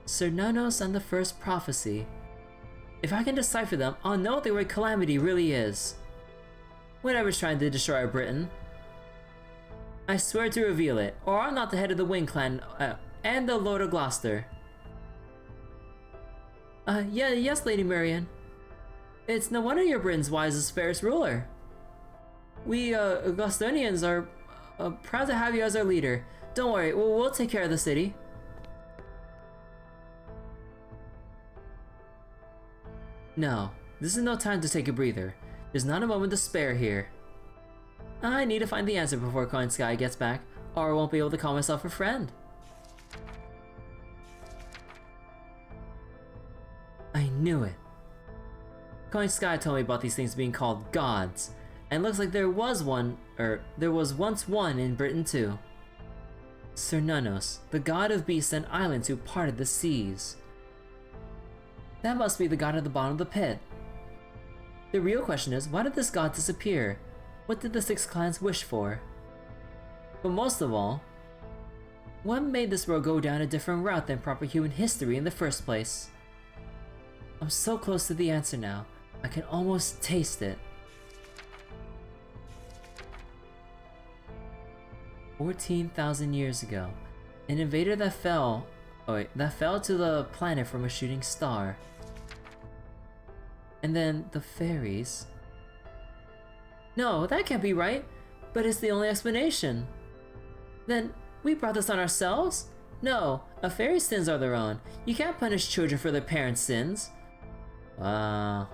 Cernunnos and the First Prophecy. If I can decipher them, I'll know what the Great Calamity really is. Whatever's trying to destroy Britain. I swear to reveal it, or I'm not the head of the Wing Clan and the Lord of Gloucester. Yes, Lady Marian. It's no wonder you're Britain's wisest, fairest ruler. We, Gloucesterians are proud to have you as our leader. Don't worry, we'll take care of the city. No, this is no time to take a breather. There's not a moment to spare here. I need to find the answer before Coin Sky gets back, or I won't be able to call myself a friend. I knew it. Coin Sky told me about these things being called gods, and looks like there was once one in Britain too. Cernunnos, the god of beasts and islands who parted the seas. That must be the god at the bottom of the pit. The real question is, why did this god disappear? What did the 6 clans wish for? But most of all, what made this road go down a different route than proper human history in the first place? I'm so close to the answer now, I can almost taste it. 14,000 years ago, an invader that fell to the planet from a shooting star. And then the fairies. No, that can't be right, but it's the only explanation. Then, we brought this on ourselves? No, a fairy's sins are their own. You can't punish children for their parents' sins. Wow.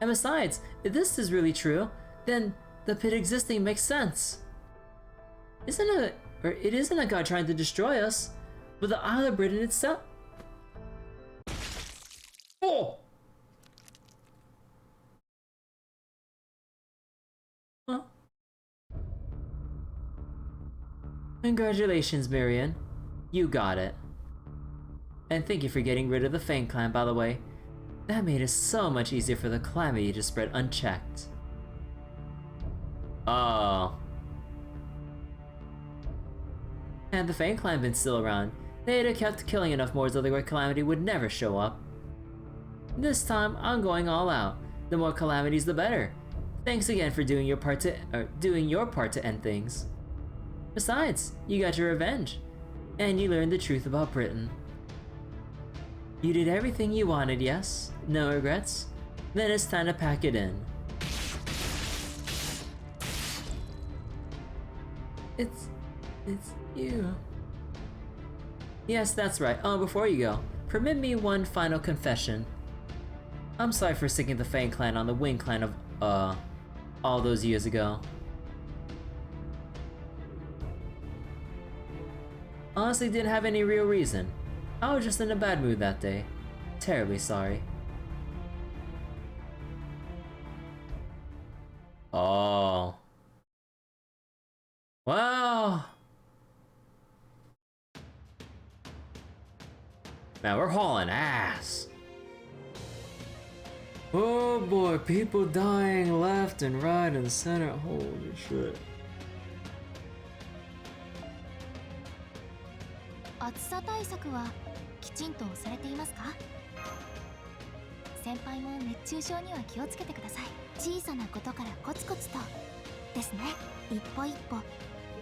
And And besides, if this is really true, then the pit existing makes sense. It isn't a god trying to destroy us, but the Isle of Britain itself. Oh! Huh? Congratulations, Marion. You got it. And thank you for getting rid of the Fang clan, by the way. That made it so much easier for the calamity to spread unchecked. Oh. Had the Fang clan been still around, they'd have kept killing enough more so the Great Calamity would never show up. This time, I'm going all out. The more calamities, the better. Thanks again for doing your part to end things. Besides, you got your revenge, and you learned the truth about Britain. You did everything you wanted, yes? No regrets? Then it's time to pack it in. It's you. Yes, that's right. Oh, before you go, permit me one final confession. I'm sorry for sticking the Fang clan on the Wing clan of, all those years ago. Honestly, didn't have any real reason. I was just in a bad mood that day. Terribly sorry. Oh. Wow. Man, we're hauling ass. Oh boy, people dying left and right and center. Holy shit. 暑さ対策はきちんとされていますか？先輩も熱中症には気をつけてください。小さなことからコツコツとですね。一歩一歩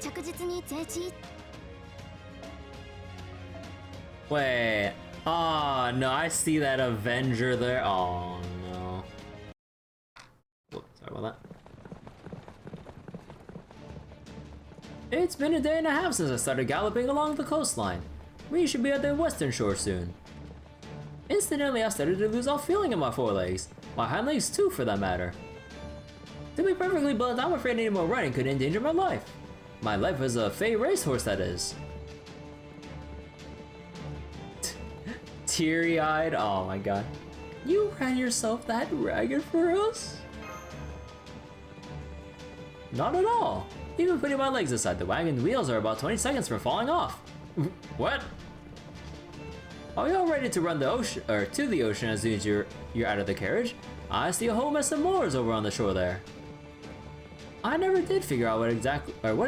着実に前進。Wait. Oh no, I see that Avenger there. Oh no. Whoops, sorry about that. It's been a day and a half since I started galloping along the coastline. We should be at the western shore soon. Instantly, I started to lose all feeling in my forelegs. My hind legs too, for that matter. To be perfectly blunt, I'm afraid any more running could endanger my life. My life as a Fae racehorse, that is. Teary-eyed, oh my god. You ran yourself that ragged for us? Not at all. Even putting my legs aside, the wagon wheels are about 20 seconds from falling off. What? Are we all ready to run the ocean, or to the ocean as soon as you're out of the carriage? I see a whole mess of moors over on the shore there. I never did figure out what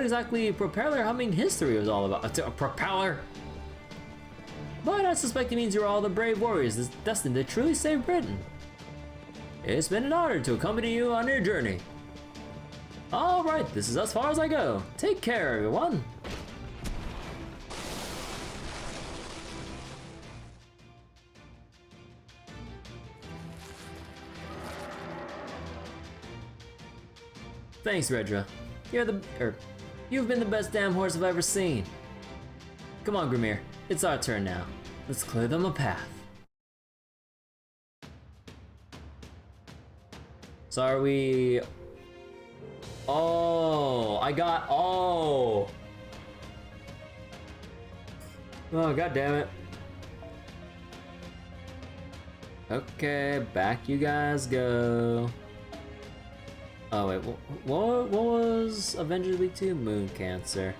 exactly propeller humming history was all about. A propeller? But I suspect it means you're all the brave warriors destined to truly save Britain. It's been an honor to accompany you on your journey. Alright, this is as far as I go. Take care, everyone. Thanks, Redra. You've been the best damn horse I've ever seen. Come on, Grimir. It's our turn now. Let's clear them a path. So are we... Oh, oh, god damn it. Okay, back you guys go. Oh wait, what was Avengers League 2? Moon Cancer.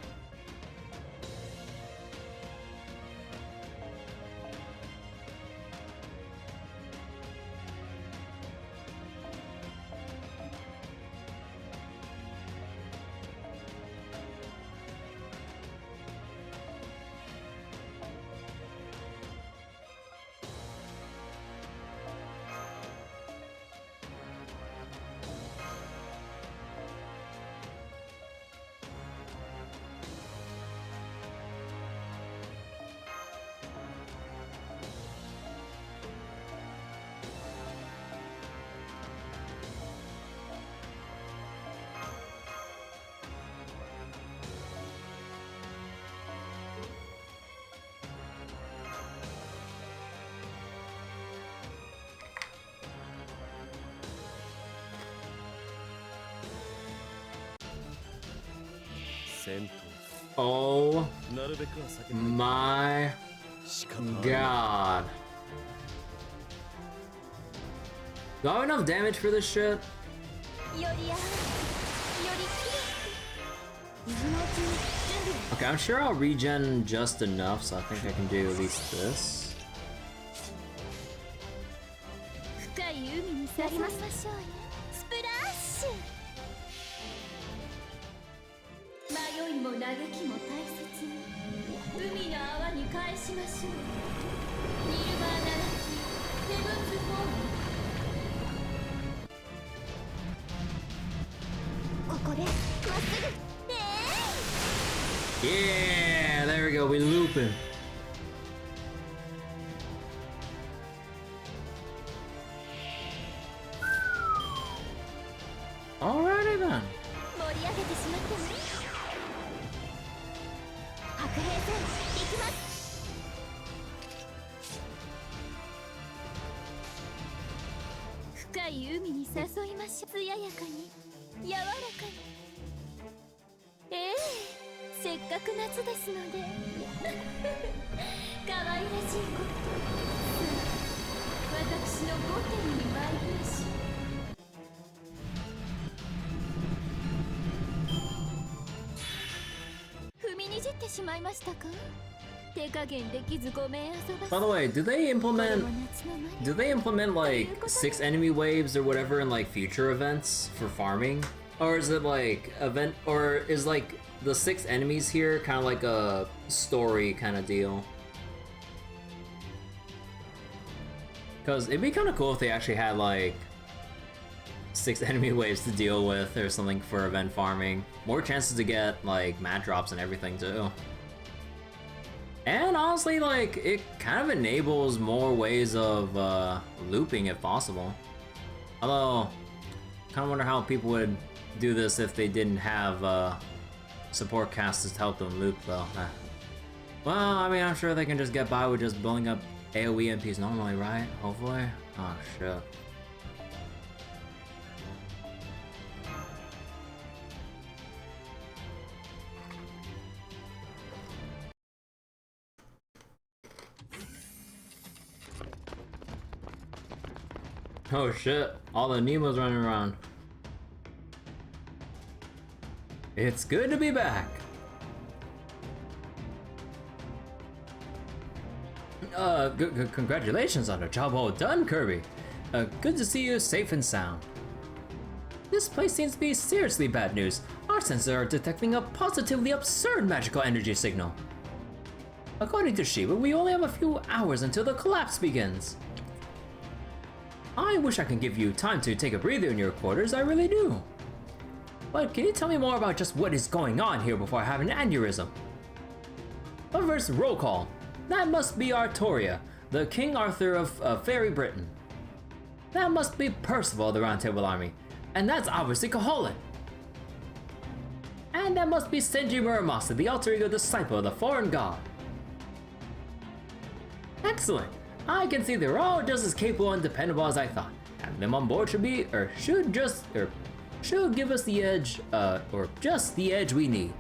Oh my god. Do I have enough damage for this shit? よりやよりきれい水のうちに準備 Okay, I'm sure I'll regen just enough, so I think I can do at least this. 深い海にさりましょうよスプラッシュ迷いも嘆きも大切に海の泡に返しましょうニルバーナラキヘブンズフォームここでまっすぐ Yeah, there we go, we looping. Alrighty then. 盛り上げてしまっても白兵戦行きます深い海に誘いましょう艶やかに柔らかにええせっかく夏ですので可愛らしいこと私の御殿に参りましょう踏みにじってしまいましたか手加減できずごめん遊ば By the way, do they implement like 6 enemy waves or whatever in like future events for farming? Or is it like or is like the 6 enemies here kind of like a story kind of deal? Because it'd be kind of cool if they actually had like 6 enemy waves to deal with or something for event farming. More chances to get like mat drops and everything too. And honestly, like, it kind of enables more ways of looping if possible. Although, kind of wonder how people would do this if they didn't have support casters to help them loop though. Well, I mean, I'm sure they can just get by with just building up AoE MPs normally, right? Hopefully. Oh shit. Oh shit, all the Nemos running around. It's good to be back. Congratulations on a job well done, Kirby. Good to see you safe and sound. This place seems to be seriously bad news. Our sensors are detecting a positively absurd magical energy signal. According to Shiba, we only have a few hours until the collapse begins. I wish I could give you time to take a breather in your quarters, I really do. But can you tell me more about just what is going on here before I have an aneurysm? But first, roll call. That must be Artoria, the King Arthur of Fairy Britain. That must be Percival of the Round Table Army, and that's obviously Koholin. And that must be Senji Muramasa, the alter ego disciple of the foreign god. Excellent. I can see they're all just as capable and dependable as I thought. Having them on board should give us the edge, or just the edge we need.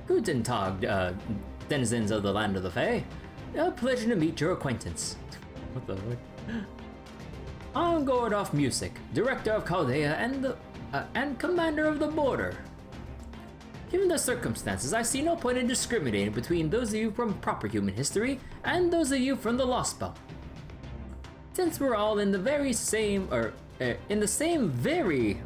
Guten Tag, denizens of the Land of the Fae. A pleasure to meet your acquaintance. What the fuck? I'm Gordolf Music, Director of Chaldea and Commander of the Border. Given the circumstances, I see no point in discriminating between those of you from proper human history and those of you from the Lostbelt. Since we're all in the very same, in the same very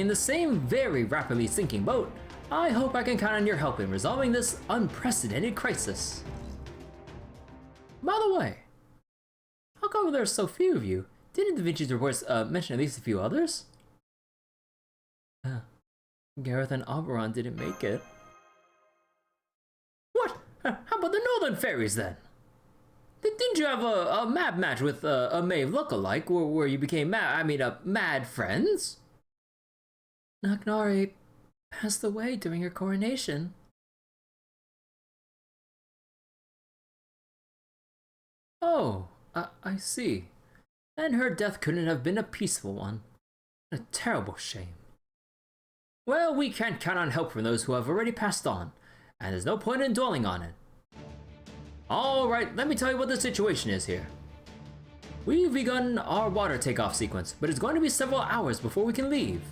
rapidly sinking boat, I hope I can count on your help in resolving this unprecedented crisis. By the way, how come there are so few of you? Didn't Da Vinci's reports mention at least a few others? Gareth and Oberon didn't make it. What? How about the Northern Fairies then? Didn't you have a mad match with a Maeve lookalike where you became mad friends? Nagnari passed away during her coronation. Oh, I see. And her death couldn't have been a peaceful one. A terrible shame. Well, we can't count on help from those who have already passed on, and there's no point in dwelling on it. Alright, let me tell you what the situation is here. We've begun our water takeoff sequence, but it's going to be several hours before we can leave.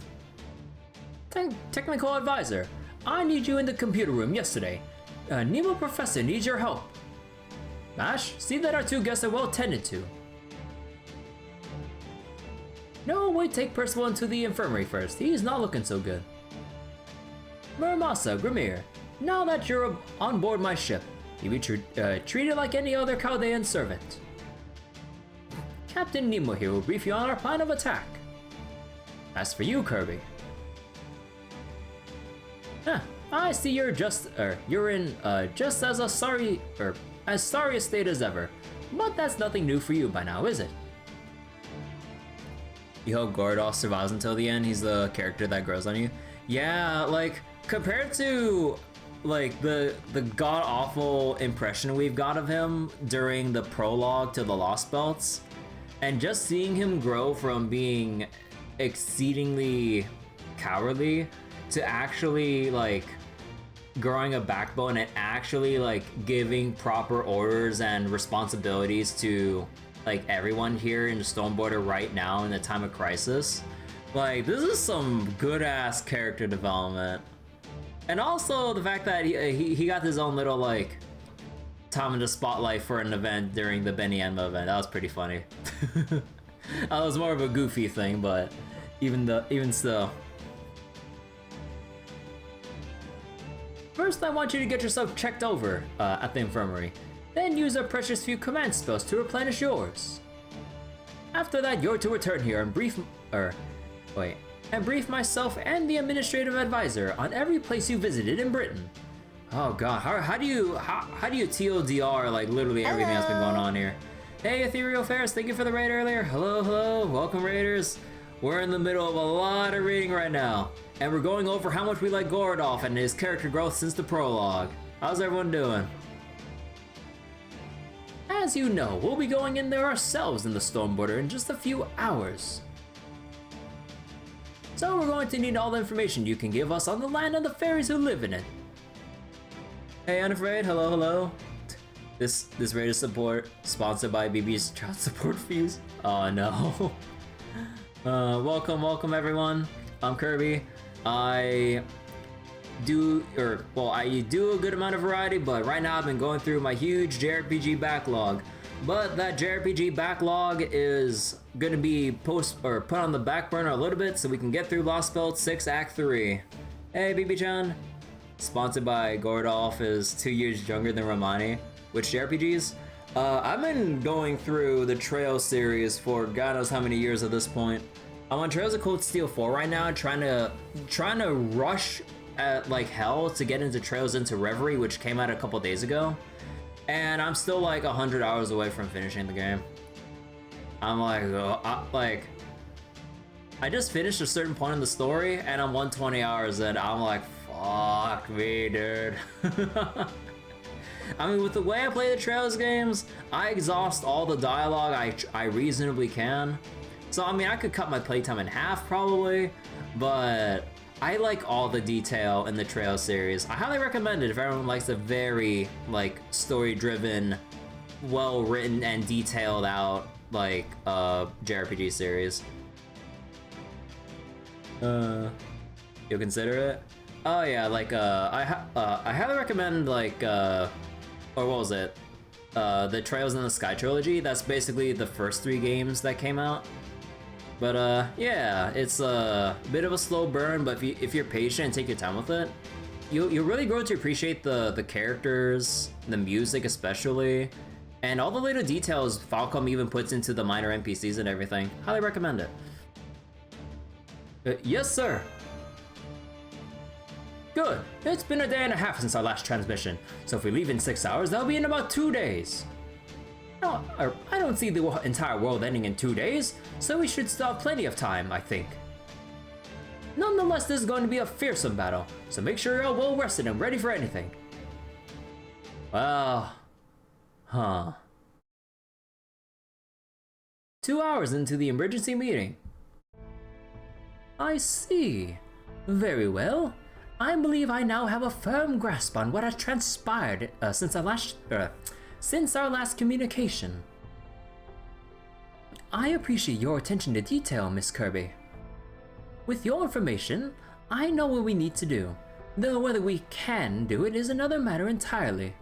Technical advisor, I need you in the computer room yesterday. Nemo Professor needs your help. Mash, see that our two guests are well tended to. No, wait, take Percival into the infirmary first. He's not looking so good. Muramasa, Grimir, now that you're on board my ship, you be treated like any other Chaldean servant. Captain Nemo here will brief you on our plan of attack. As for you, Kirby. I see you're in just as sorry a state as ever, but that's nothing new for you by now, is it? You hope Gordolf survives until the end? He's the character that grows on you? Yeah, like, compared to, like, the god-awful impression we've got of him during the prologue to the Lostbelts, and just seeing him grow from being exceedingly cowardly to actually, like, growing a backbone and actually, like, giving proper orders and responsibilities to, like, everyone here in the Stone Border right now in the time of crisis. Like, this is some good-ass character development. And also the fact that he got his own little, like, time in the spotlight for an event during the Benny Enma event. That was pretty funny. That was more of a goofy thing, but even still. First, I want you to get yourself checked over at the infirmary. Then use a precious few command spells to replenish yours. After that, you're to return here and brief myself and the administrative advisor on every place you visited in Britain. Oh god, how do you TLDR like literally everything that's been going on here? Hey Ethereal Ferris, thank you for the raid earlier. Hello, welcome raiders. We're in the middle of a lot of reading right now, and we're going over how much we like Gordolf and his character growth since the prologue. How's everyone doing? As you know, we'll be going in there ourselves in the Storm Border in just a few hours. So we're going to need all the information you can give us on the land and the fairies who live in it. Hey Unafraid, hello. This raid is sponsored by BB's child support fees. Oh no. Welcome everyone. I'm Kirby. I do a good amount of variety, but right now I've been going through my huge JRPG backlog. But that JRPG backlog is gonna be put on the back burner a little bit so we can get through Lostbelt 6 Act 3. Hey BB-chan. Sponsored by Gordolf is 2 years younger than Romani. Which JRPGs? I've been going through the Trail series for God knows how many years at this point. I'm on Trails of Cold Steel 4 right now, trying to rush at like hell to get into Trails into Reverie, which came out a couple days ago. And I'm still like 100 hours away from finishing the game. I'm like, I just finished a certain point in the story and I'm 120 hours in. I'm like, fuck me, dude. I mean, with the way I play the Trails games, I exhaust all the dialogue I reasonably can. So, I mean, I could cut my playtime in half probably, but I like all the detail in the Trail series. I highly recommend it if everyone likes a very, like, story-driven, well-written and detailed out, like, JRPG series. You'll consider it? Oh yeah, like, I highly recommend, like, or what was it? The Trails in the Sky trilogy. That's basically the first 3 games that came out. But yeah, it's a bit of a slow burn, but if you're patient and take your time with it, you'll really grow to appreciate the characters, the music especially, and all the little details Falcom even puts into the minor NPCs and everything. Highly recommend it. Yes, sir. Good. It's been a day and a half since our last transmission, so if we leave in 6 hours, that'll be in about 2 days. No, I don't see the entire world ending in 2 days, so we should still have plenty of time, I think. Nonetheless, this is going to be a fearsome battle, so make sure you're all well rested and ready for anything. Well, 2 hours into the emergency meeting. I see. Very well. I believe I now have a firm grasp on what has transpired since our last communication. I appreciate your attention to detail, Miss Kirby. With your information, I know what we need to do, though whether we can do it is another matter entirely.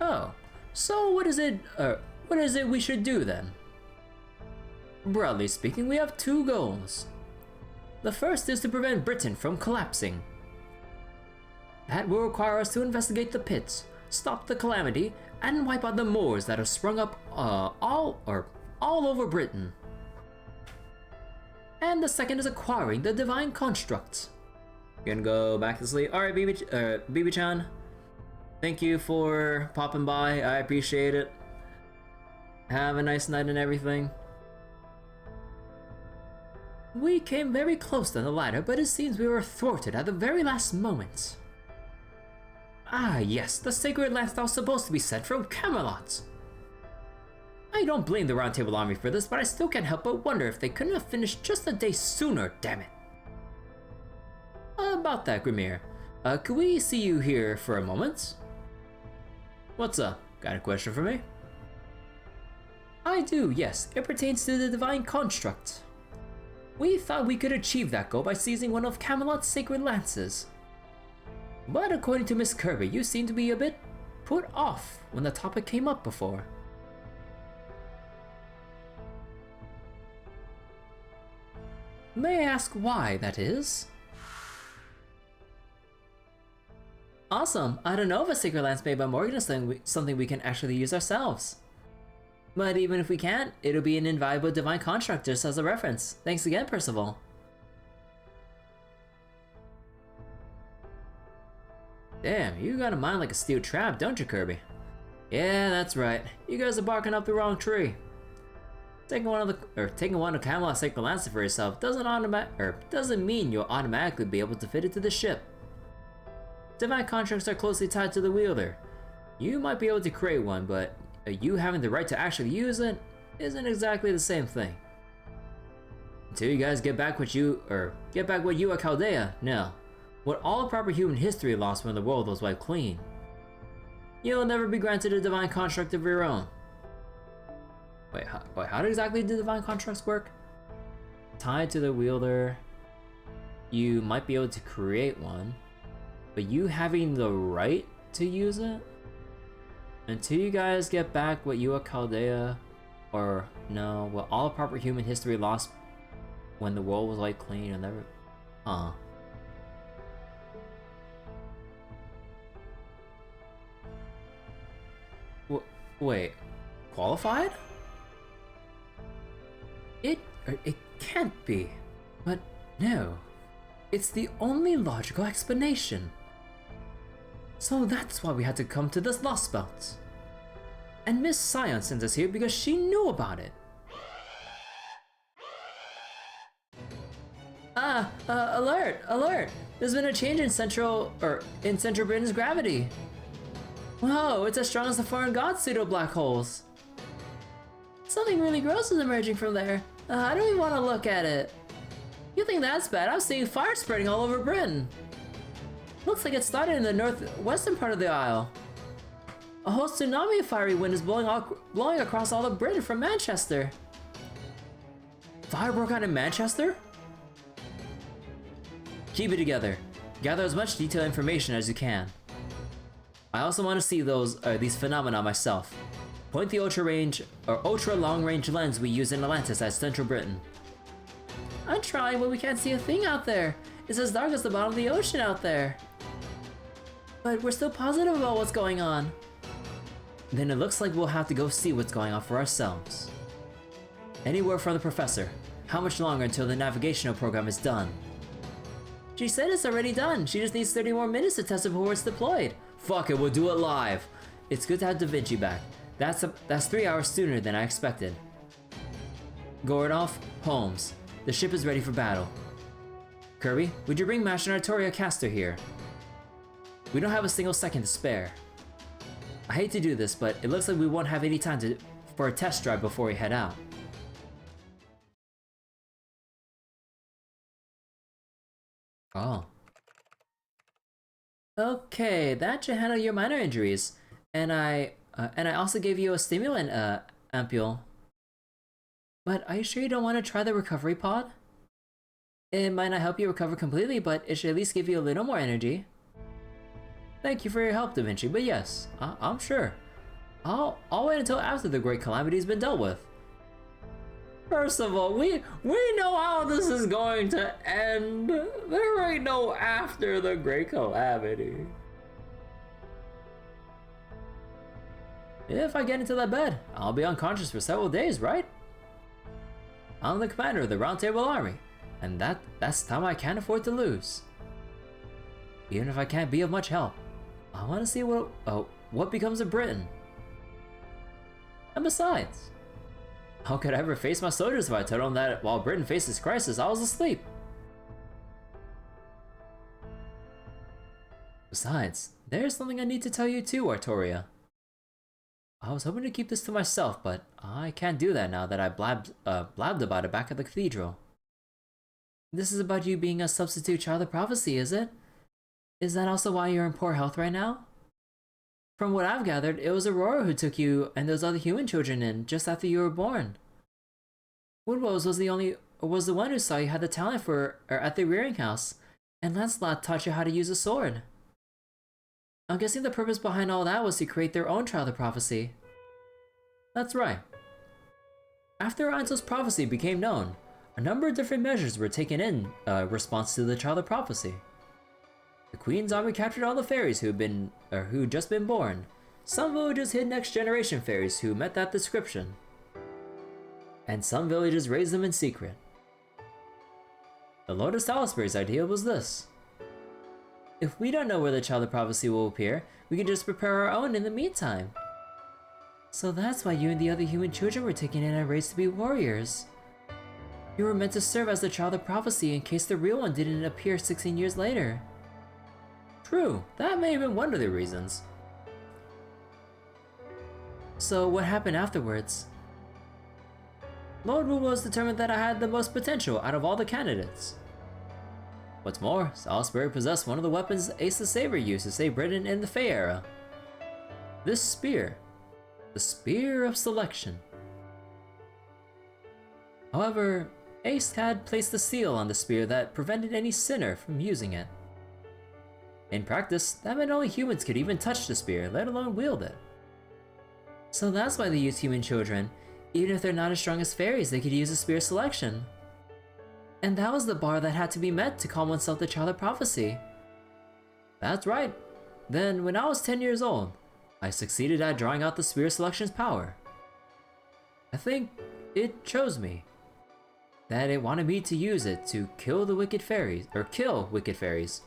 Oh, so what is it we should do then? Broadly speaking, we have two goals. The first is to prevent Britain from collapsing. That will require us to investigate the pits, stop the calamity, and wipe out the Moors that have sprung up all over Britain. And the second is acquiring the divine constructs. You gonna go back to sleep? Alright, BB-chan. Thank you for popping by. I appreciate it. Have a nice night and everything. We came very close to the ladder, but it seems we were thwarted at the very last moment. Ah yes, the sacred lance that was supposed to be sent from Camelot. I don't blame the Round Table Army for this, but I still can't help but wonder if they couldn't have finished just a day sooner, damn it. About that, Grimir, could we see you here for a moment? What's up? Got a question for me? I do, yes. It pertains to the divine construct. We thought we could achieve that goal by seizing one of Camelot's sacred lances. But according to Miss Kirby, you seem to be a bit put off when the topic came up before. May I ask why that is? Awesome! I don't know if a sacred lance made by Morgan is something we can actually use ourselves. But even if we can't, it'll be an invaluable divine construct just as a reference. Thanks again, Percival. Damn, you got a mind like a steel trap, don't you, Kirby? Yeah, that's right. You guys are barking up the wrong tree. Taking one of Camelot's sacred lances for yourself doesn't mean you'll automatically be able to fit it to the ship. Divine constructs are closely tied to the wielder. You might be able to create one, but you having the right to actually use it isn't exactly the same thing. Until you guys get back what you are Chaldea, no. What all proper human history lost when the world was wiped clean. You'll never be granted a divine construct of your own. Wait, how exactly do divine constructs work? Tied to the wielder, you might be able to create one, but you having the right to use it? Until you guys get back what you are Chaldea, or no, what all proper human history lost when the world was wiped clean, you'll never... Wait, qualified? It can't be. But no, it's the only logical explanation. So that's why we had to come to this Lostbelt. And Miss Scion sent us here because she knew about it. Alert! There's been a change in Central Britain's gravity. Whoa, it's as strong as the foreign god pseudo black holes. Something really gross is emerging from there. I don't even want to look at it. You think that's bad? I'm seeing fire spreading all over Britain. Looks like it started in the northwestern part of the isle. A whole tsunami of fiery wind is blowing across all of Britain from Manchester. Fire broke out in Manchester? Keep it together. Gather as much detailed information as you can. I also want to see these phenomena myself. Point the ultra long range lens we use in Atlantis at Central Britain. I'm trying, but we can't see a thing out there. It's as dark as the bottom of the ocean out there. But we're still positive about what's going on. Then it looks like we'll have to go see what's going on for ourselves. Any word from the professor? How much longer until the navigational program is done? She said it's already done. She just needs 30 more minutes to test it before it's deployed. Fuck it, we'll do it live. It's good to have Da Vinci back. That's 3 hours sooner than I expected. Gordolf, Holmes, the ship is ready for battle. Kirby, would you bring Master Artoria Castor here? We don't have a single second to spare. I hate to do this, but it looks like we won't have any time for a test drive before we head out. Oh. Okay, that should handle your minor injuries. And I also gave you a stimulant, ampule. But are you sure you don't want to try the recovery pod? It might not help you recover completely, but it should at least give you a little more energy. Thank you for your help, Da Vinci, but yes, I'm sure. I'll wait until after the Great Calamity's been dealt with. First of all, we know how this is going to end. There ain't no after the Great Calamity. If I get into that bed, I'll be unconscious for several days, right? I'm the commander of the Round Table Army, and that's time I can't afford to lose. Even if I can't be of much help, I want to see what becomes of Britain. And besides, how could I ever face my soldiers if I told them that while Britain faced this crisis, I was asleep? Besides, there's something I need to tell you too, Artoria. I was hoping to keep this to myself, but I can't do that now that I blabbed about it back at the cathedral. This is about you being a substitute child of prophecy, is it? Is that also why you're in poor health right now? From what I've gathered, it was Aurora who took you and those other human children in just after you were born. Woodrose was the one who saw you had the talent at the rearing house, and Lancelot taught you how to use a sword. I'm guessing the purpose behind all that was to create their own child of prophecy. That's right. After Einzel's prophecy became known, a number of different measures were taken in response to the child of prophecy. The Queen's army captured all the fairies who'd just been born. Some villages hid next generation fairies who met that description. And some villages raised them in secret. The Lord of Salisbury's idea was this. If we don't know where the child of prophecy will appear, we can just prepare our own in the meantime. So that's why you and the other human children were taken in and raised to be warriors. You were meant to serve as the child of prophecy in case the real one didn't appear 16 years later. True, that may have been one of the reasons. So what happened afterwards? Lord Woodrose determined that I had the most potential out of all the candidates. What's more, Salisbury possessed one of the weapons Ace the Saber used to save Britain in the Fae era. This spear. The Spear of Selection. However, Ace had placed a seal on the spear that prevented any sinner from using it. In practice, that meant only humans could even touch the spear, let alone wield it. So that's why they use human children. Even if they're not as strong as fairies, they could use a spear selection. And that was the bar that had to be met to call oneself the child of prophecy. That's right. Then, when I was 10 years old, I succeeded at drawing out the spear selection's power. I think it chose me. That it wanted me to use it to kill the wicked fairies, or kill wicked fairies.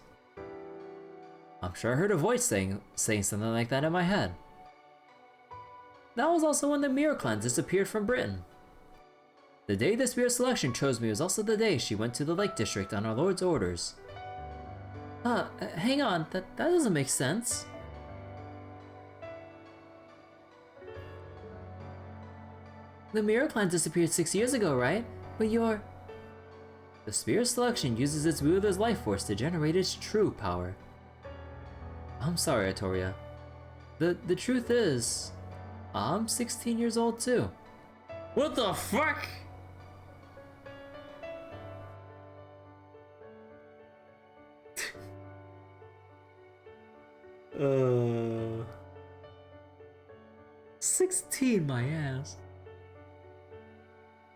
I'm sure I heard a voice saying something like that in my head. That was also when the Mirror Clan disappeared from Britain. The day the Spear Selection chose me was also the day she went to the Lake District on our Lord's orders. Hang on, that doesn't make sense. The Mirror Clan disappeared 6 years ago, right? But you're... The Spear Selection uses its wielder's life force to generate its true power. I'm sorry, Artoria. The truth is, I'm 16 years old too. What the fuck? uh... 16, my ass.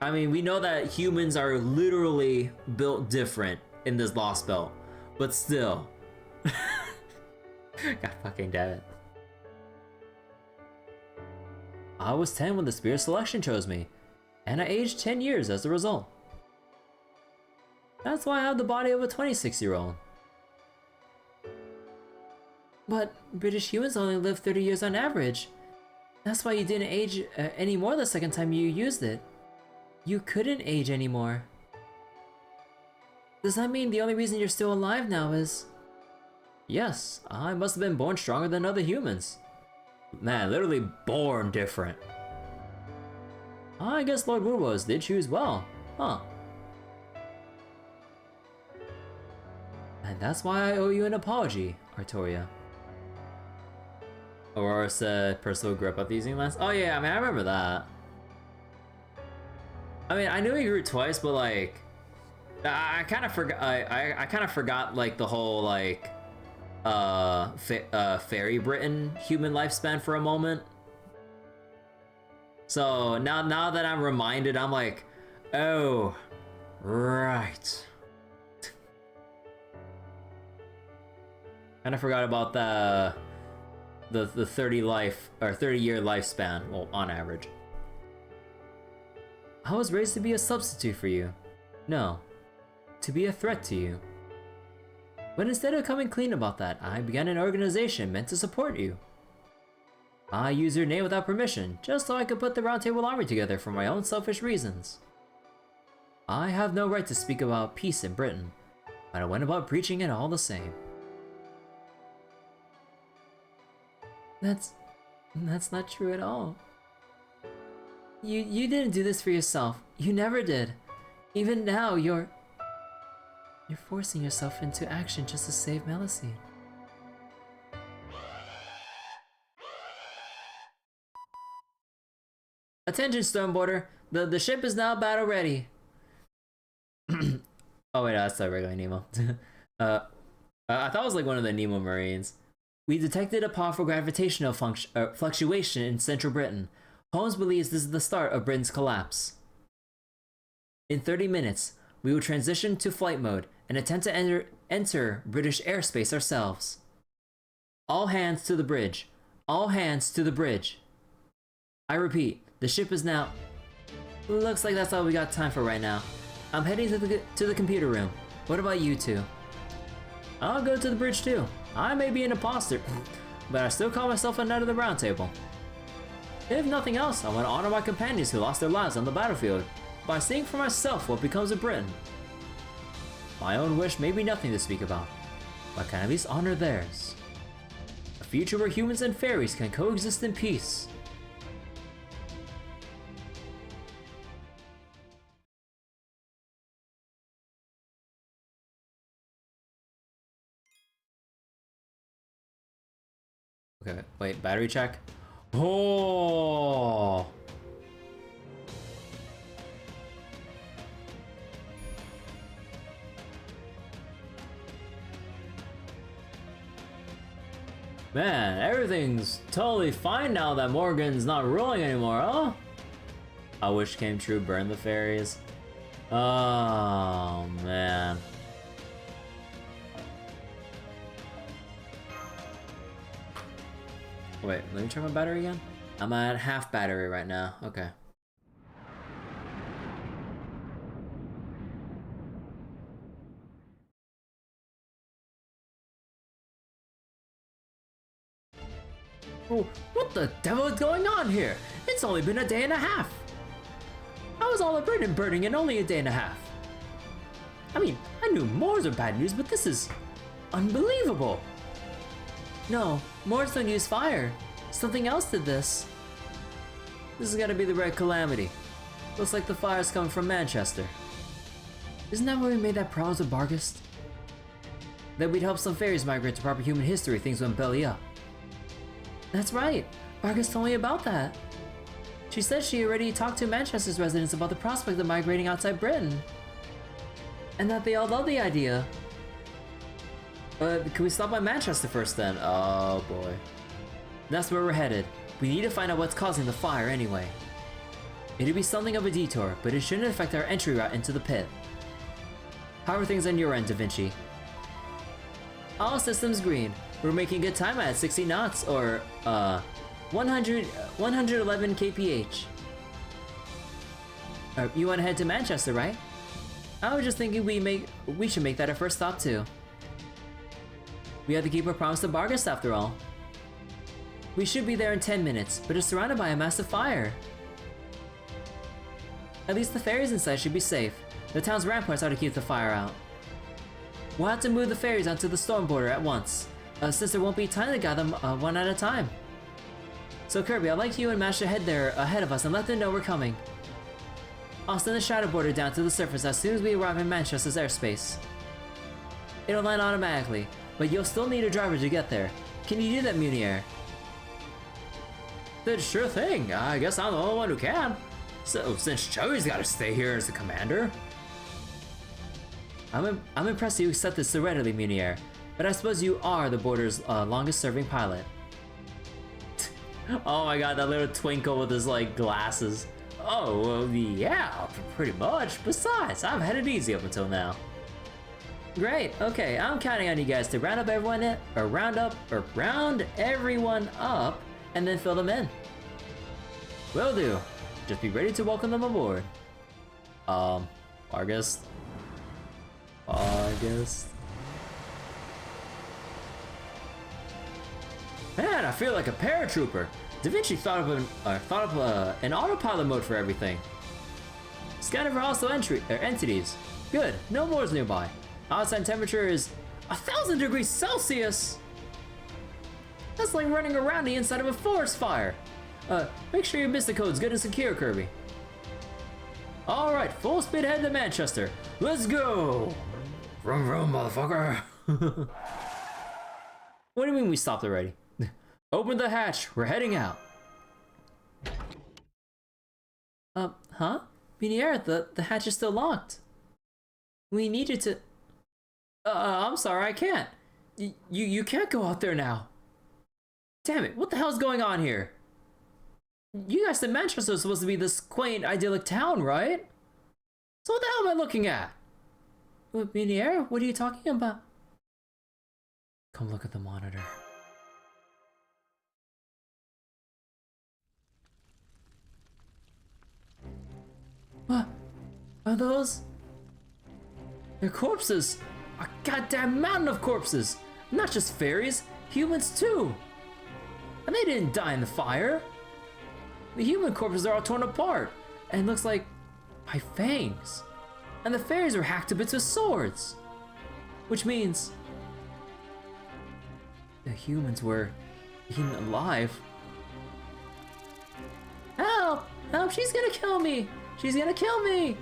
I mean, we know that humans are literally built different in this Lostbelt, but still. God fucking damn it. I was 10 when the Spear Selection chose me, and I aged 10 years as a result. That's why I have the body of a 26-year-old. But British humans only live 30 years on average. That's why you didn't age any more the second time you used it. You couldn't age anymore. Does that mean the only reason you're still alive now is... Yes, I must have been born stronger than other humans. Man, literally born different. I guess Lord Woodrose did choose well, huh? And that's why I owe you an apology, Artoria. Aurora said Percival grew up using lens. Oh yeah, I mean, I remember that. I mean, I knew he grew twice, but like, I kind of forgot. I kind of forgot like the whole like, fairy Britain human lifespan for a moment. So now that I'm reminded, I'm like, oh, right. Kind of forgot about the 30 year lifespan, well, on average. I was raised to be a substitute for you. No, to be a threat to you. But instead of coming clean about that, I began an organization meant to support you. I used your name without permission, just so I could put the Round Table Army together for my own selfish reasons. I have no right to speak about peace in Britain, but I went about preaching it all the same. That's not true at all. You didn't do this for yourself. You never did. Even now, you're forcing yourself into action just to save Melusine. Attention, Stormborder. The ship is now battle ready. Oh wait, no, that's the regular Nemo. I thought it was like one of the Nemo Marines. We detected a powerful gravitational fluctuation in central Britain. Holmes believes this is the start of Britain's collapse. In 30 minutes, we will transition to flight mode and attempt to enter British airspace ourselves. All hands to the bridge. All hands to the bridge. I repeat, the ship is now... Looks like that's all we got time for right now. I'm heading to the computer room. What about you two? I'll go to the bridge too. I may be an imposter, but I still call myself a knight of the Round Table. If nothing else, I want to honor my companions who lost their lives on the battlefield by seeing for myself what becomes of Britain. My own wish may be nothing to speak about, but can at least honor theirs. A future where humans and fairies can coexist in peace. Okay, wait, battery check. Oh! Man, everything's totally fine now that Morgan's not ruling anymore, huh? I wish came true, burn the fairies. Oh, man. Wait, let me check my battery again. I'm at half battery right now. Okay. Oh, what the devil is going on here? It's only been a day and a half. How is all of Britain burning in only a day and a half? I mean, I knew Moors were bad news, but this is unbelievable. No, Moors don't use fire. Something else did this. This has got to be the Red Calamity. Looks like the fire's coming from Manchester. Isn't that where we made that promise with Bargast? That we'd help some fairies migrate to proper human history, things went belly up. That's right. Bargast told me about that. She said she already talked to Manchester's residents about the prospect of migrating outside Britain. And that they all love the idea. Can we stop by Manchester first then? Oh boy. That's where we're headed. We need to find out what's causing the fire anyway. It'd be something of a detour, but it shouldn't affect our entry route into the pit. How are things on your end, Da Vinci? All systems green. We're making good time at 60 knots, or 111 kph. You want to head to Manchester, right? I was just thinking we should make that our first stop too. We have to keep our promise to Bargast after all. We should be there in 10 minutes, but it's surrounded by a massive fire. At least the fairies inside should be safe. The town's ramparts are to keep the fire out. We'll have to move the fairies onto the storm border at once, since there won't be time to guide them one at a time. So Kirby, I'd like you and Mash to head there ahead of us and let them know we're coming. I'll send the shadow border down to the surface as soon as we arrive in Manchester's airspace. it'll land automatically, but you'll still need a driver to get there. Can you do that, Munier? Then sure thing. I guess I'm the only one who can. So since Joey's gotta stay here as the commander. I'm impressed you accept this so readily, Munier, but I suppose you are the border's longest-serving pilot. Oh my god, that little twinkle with his like glasses. Oh, well, yeah, pretty much. Besides, I've had it easy up until now. Great. Okay, I'm counting on you guys to round everyone up, and then fill them in. Will do. Just be ready to welcome them aboard. August. Man, I feel like a paratrooper. Da Vinci thought up an autopilot mode for everything. Scanner for hostile entities. Good, no more is nearby. Outside temperature is 1,000 degrees Celsius. That's like running around the inside of a forest fire. Make sure your Mystic Code's good and secure, Kirby. All right, full speed ahead to Manchester. Let's go. Vroom vroom, motherfucker. What do you mean we stopped already? Open the hatch, we're heading out. Huh? Munier, the hatch is still locked. We need you to... I'm sorry, I can't. You can't go out there now. Damn it, what the hell's going on here? You guys said Manchester was supposed to be this quaint, idyllic town, right? So what the hell am I looking at? Munier, what are you talking about? Come look at the monitor. What? Are those? They're corpses! A goddamn mountain of corpses! Not just fairies, humans too! And they didn't die in the fire! The human corpses are all torn apart, and looks like by fangs. And the fairies were hacked to bits with swords! Which means the humans were eaten alive. Help! Help, she's gonna kill me! She's gonna kill me!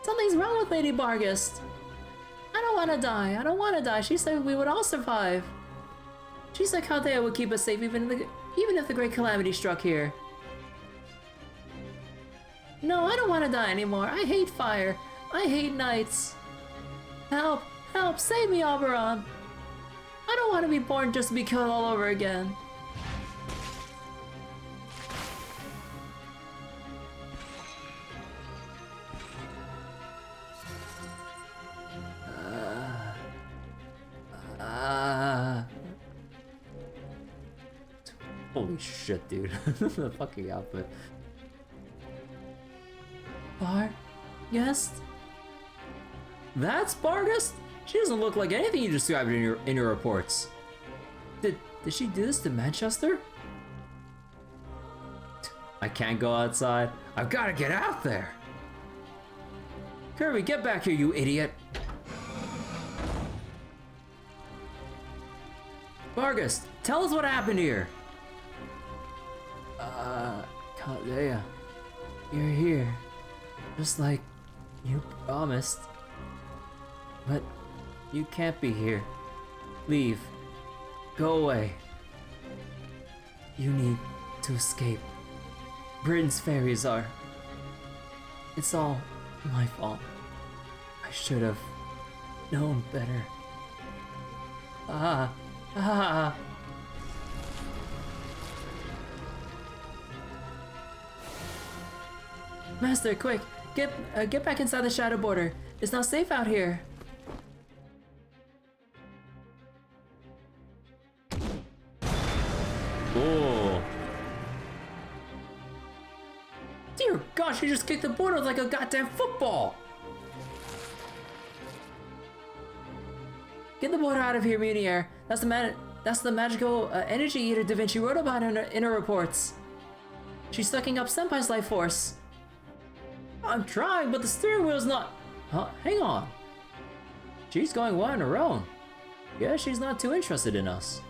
Something's wrong with Lady Bargest. I don't wanna die. I don't wanna die. She said we would all survive. She said Chaldea would keep us safe even if the great calamity struck here. No, I don't wanna die anymore. I hate fire. I hate nights. Help! Help! Save me, Oberon! I don't want to be born just to be killed all over again. Holy shit, dude. The fucking outfit. Bargest? That's Bargest? She doesn't look like anything you described in your reports. Did she do this to Manchester? I can't go outside. I've got to get out there. Kirby, get back here, you idiot. Bargest, tell us what happened here. Chaldea, you're here. Just like you promised. But you can't be here. Leave. Go away. You need to escape. Britain's fairies are... It's all my fault. I should have known better. Master, quick! Get back inside the shadow border. It's not safe out here. Oh. Dear gosh, you just kicked the border like a goddamn football! Get the border out of here, Munier. That's the magical energy eater Da Vinci wrote about in her reports. She's sucking up Senpai's life force. I'm trying, but the steering wheel's not... Huh? Hang on. She's going one on her own. Yeah, she's not too interested in us.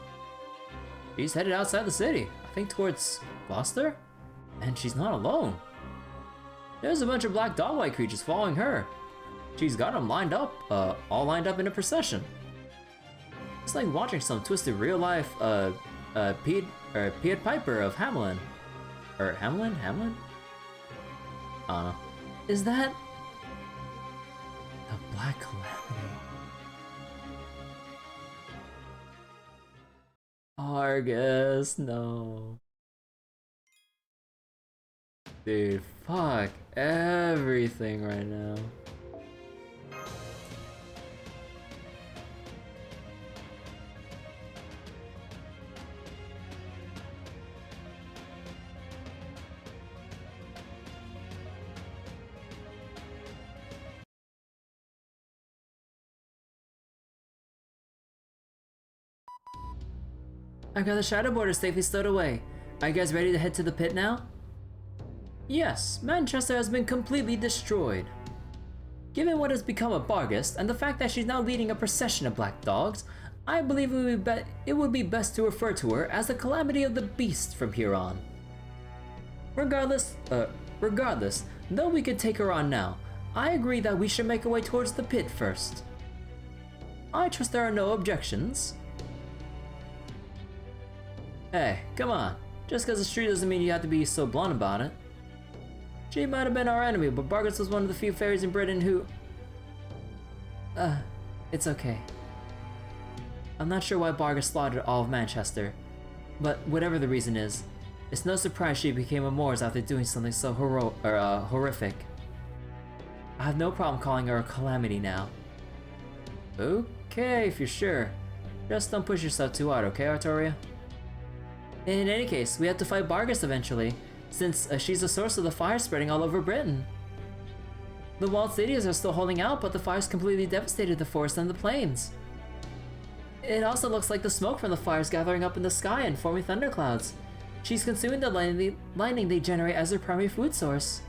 She's headed outside the city, I think towards Gloucester. And she's not alone. There's a bunch of black dog-like creatures following her. She's got them lined up, all lined up in a procession. It's like watching some twisted real-life, Pied Piper of Hamelin. Or Hamelin? Hamelin? I don't know. Is that... the Black Calamity? Argus, no. Dude, fuck everything right now. I got the shadow border safely stowed away. Are you guys ready to head to the pit now? Yes, Manchester has been completely destroyed. Given what has become of Bargast, and the fact that she's now leading a procession of black dogs, I believe it would be best to refer to her as the Calamity of the Beast from here on. Regardless, though we could take her on now, I agree that we should make our way towards the pit first. I trust there are no objections. Hey, come on. Just because it's true doesn't mean you have to be so blunt about it. She might have been our enemy, but Bargast was one of the few fairies in Britain who... it's okay. I'm not sure why Bargast slaughtered all of Manchester, but whatever the reason is, it's no surprise she became a Moors after doing something so horrific. I have no problem calling her a calamity now. Okay, if you're sure. Just don't push yourself too hard, okay, Artoria? In any case, we have to fight Bargast eventually, since she's the source of the fire spreading all over Britain. The walled cities are still holding out, but the fire's completely devastated the forest and the plains. It also looks like the smoke from the fire's gathering up in the sky and forming thunderclouds. She's consuming the lightning they generate as their primary food source.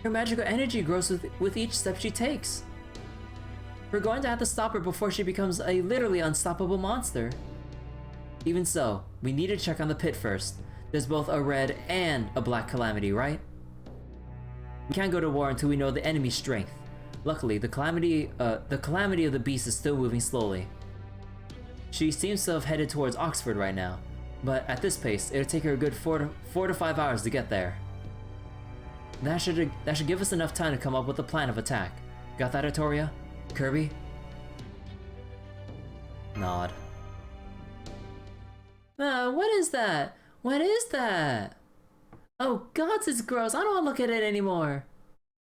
Her magical energy grows with each step she takes. We're going to have to stop her before she becomes a literally unstoppable monster. Even so, we need to check on the pit first. There's both a red and a black calamity, right? We can't go to war until we know the enemy's strength. Luckily, the calamity of the beast is still moving slowly. She seems to have headed towards Oxford right now, but at this pace, it'll take her a good 4 to 5 hours to get there. That should give us enough time to come up with a plan of attack. Got that, Artoria? Kirby? Nod. What is that? What is that? Oh gods, it's gross. I don't want to look at it anymore.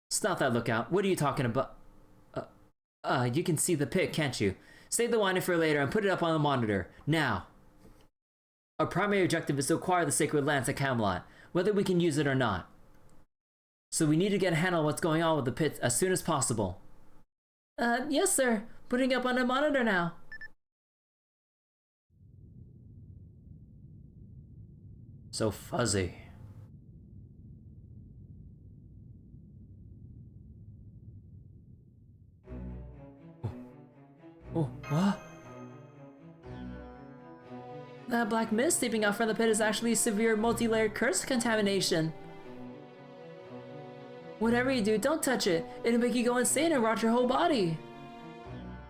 Stop that lookout. What are you talking about? You can see the pit, can't you? Save the wine for later and put it up on the monitor. Now. Our primary objective is to acquire the sacred lance at Camelot, whether we can use it or not. So we need to get a handle on what's going on with the pit as soon as possible. Yes sir. Putting it up on the monitor now. So fuzzy. Oh, what? That black mist seeping out from the pit is actually severe multi-layered curse contamination. Whatever you do, don't touch it. It'll make you go insane and rot your whole body.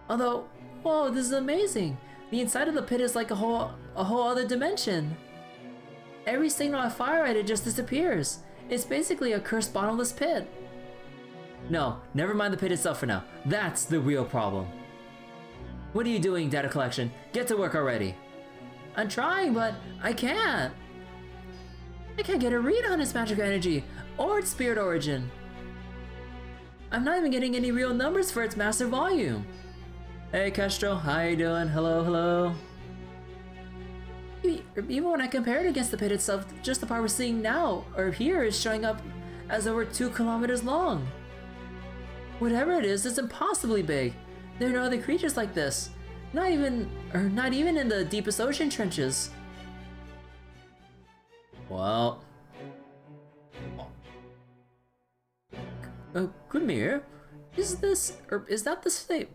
Although, whoa, this is amazing. The inside of the pit is like a whole other dimension. Every signal I fire at it just disappears. It's basically a cursed bottomless pit. No, never mind the pit itself for now. That's the real problem. What are you doing, data collection? Get to work already. I'm trying, but I can't. I can't get a read on its magical energy or its spirit origin. I'm not even getting any real numbers for its massive volume. Hey, Kestrel, how you doing? Hello, hello. Even when I compare it against the pit itself, just the part we're seeing now, or here, is showing up as over 2 kilometers long. Whatever it is, it's impossibly big. There are no other creatures like this. Not even in the deepest ocean trenches. Well... Grimir? Is that the state?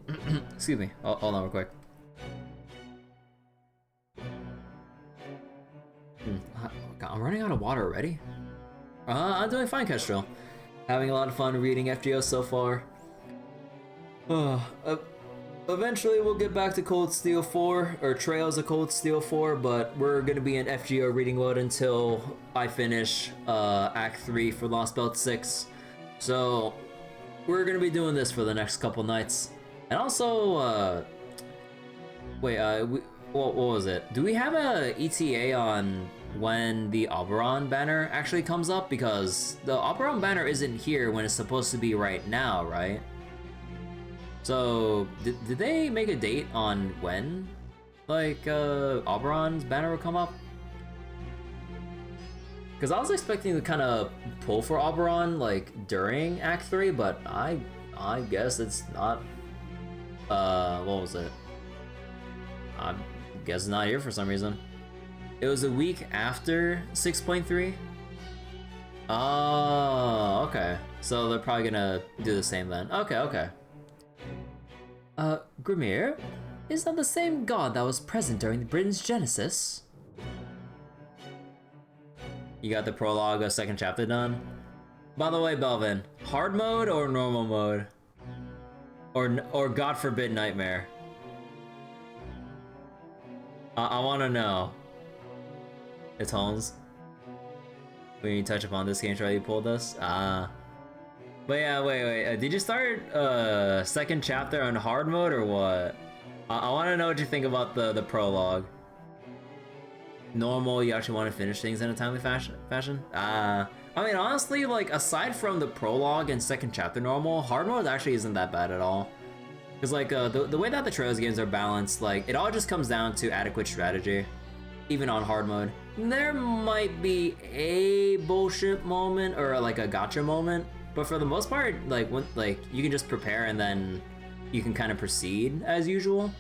Excuse me, hold on real quick. I'm running out of water already. I'm doing fine, Kestrel. Having a lot of fun reading FGO so far. Uh, uh, Eventually we'll get back to Cold Steel 4, or Trails of Cold Steel 4, but we're gonna be in FGO reading mode until I finish Act 3 for Lostbelt 6. So, we're gonna be doing this for the next couple nights. And also, what was it? Do we have a ETA on when the Avalon banner actually comes up? Because the Avalon banner isn't here when it's supposed to be right now, right? So, did they make a date on when, like, Oberon's banner will come up? Because I was expecting to kind of pull for Oberon, like, during Act 3, but I guess it's not, what was it? I guess it's not here for some reason. It was a week after 6.3? Oh, okay. So they're probably gonna do the same then. Okay. Grimir? Is that the same god that was present during Britain's Genesis? You got the prologue of second chapter done? By the way, Belvin, hard mode or normal mode? Or God forbid nightmare? I wanna know. It's Holmes. We need to touch upon this game, try you pulled this? But yeah, wait. Did you start second chapter on hard mode or what? I want to know what you think about the prologue. Normal, you actually want to finish things in a timely fashion? I mean, honestly, like, aside from the prologue and second chapter normal, hard mode actually isn't that bad at all. Because, like, the way that the Trails games are balanced, like, it all just comes down to adequate strategy, even on hard mode. There might be a bullshit moment or, like, a gotcha moment, but for the most part, like, you can just prepare and then you can kind of proceed as usual.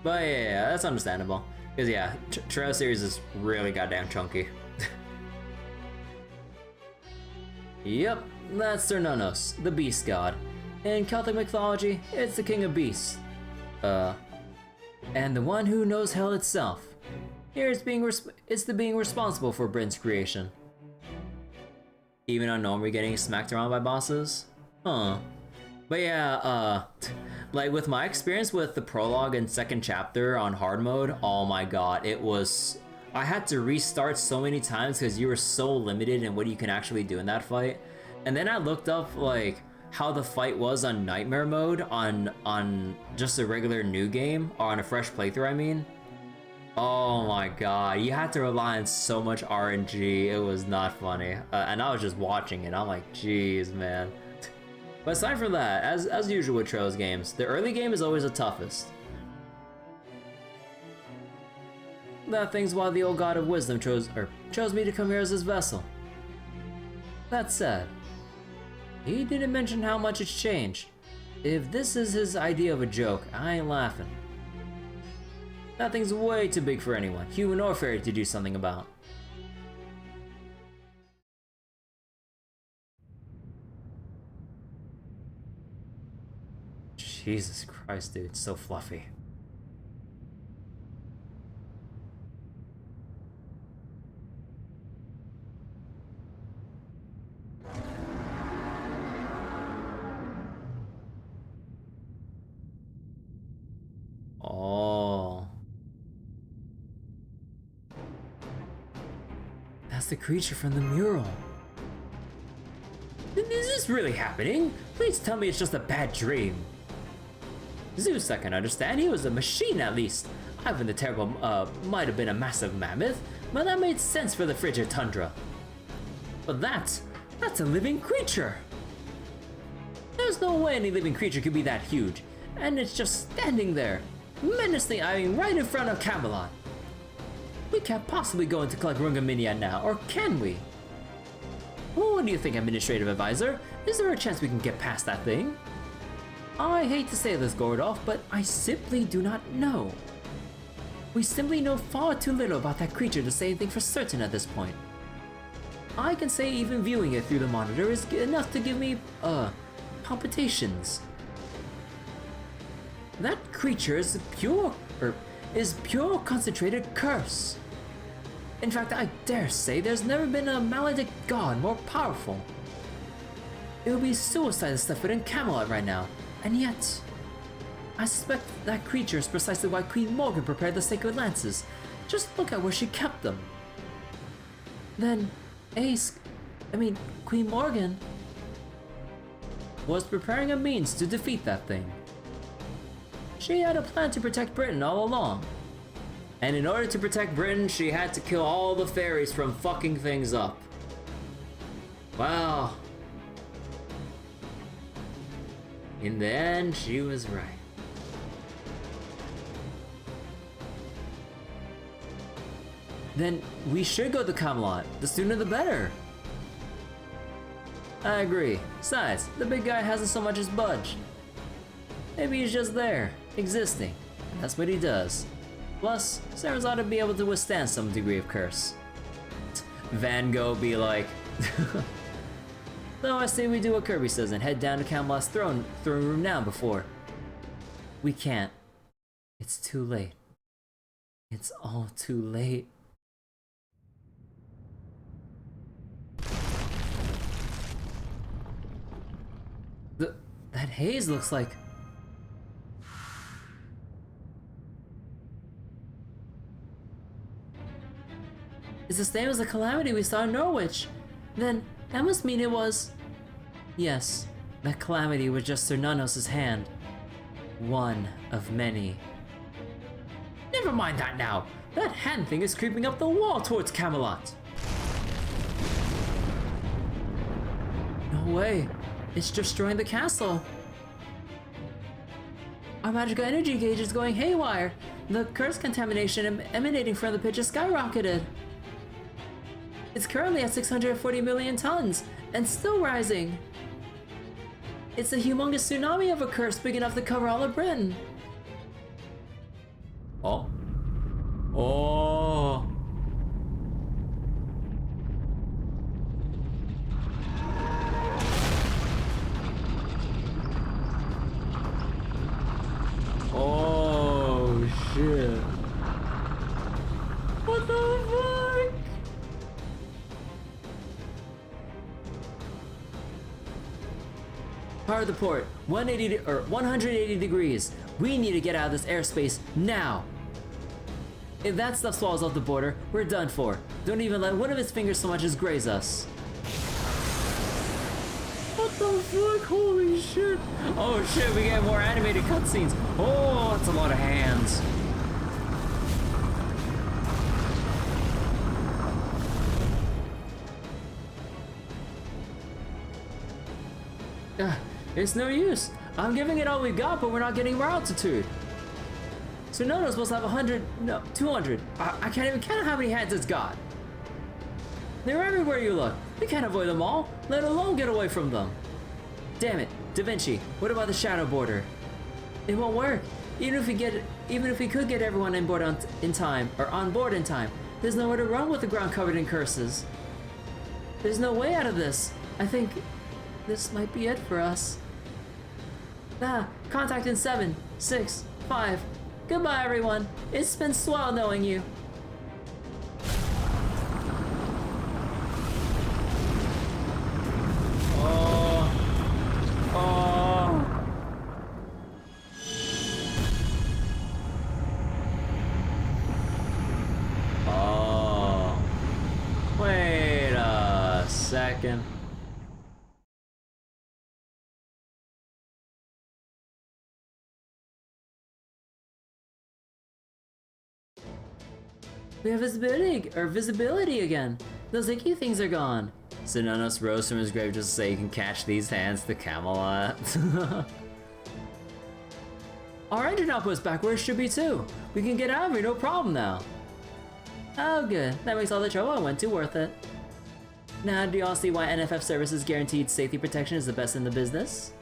But yeah, that's understandable. Because yeah, Trail series is really goddamn chunky. Yep, that's Cernunnos, the beast god. In Celtic mythology, it's the king of beasts. And the one who knows hell itself. Here it's the being responsible for Bryn's creation. Even unknown getting smacked around by bosses? Huh. But yeah, like with my experience with the prologue and second chapter on hard mode, oh my god, I had to restart so many times because you were so limited in what you can actually do in that fight. And then I looked up like how the fight was on nightmare mode on just a regular new game, or on a fresh playthrough I mean. Oh my god, you had to rely on so much RNG, it was not funny. And I was just watching it, I'm like, jeez, man. But aside from that, as usual with Trails games, the early game is always the toughest. That thing's why the old god of wisdom chose me to come here as his vessel. That said, he didn't mention how much it's changed. If this is his idea of a joke, I ain't laughing. That thing's way too big for anyone, human or fairy, to do something about. Jesus Christ, dude, it's so fluffy. Oh. That's the creature from the mural. Is this really happening? Please tell me it's just a bad dream. Zeus, I can understand. He was a machine at least. Ivan the Terrible might have been a massive mammoth, but that made sense for the frigid tundra. But that's a living creature. There's no way any living creature could be that huge, and it's just standing there, menacingly eyeing right in front of Camelot. We can't possibly go into collect Rungaminian now, or can we? Well, what do you think, Administrative Advisor? Is there a chance we can get past that thing? I hate to say this, Gordolf, but I simply do not know. We simply know far too little about that creature to say anything for certain at this point. I can say even viewing it through the monitor is enough to give me, palpitations. That creature is pure concentrated curse. In fact, I dare say there's never been a maledict god more powerful. It would be suicide to step foot in Camelot right now, And yet, I suspect that creature is precisely why Queen Morgan prepared the sacred lances. Just look at where she kept them. Then, Queen Morgan was preparing a means to defeat that thing. She had a plan to protect Britain all along. And in order to protect Britain, she had to kill all the fairies from fucking things up. Well, in the end, she was right. Then we should go to Camelot. The sooner the better. I agree. Besides, the big guy hasn't so much as budged. Maybe he's just there, existing. And that's what he does. Plus, Sarah's ought to be able to withstand some degree of curse. Van Gogh be like... So I say we do what Kirby says and head down to Camelot's throne room now before... We can't. It's too late. It's all too late. That haze looks like... It's the same as the calamity we saw in Norwich. Then, that must mean it was... Yes, that calamity was just Sir Nanos' hand. One of many. Never mind that now! That hand thing is creeping up the wall towards Camelot! No way! It's destroying the castle! Our magical energy gauge is going haywire! The curse contamination emanating from the pit has skyrocketed! It's currently at 640 million tons, and still rising! It's a humongous tsunami of a curse big enough to cover all of Britain! Oh? Oh! Oh shit. What the fuck? Power the port, 180 degrees. We need to get out of this airspace now. If that stuff swallows off the border, we're done for. Don't even let one of its fingers so much as graze us. What the fuck? Holy shit. Oh shit, we get more animated cutscenes. Oh, that's a lot of hands. It's no use. I'm giving it all we got, but we're not getting more altitude. So Nono's supposed to have 100, no, 200. I can't even count how many hands it's got. They're everywhere you look. We can't avoid them all, let alone get away from them. Damn it, Da Vinci, what about the shadow border? It won't work. Even if we could get everyone on board in time, there's nowhere to run with the ground covered in curses. There's no way out of this. I think this might be it for us. Contact in 7, 6, 5. Goodbye, everyone. It's been swell knowing you. Wait a second. We have visibility again. Those icky things are gone. Sinanos rose from his grave just to say you can catch these hands to Camelot. Our engine output's back where it should be too. We can get out of here, no problem now. Oh good, that makes all the trouble I went to worth it. Now do y'all see why NFF Services guaranteed safety protection is the best in the business?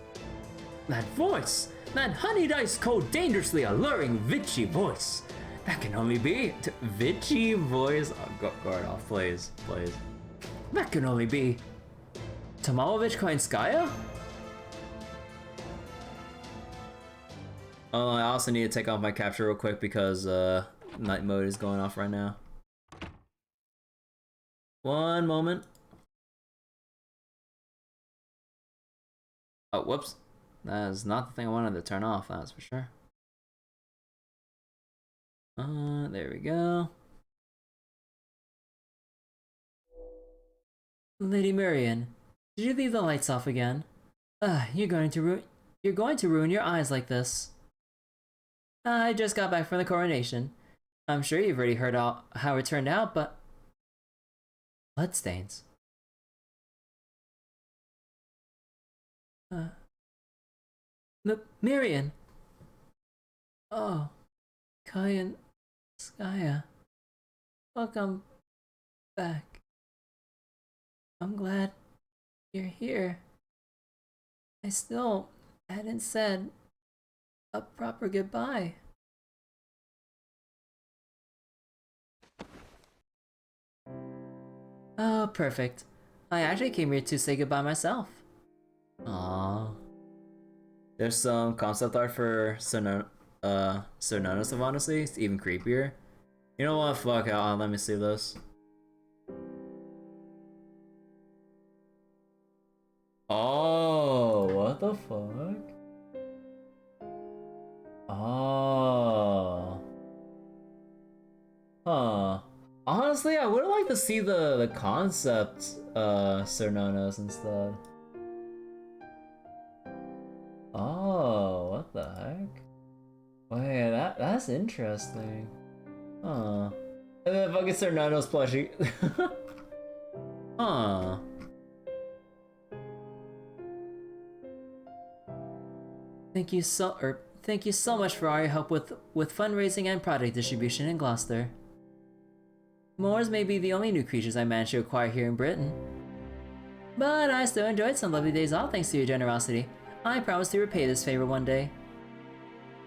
That voice! That honeyed ice cold, dangerously alluring Vichy voice! That can only be Vichy voice. Oh, guard off, please. That can only be Tomalovich Koinskaya? Oh, I also need to take off my capture real quick because night mode is going off right now. One moment. Oh, whoops. That is not the thing I wanted to turn off, that's for sure. There we go. Lady Marian, did you leave the lights off again? You're going to ruin your eyes like this. I just got back from the coronation. I'm sure you've already heard how it turned out, but... Bloodstains. Marian! Oh, Kai and Skaya. Welcome back. I'm glad you're here. I still hadn't said a proper goodbye. Oh, perfect. I actually came here to say goodbye myself. Aww. There's some concept art for Sononos of honestly. It's even creepier. You know what? Fuck it. Let me see this. Oh, what the fuck? Oh. Huh. Honestly, I would like to see the concept Sononos instead. Oh, what the heck? Wait, that's interesting. Huh. And then fucking Sononos plushie. Huh. Thank you so much for all your help with fundraising and product distribution in Gloucester. Moors may be the only new creatures I managed to acquire here in Britain. But I still enjoyed some lovely days off thanks to your generosity. I promise to repay this favor one day.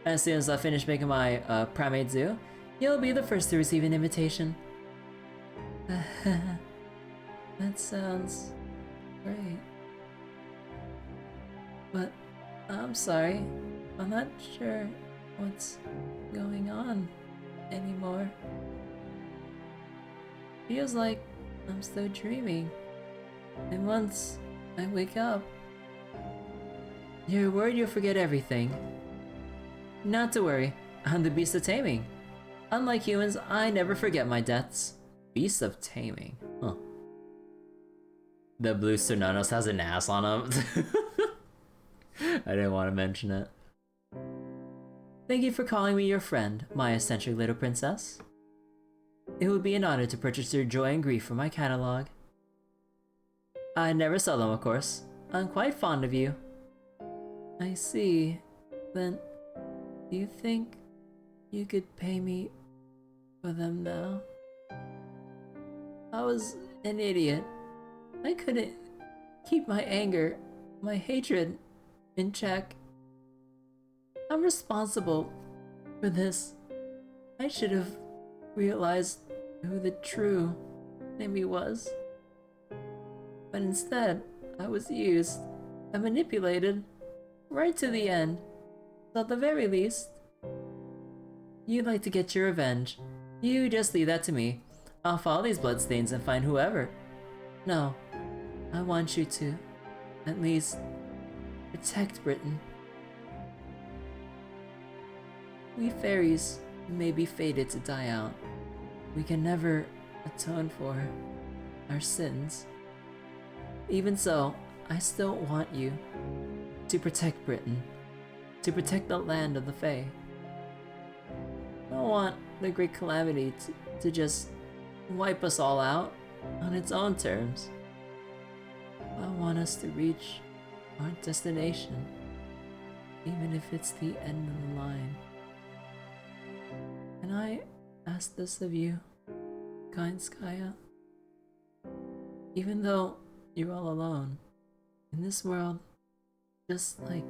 As soon as I finish making my primate zoo, you'll be the first to receive an invitation. That sounds great. But I'm sorry, I'm not sure what's going on anymore. Feels like I'm still dreaming, and once I wake up, you're worried you'll forget everything. Not to worry, I'm the Beast of Taming. Unlike humans, I never forget my deaths. Beast of Taming. Huh. The blue Sononos has an ass on him. I didn't want to mention it. Thank you for calling me your friend, my eccentric little princess. It would be an honor to purchase your joy and grief from my catalog. I never sell them, of course. I'm quite fond of you. I see. Then, do you think you could pay me for them now? I was an idiot. I couldn't keep my anger, my hatred in check. I'm responsible for this. I should have realized who the true enemy was. But instead, I was used and manipulated right to the end. So at the very least, you'd like to get your revenge. You just leave that to me. I'll follow these bloodstains and find whoever. No, I want you to, at least, protect Britain. We fairies may be fated to die out. We can never atone for our sins. Even so, I still want you to protect Britain, to protect the land of the Fae. I don't want the great calamity to just wipe us all out on its own terms. I want us to reach our destination, even if it's the end of the line. And I ask this of you, kind Skaya. Even though you're all alone in this world, just like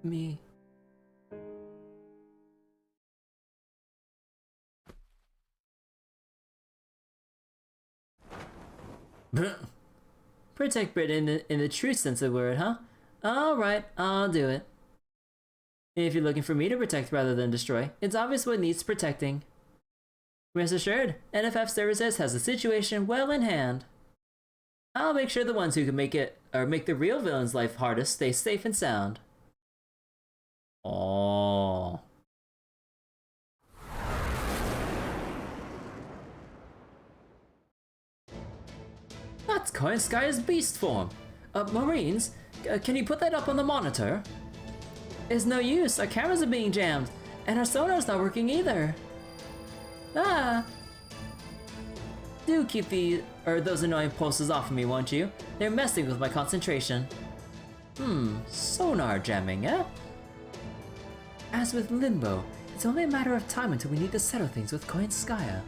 me. Protect Britain in the true sense of the word, huh? Alright, I'll do it. If you're looking for me to protect rather than destroy, it's obvious what needs protecting. Rest assured, NFF Services has the situation well in hand. I'll make sure the ones who can make the real villain's life hardest stay safe and sound. Oh. That's Coin Sky's beast form. Marines, can you put that up on the monitor? It's no use, our cameras are being jammed, and our sonar's not working either. Ah! Do keep those annoying posters off of me, won't you? They're messing with my concentration. Sonar jamming, eh? As with Limbo, it's only a matter of time until we need to settle things with Koinskaya.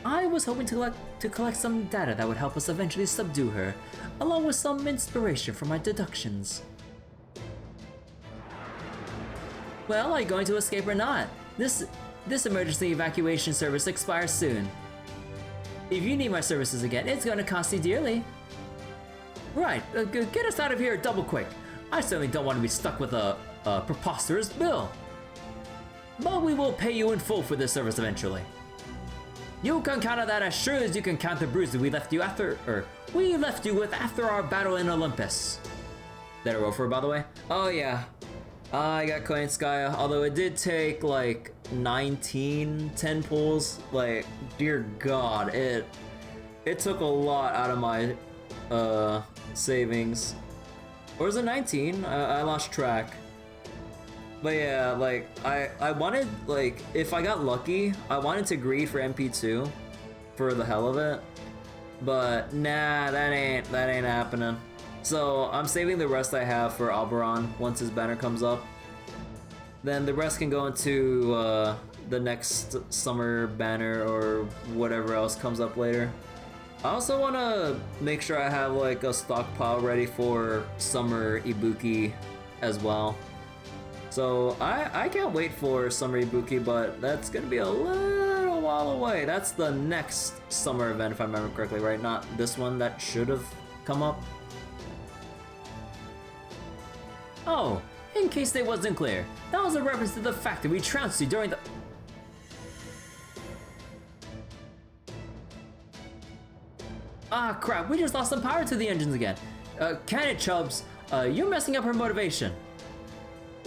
I was hoping to collect some data that would help us eventually subdue her, along with some inspiration from my deductions. Well, are you going to escape or not? This emergency evacuation service expires soon. If you need my services again, it's going to cost you dearly. Right, get us out of here double quick. I certainly don't want to be stuck with a preposterous bill. But we will pay you in full for this service eventually. You can count on that as sure as you can count the bruises we left you with after our battle in Olympus. That a rofer, by the way? Oh yeah, I got Koinskaya, although it did take like 10 pulls. Like, dear God, it took a lot out of my savings. Or was it 19? I lost track. But yeah, like, I wanted, like, if I got lucky, I wanted to greed for MP2 for the hell of it. But nah, that ain't happening. So I'm saving the rest I have for Avalon once his banner comes up. Then the rest can go into the next summer banner or whatever else comes up later. I also want to make sure I have like a stockpile ready for summer Ibuki as well. So I can't wait for summer Ibuki, but that's gonna be a little while away. That's the next summer event if I remember correctly, right? Not this one that should have come up. Oh, in case they wasn't clear, that was a reference to the fact that we trounced you during the... Ah crap, we just lost some power to the engines again. Can it, Chubbs? You're messing up her motivation.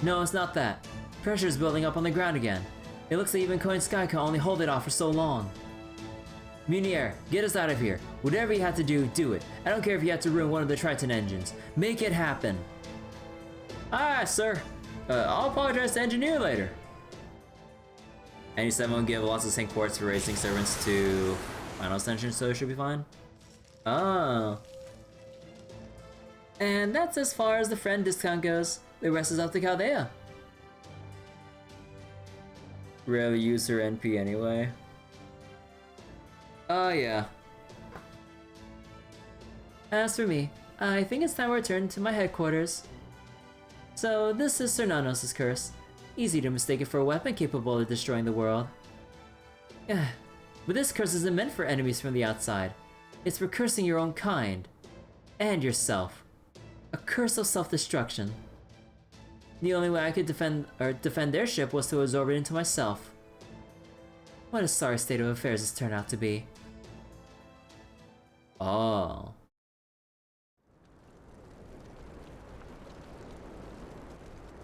No, it's not that. Pressure's building up on the ground again. It looks like even Koinskaya can only hold it off for so long. Munier, get us out of here. Whatever you have to do, do it. I don't care if you have to ruin one of the Triton engines. Make it happen. Ah, sir. I'll apologize to engineer later. And you said won't give lots of sync ports for racing servants to final ascension, so it should be fine. Oh. And that's as far as the friend discount goes. The rest is up to Chaldea. Rarely use her NP anyway. Oh yeah. As for me, I think it's time to return to my headquarters. So this is Cernanos' curse. Easy to mistake it for a weapon capable of destroying the world. But this curse isn't meant for enemies from the outside. It's for cursing your own kind. And yourself. A curse of self-destruction. The only way I could defend their ship was to absorb it into myself. What a sorry state of affairs this turned out to be. Oh.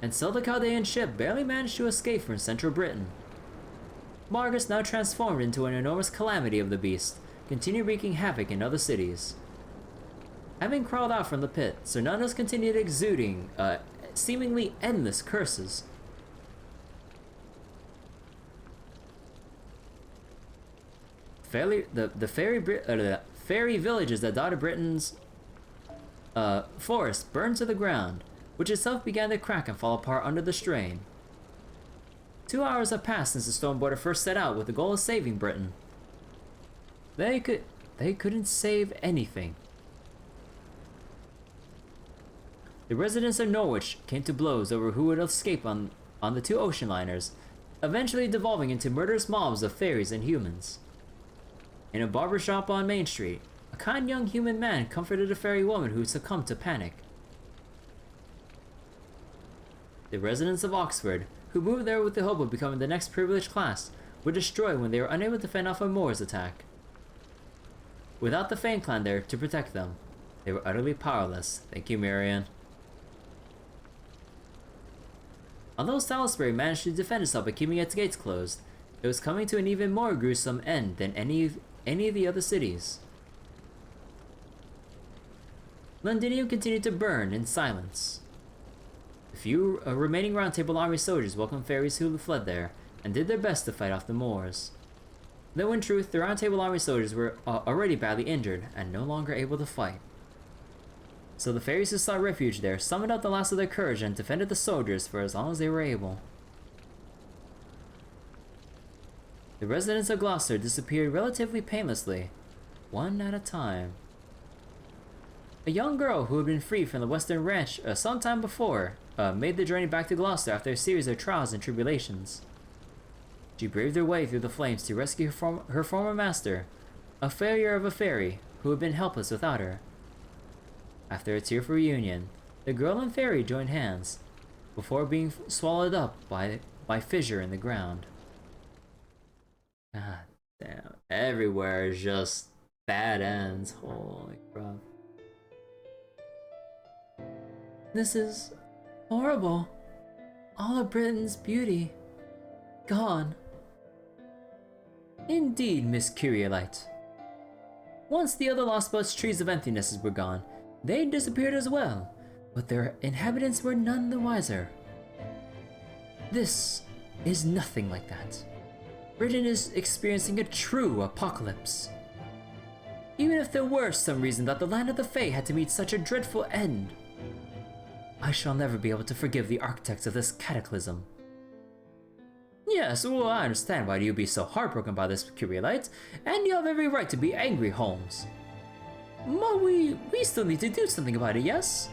And so the Chaldean ship barely managed to escape from central Britain. Margus, now transformed into an enormous calamity of the beast, continued wreaking havoc in other cities. Having crawled out from the pit, Cernanos continued exuding seemingly endless curses. The fairy villages that dotted Britain's forest burned to the ground, which itself began to crack and fall apart under the strain. 2 hours have passed since the Stormborder first set out with the goal of saving Britain. They couldn't save anything. The residents of Norwich came to blows over who would escape on the two ocean liners, eventually devolving into murderous mobs of fairies and humans. In a barbershop on Main Street, a kind young human man comforted a fairy woman who succumbed to panic. The residents of Oxford, who moved there with the hope of becoming the next privileged class, were destroyed when they were unable to fend off a Moor's attack. Without the Fane clan there to protect them, they were utterly powerless. Thank you, Marianne. Although Salisbury managed to defend itself by keeping its gates closed, it was coming to an even more gruesome end than any of the other cities. Londinium continued to burn in silence. The few remaining Round Table Army soldiers welcomed fairies who fled there, and did their best to fight off the Moors. Though in truth, the Round Table Army soldiers were already badly injured, and no longer able to fight. So the fairies who sought refuge there summoned up the last of their courage and defended the soldiers for as long as they were able. The residents of Gloucester disappeared relatively painlessly, one at a time. A young girl who had been freed from the Western Ranch some time before made the journey back to Gloucester after a series of trials and tribulations. She braved her way through the flames to rescue her former master, a failure of a fairy who had been helpless without her. After a tearful reunion, the girl and fairy joined hands, before being swallowed up by fissure in the ground. God damn, everywhere is just bad ends, holy crap. This is horrible. All of Britain's beauty, gone. Indeed, Miss Curiolite. Once the other Lostbelt's trees of emptinesses were gone, they disappeared as well, but their inhabitants were none the wiser. This is nothing like that. Britain is experiencing a true apocalypse. Even if there were some reason that the land of the Fae had to meet such a dreadful end, I shall never be able to forgive the architects of this cataclysm. Yes, well, I understand why you'd be so heartbroken by this, Curiolite, and you have every right to be angry, Holmes. But we still need to do something about it, yes?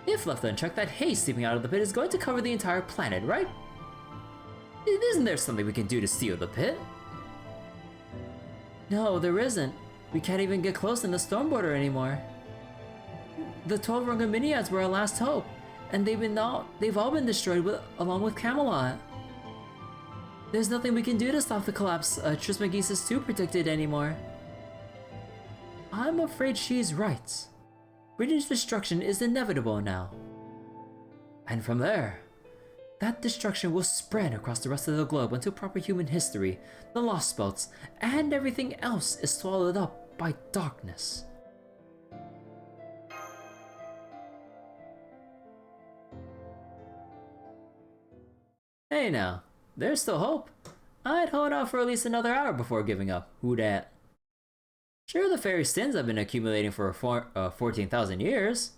If left unchecked, that haze seeping out of the pit is going to cover the entire planet, right? Isn't there something we can do to seal the pit? No, there isn't. We can't even get close in the storm border anymore. The 12 Rungaminiads were our last hope, and they've all been destroyed along with Camelot. There's nothing we can do to stop the collapse Trismegistus 2 predicted anymore. I'm afraid she's right. Britain's destruction is inevitable now. And from there, that destruction will spread across the rest of the globe until proper human history, the Lostbelts, and everything else is swallowed up by darkness. Hey now, there's still hope. I'd hold out for at least another hour before giving up. Who dat? Sure, the fairy sins have been accumulating for 14,000 years.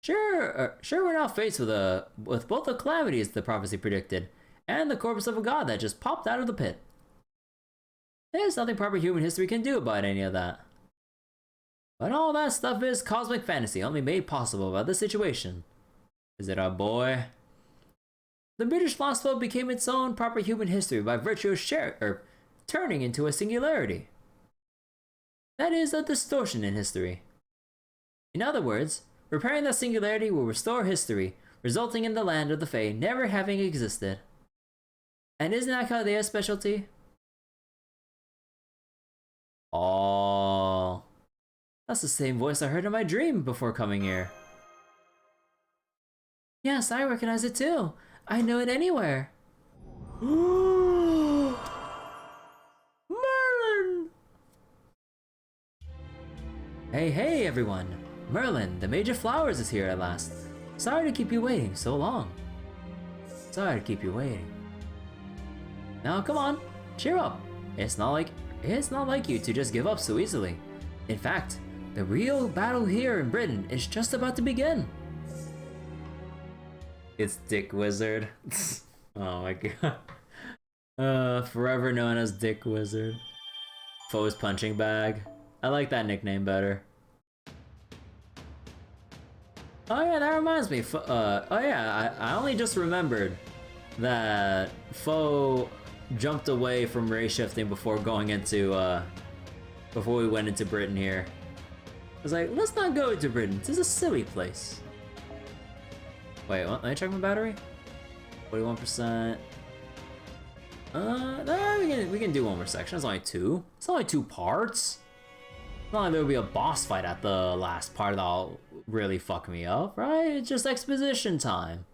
Sure, we're now faced with both the calamities the prophecy predicted, and the corpse of a god that just popped out of the pit. There's nothing proper human history can do about any of that. But all that stuff is cosmic fantasy, only made possible by the situation. Is it our boy? The British Lostbelt became its own proper human history by virtue of turning into a singularity. That is a distortion in history. In other words, repairing that singularity will restore history, resulting in the land of the Fae never having existed. And isn't that Chaldea's specialty? Oh, that's the same voice I heard in my dream before coming here. Yes, I recognize it too. I know it anywhere. Merlin! Hey everyone. Merlin, the Mage of Flowers is here at last. Sorry to keep you waiting so long. Sorry to keep you waiting. Now come on, cheer up. It's not like you to just give up so easily. In fact, the real battle here in Britain is just about to begin. It's Dick Wizard. Oh my god. Forever known as Dick Wizard. Foe's punching bag. I like that nickname better. Oh yeah, that reminds me. Oh yeah, I only just remembered that Foe jumped away from race shifting before going into before we went into Britain here. I was like, let's not go into Britain. This is a silly place. Wait, let me check my battery. 41%. No, we can do one more section. It's only two. It's only two parts. It's not like there'll be a boss fight at the last part that'll really fuck me up, right? It's just exposition time.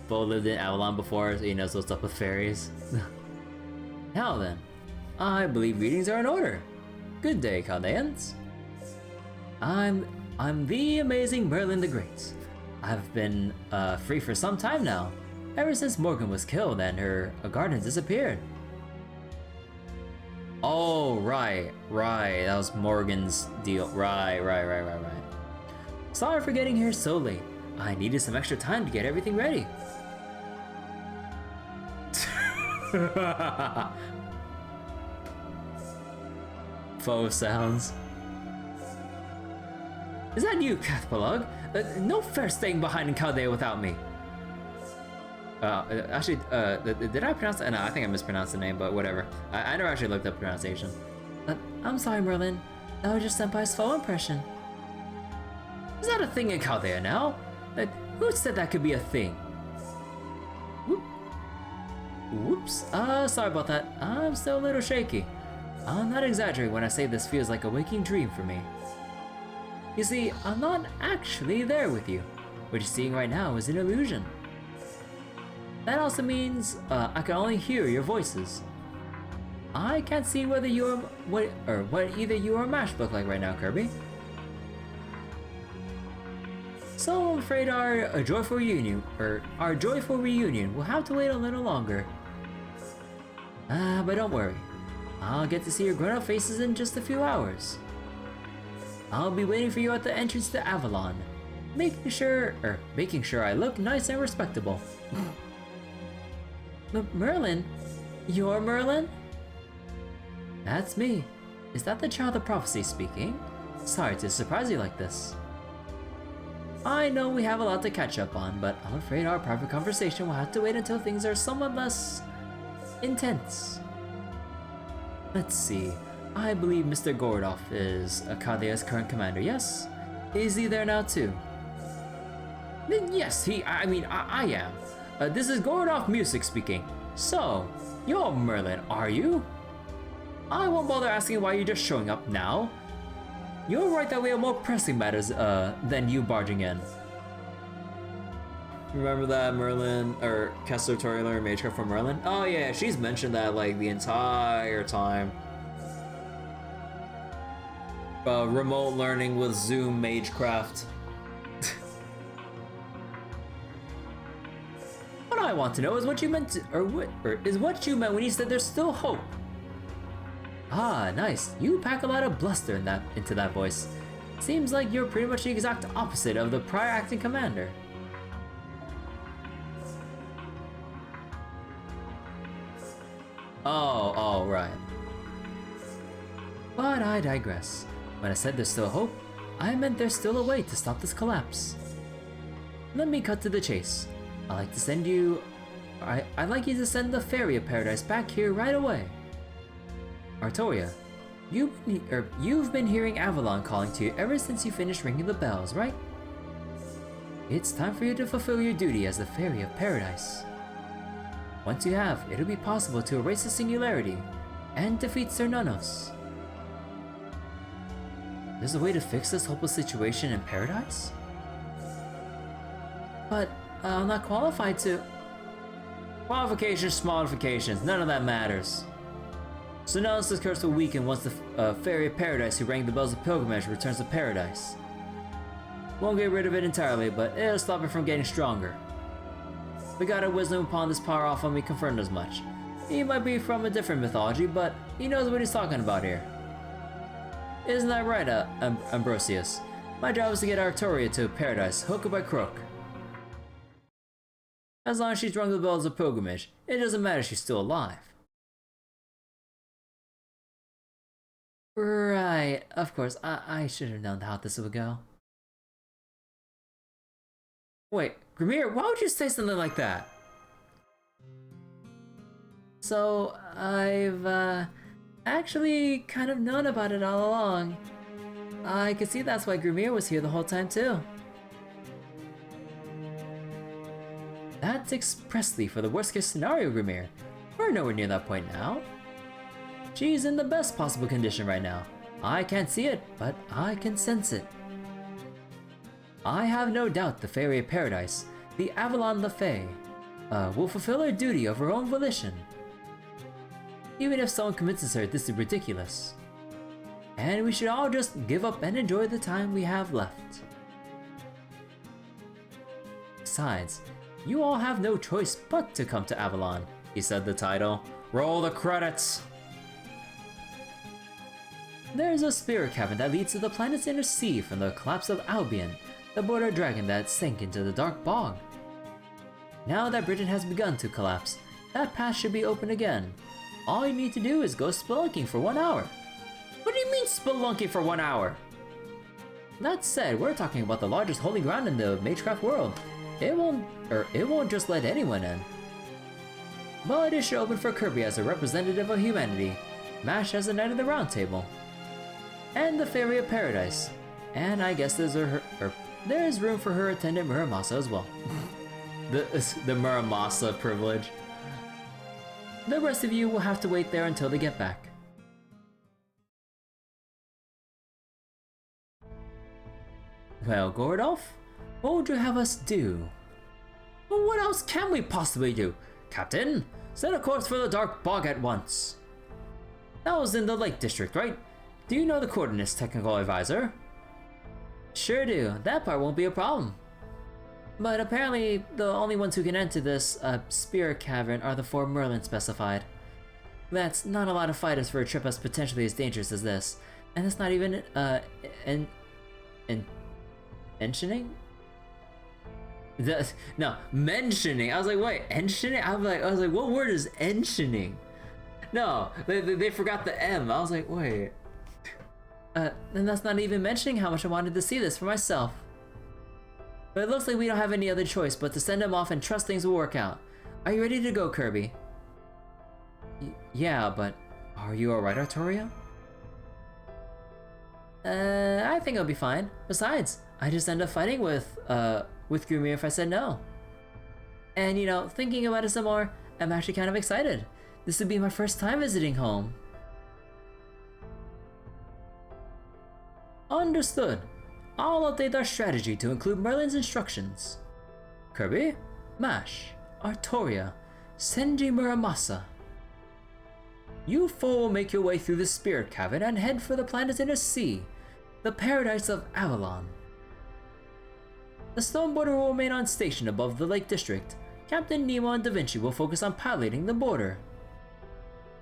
Bo lived in Avalon before, so he knows what's up with fairies. Now then, I believe readings are in order. Good day, Chaldeans. I'm the amazing Merlin the Great. I've been free for some time now, ever since Morgan was killed and her garden disappeared. Oh, right. That was Morgan's deal. Right. Sorry for getting here so late. I needed some extra time to get everything ready. Faux sounds. Is that you, Cathpalug? No fair staying behind in Chaldea without me. Actually, did I pronounce it? No, I think I mispronounced the name, but whatever. I never actually looked up pronunciation. I'm sorry, Merlin. That was just Senpai's faux impression. Is that a thing in Chaldea now? Who said that could be a thing? Whoops. Sorry about that. I'm still a little shaky. I'm not exaggerating when I say this feels like a waking dream for me. You see, I'm not actually there with you. What you're seeing right now is an illusion. That also means I can only hear your voices. I can't see whether you're what either you or Mash look like right now, Kirby. So I'm afraid our joyful reunion will have to wait a little longer. But don't worry. I'll get to see your grown-up faces in just a few hours. I'll be waiting for you at the entrance to Avalon, making sure I look nice and respectable. Merlin? You're Merlin? That's me. Is that the child of prophecy speaking? Sorry to surprise you like this. I know we have a lot to catch up on, but I'm afraid our private conversation will have to wait until things are somewhat less intense. Let's see. I believe Mr. Gordoff is Chaldea's current commander, yes? Is he there now too? Yes, I am. This is Gordoff Music speaking. So, you're Merlin, are you? I won't bother asking why you're just showing up now. You're right that we have more pressing matters than you barging in. Remember that Merlin, or Kessler Toiler Magecraft from Merlin? Oh yeah, she's mentioned that like the entire time. Remote learning with Zoom Magecraft. What I want to know is what you meant, what you meant when you said there's still hope. Ah, nice. You pack a lot of bluster into that voice. Seems like you're pretty much the exact opposite of the prior acting commander. Oh, right. But I digress. When I said there's still hope, I meant there's still a way to stop this collapse. Let me cut to the chase. I'd like you to send the Fairy of Paradise back here right away. Artoria, you've been hearing Avalon calling to you ever since you finished ringing the bells, right? It's time for you to fulfill your duty as the Fairy of Paradise. Once you have, it'll be possible to erase the singularity and defeat Cernunos. There's a way to fix this hopeless situation in Paradise? But I'm not qualified to... Qualifications, modifications, none of that matters. Cernunos' curse will weaken once the Fairy of Paradise who rang the bells of pilgrimage returns to Paradise. Won't get rid of it entirely, but it'll stop it from getting stronger. The God of Wisdom upon this power off on me confirmed as much. He might be from a different mythology, but he knows what he's talking about here. Isn't that right, Ambrosius? My job is to get Artoria to Paradise, hook or by crook. As long as she's rung the bells of pilgrimage, it doesn't matter if she's still alive. Right, of course, I should have known how this would go. Wait, Grimir, why would you say something like that? So, I've actually kind of known about it all along. I could see that's why Grimir was here the whole time too. That's expressly for the worst case scenario, Grimir. We're nowhere near that point now. She's in the best possible condition right now. I can't see it, but I can sense it. I have no doubt the Fairy of Paradise, the Avalon le Fae, will fulfill her duty of her own volition. Even if someone convinces her this is ridiculous. And we should all just give up and enjoy the time we have left. Besides, you all have no choice but to come to Avalon, he said the title. Roll the credits! There's a spirit cavern that leads to the planet's inner sea from the collapse of Albion, the border dragon that sank into the dark bog. Now that Britain has begun to collapse, that path should be open again. All you need to do is go spelunking for 1 hour. What do you mean spelunking for 1 hour? That said, we're talking about the largest holy ground in the Magecraft world. It won't just let anyone in. But it should open for Kirby as a representative of humanity, Mash as a Knight of the Round Table, and the Fairy of Paradise. And I guess there's room for her attendant Muramasa as well. the Muramasa privilege. The rest of you will have to wait there until they get back. Well, Gordolf, what would you have us do? Well, what else can we possibly do? Captain, set a course for the Dark Bog at once. That was in the Lake District, right? Do you know the coordinates, Technical Advisor? Sure do. That part won't be a problem. But apparently, the only ones who can enter this spirit cavern are the 4 Merlin specified. That's not a lot of fighters for a trip as potentially as dangerous as this. And it's not even, mentioning? No, mentioning. I was like, wait, mentioning? I was like, what word is mentioning? No, they forgot the M. I was like, wait. And that's not even mentioning how much I wanted to see this for myself. But it looks like we don't have any other choice but to send him off and trust things will work out. Are you ready to go, Kirby? Yeah, but are you alright, Artoria? I think I'll be fine. Besides, I just end up fighting with Grumir if I said no. And you know, thinking about it some more, I'm actually kind of excited. This would be my first time visiting home. Understood. I'll update our strategy to include Merlin's instructions. Kirby, Mash, Artoria, Senji Muramasa. You four will make your way through the Spirit Cavern and head for the planet's inner sea, the paradise of Avalon. The stone border will remain on station above the Lake District. Captain Nemo and Da Vinci will focus on piloting the border.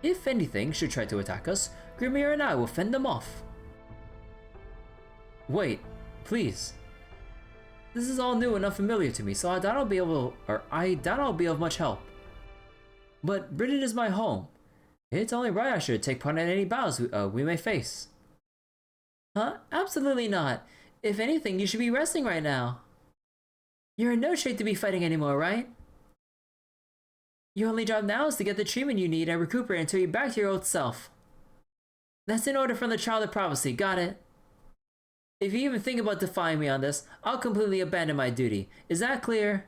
If anything should try to attack us, Grumir and I will fend them off. Wait, please. This is all new and unfamiliar to me, so I doubt I'll be of much help. But Britain is my home. It's only right I should take part in any battles we may face. Huh? Absolutely not. If anything, you should be resting right now. You're in no shape to be fighting anymore, right? Your only job now is to get the treatment you need and recuperate until you're back to your old self. That's an order from the Child of Prophecy, got it? If you even think about defying me on this, I'll completely abandon my duty. Is that clear?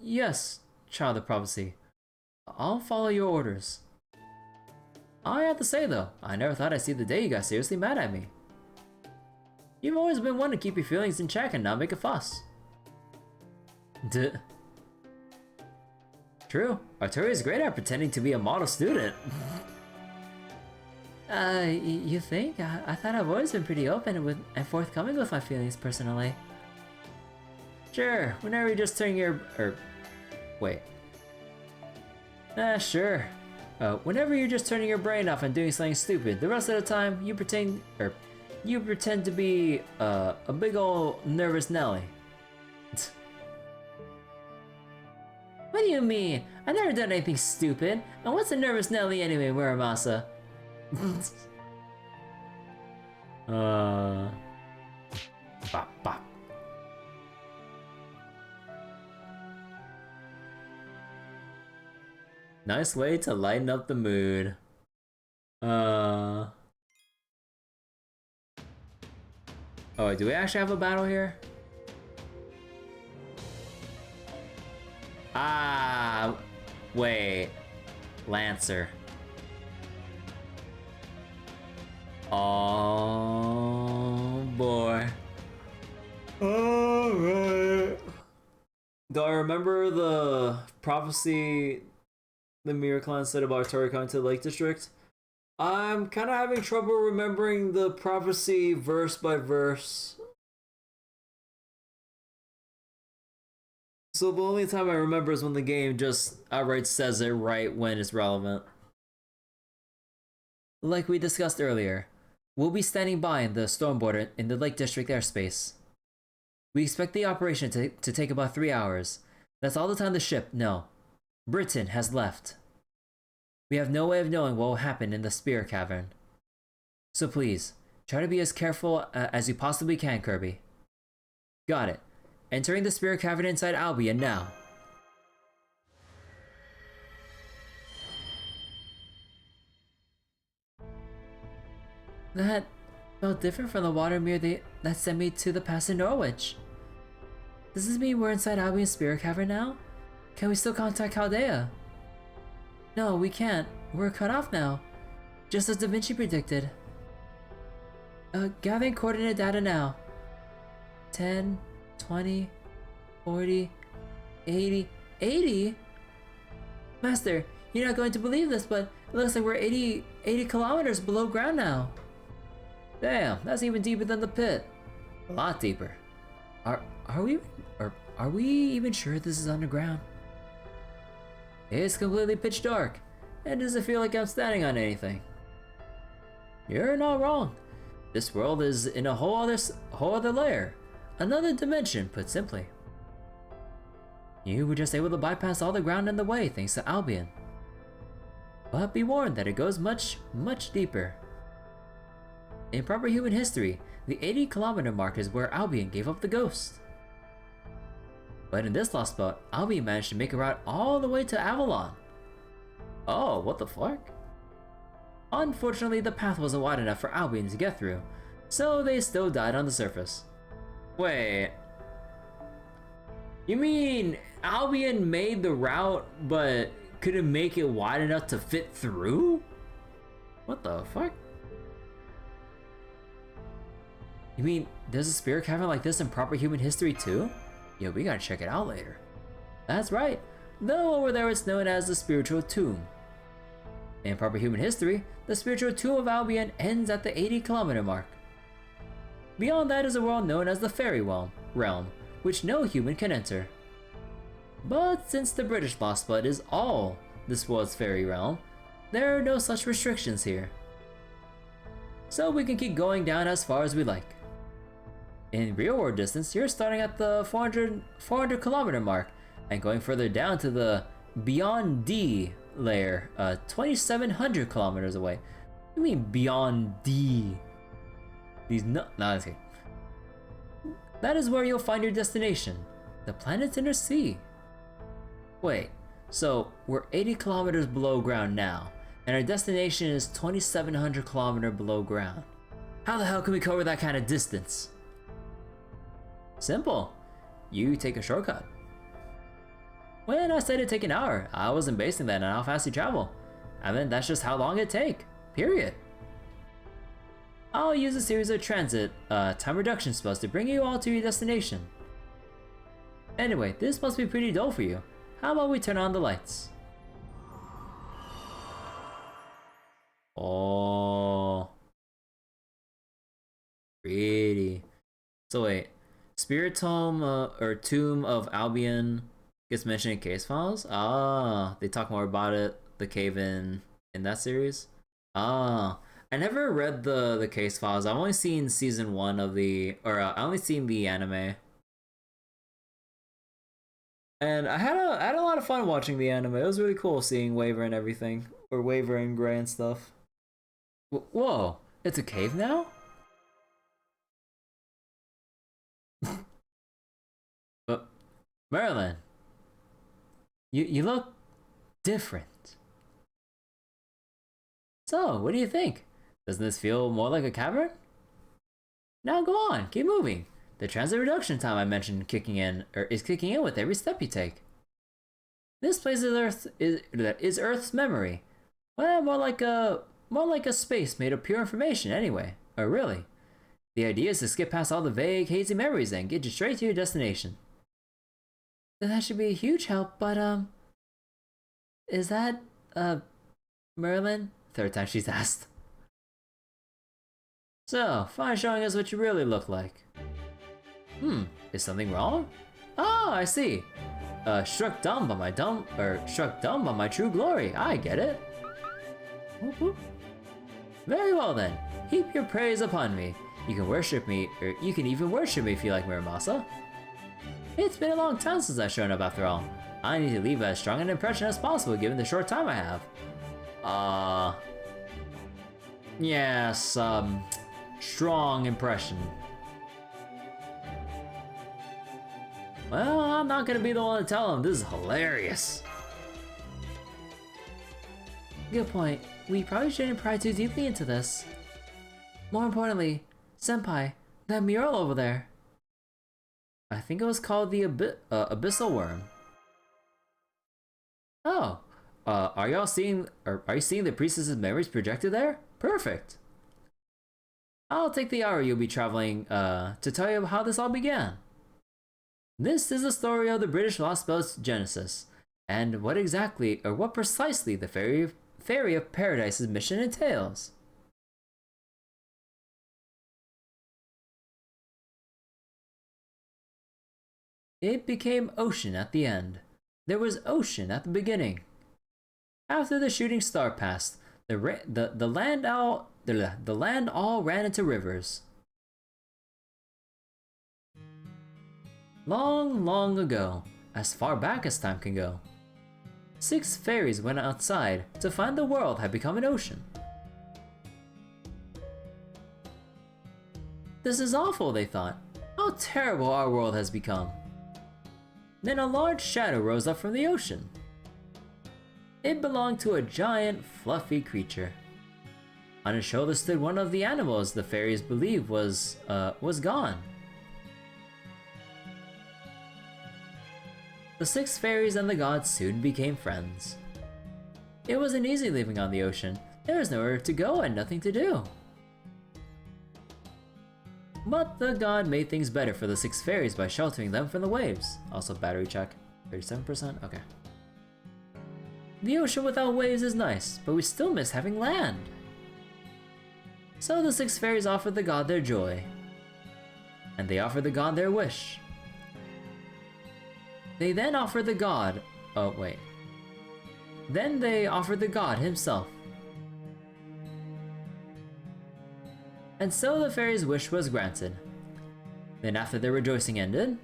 Yes, Child of Prophecy. I'll follow your orders. I have to say though, I never thought I'd see the day you got seriously mad at me. You've always been one to keep your feelings in check and not make a fuss. True, Artoria's great at pretending to be a model student. You think? I thought I've always been pretty open and forthcoming with my feelings personally. Sure, whenever you just turn your... wait. Sure. Whenever you're just turning your brain off and doing something stupid, the rest of the time you pretend to be a big ol' nervous Nelly. What do you mean? I've never done anything stupid. And what's a nervous Nelly anyway, Muramasa? Bop, bop. Nice way to lighten up the mood. Oh, do we actually have a battle here? Ah, wait. Lancer. Oh boy. Alright. Do I remember the prophecy the Mirror Clan said about Tori coming to the Lake District? I'm kind of having trouble remembering the prophecy verse by verse. So the only time I remember is when the game just outright says it right when it's relevant. Like we discussed earlier, we'll be standing by in the storm border in the Lake District airspace. We expect the operation to take about 3 hours. That's all the time the ship, no, Britain has left. We have no way of knowing what will happen in the Spear Cavern. So please, try to be as careful as you possibly can, Kirby. Got it. Entering the Spear Cavern inside Albion now. That felt different from the water mirror that sent me to the pass in Norwich. Does this mean we're inside Albion's Spear Cavern now? Can we still contact Chaldea? No, we can't. We're cut off now. Just as Da Vinci predicted. Gathering coordinate data now. 10, 20, 40, 80. 80? Master, you're not going to believe this, but it looks like we're 80 kilometers below ground now. Damn, that's even deeper than the pit. A lot deeper. Are we even sure this is underground? It's completely pitch dark, and doesn't feel like I'm standing on anything. You're not wrong. This world is in a whole other layer, another dimension, put simply. You were just able to bypass all the ground in the way thanks to Albion. But be warned that it goes much, much deeper. In proper human history, the 80-kilometer mark is where Albion gave up the ghost. But in this Lostbelt, Albion managed to make a route all the way to Avalon. Oh, what the fuck? Unfortunately, the path wasn't wide enough for Albion to get through, so they still died on the surface. Wait. You mean Albion made the route, but couldn't make it wide enough to fit through? What the fuck? You mean there's a Spear Cavern like this in proper human history too? Yo, we gotta check it out later. That's right, though over there it's known as the Spiritual Tomb. In proper human history, the Spiritual Tomb of Albion ends at the 80-kilometer mark. Beyond that is a world known as the Fairy Realm, which no human can enter. But since the British Lostbelt is all this world's fairy realm, there are no such restrictions here. So we can keep going down as far as we like. In real world distance, you're starting at the 400 kilometer mark and going further down to the Beyond D layer, 2,700 kilometers away. What do you mean Beyond D? That's okay. That is where you'll find your destination, the planet's inner sea. Wait, so we're 80 kilometers below ground now, and our destination is 2,700 kilometers below ground. How the hell can we cover that kind of distance? Simple. You take a shortcut. When I said it'd take an hour, I wasn't basing that on how fast you travel. I mean, that's just how long it'd take. Period. I'll use a series of transit time reduction spells to bring you all to your destination. Anyway, this must be pretty dull for you. How about we turn on the lights? Oh, pretty. So wait, Spirit Tome or Tomb of Albion gets mentioned in case files? Ah, they talk more about it, the cave in that series? Ah, I never read the case files. I've only seen season 1 of I only seen the anime. And I had a lot of fun watching the anime. It was really cool seeing Waver and everything. Or Waver and Gray and stuff. Whoa, it's a cave now? But Marilyn, you look different. So, what do you think? Doesn't this feel more like a cavern? Now go on, keep moving. The transit reduction time I mentioned is kicking in with every step you take. This place is Earth's memory. Well, more like a space made of pure information anyway. Or really. The idea is to skip past all the vague, hazy memories and get you straight to your destination. then that should be a huge help, but, is that, Merlin? Third time she's asked. So, fine showing us what you really look like. Is something wrong? Oh, I see. Struck dumb by my true glory. I get it. Whoop, whoop. Very well then. Heap your praise upon me. You can worship me, or you can even worship me if you like, Muramasa. It's been a long time since I've shown up after all. I need to leave as strong an impression as possible given the short time I have. Yes, strong impression. Well, I'm not gonna be the one to tell him. This is hilarious. Good point. We probably shouldn't pry too deeply into this. More importantly, Senpai, that mural over there. I think it was called the Abyssal Worm. Oh, are you seeing the priestess's memories projected there? Perfect. I'll take the hour you'll be traveling to tell you how this all began. This is the story of the British Lostbelt's genesis, and what precisely the Fairy of Paradise's mission entails. It became ocean at the end. There was ocean at the beginning. After the shooting star passed, the land all ran into rivers. Long, long ago, as far back as time can go, 6 fairies went outside to find the world had become an ocean. This is awful, they thought. How terrible our world has become. Then a large shadow rose up from the ocean. It belonged to a giant, fluffy creature. On his shoulder stood one of the animals the fairies believed was gone. The 6 fairies and the gods soon became friends. It wasn't easy living on the ocean. There was nowhere to go and nothing to do. But the god made things better for the 6 fairies by sheltering them from the waves. Also battery check, 37%, okay. The ocean without waves is nice, but we still miss having land. So the 6 fairies offered the god their joy. And they offered the god their wish. They then offered the god... Oh, wait. Then they offered the god himself. And so the fairy's wish was granted. Then after their rejoicing ended,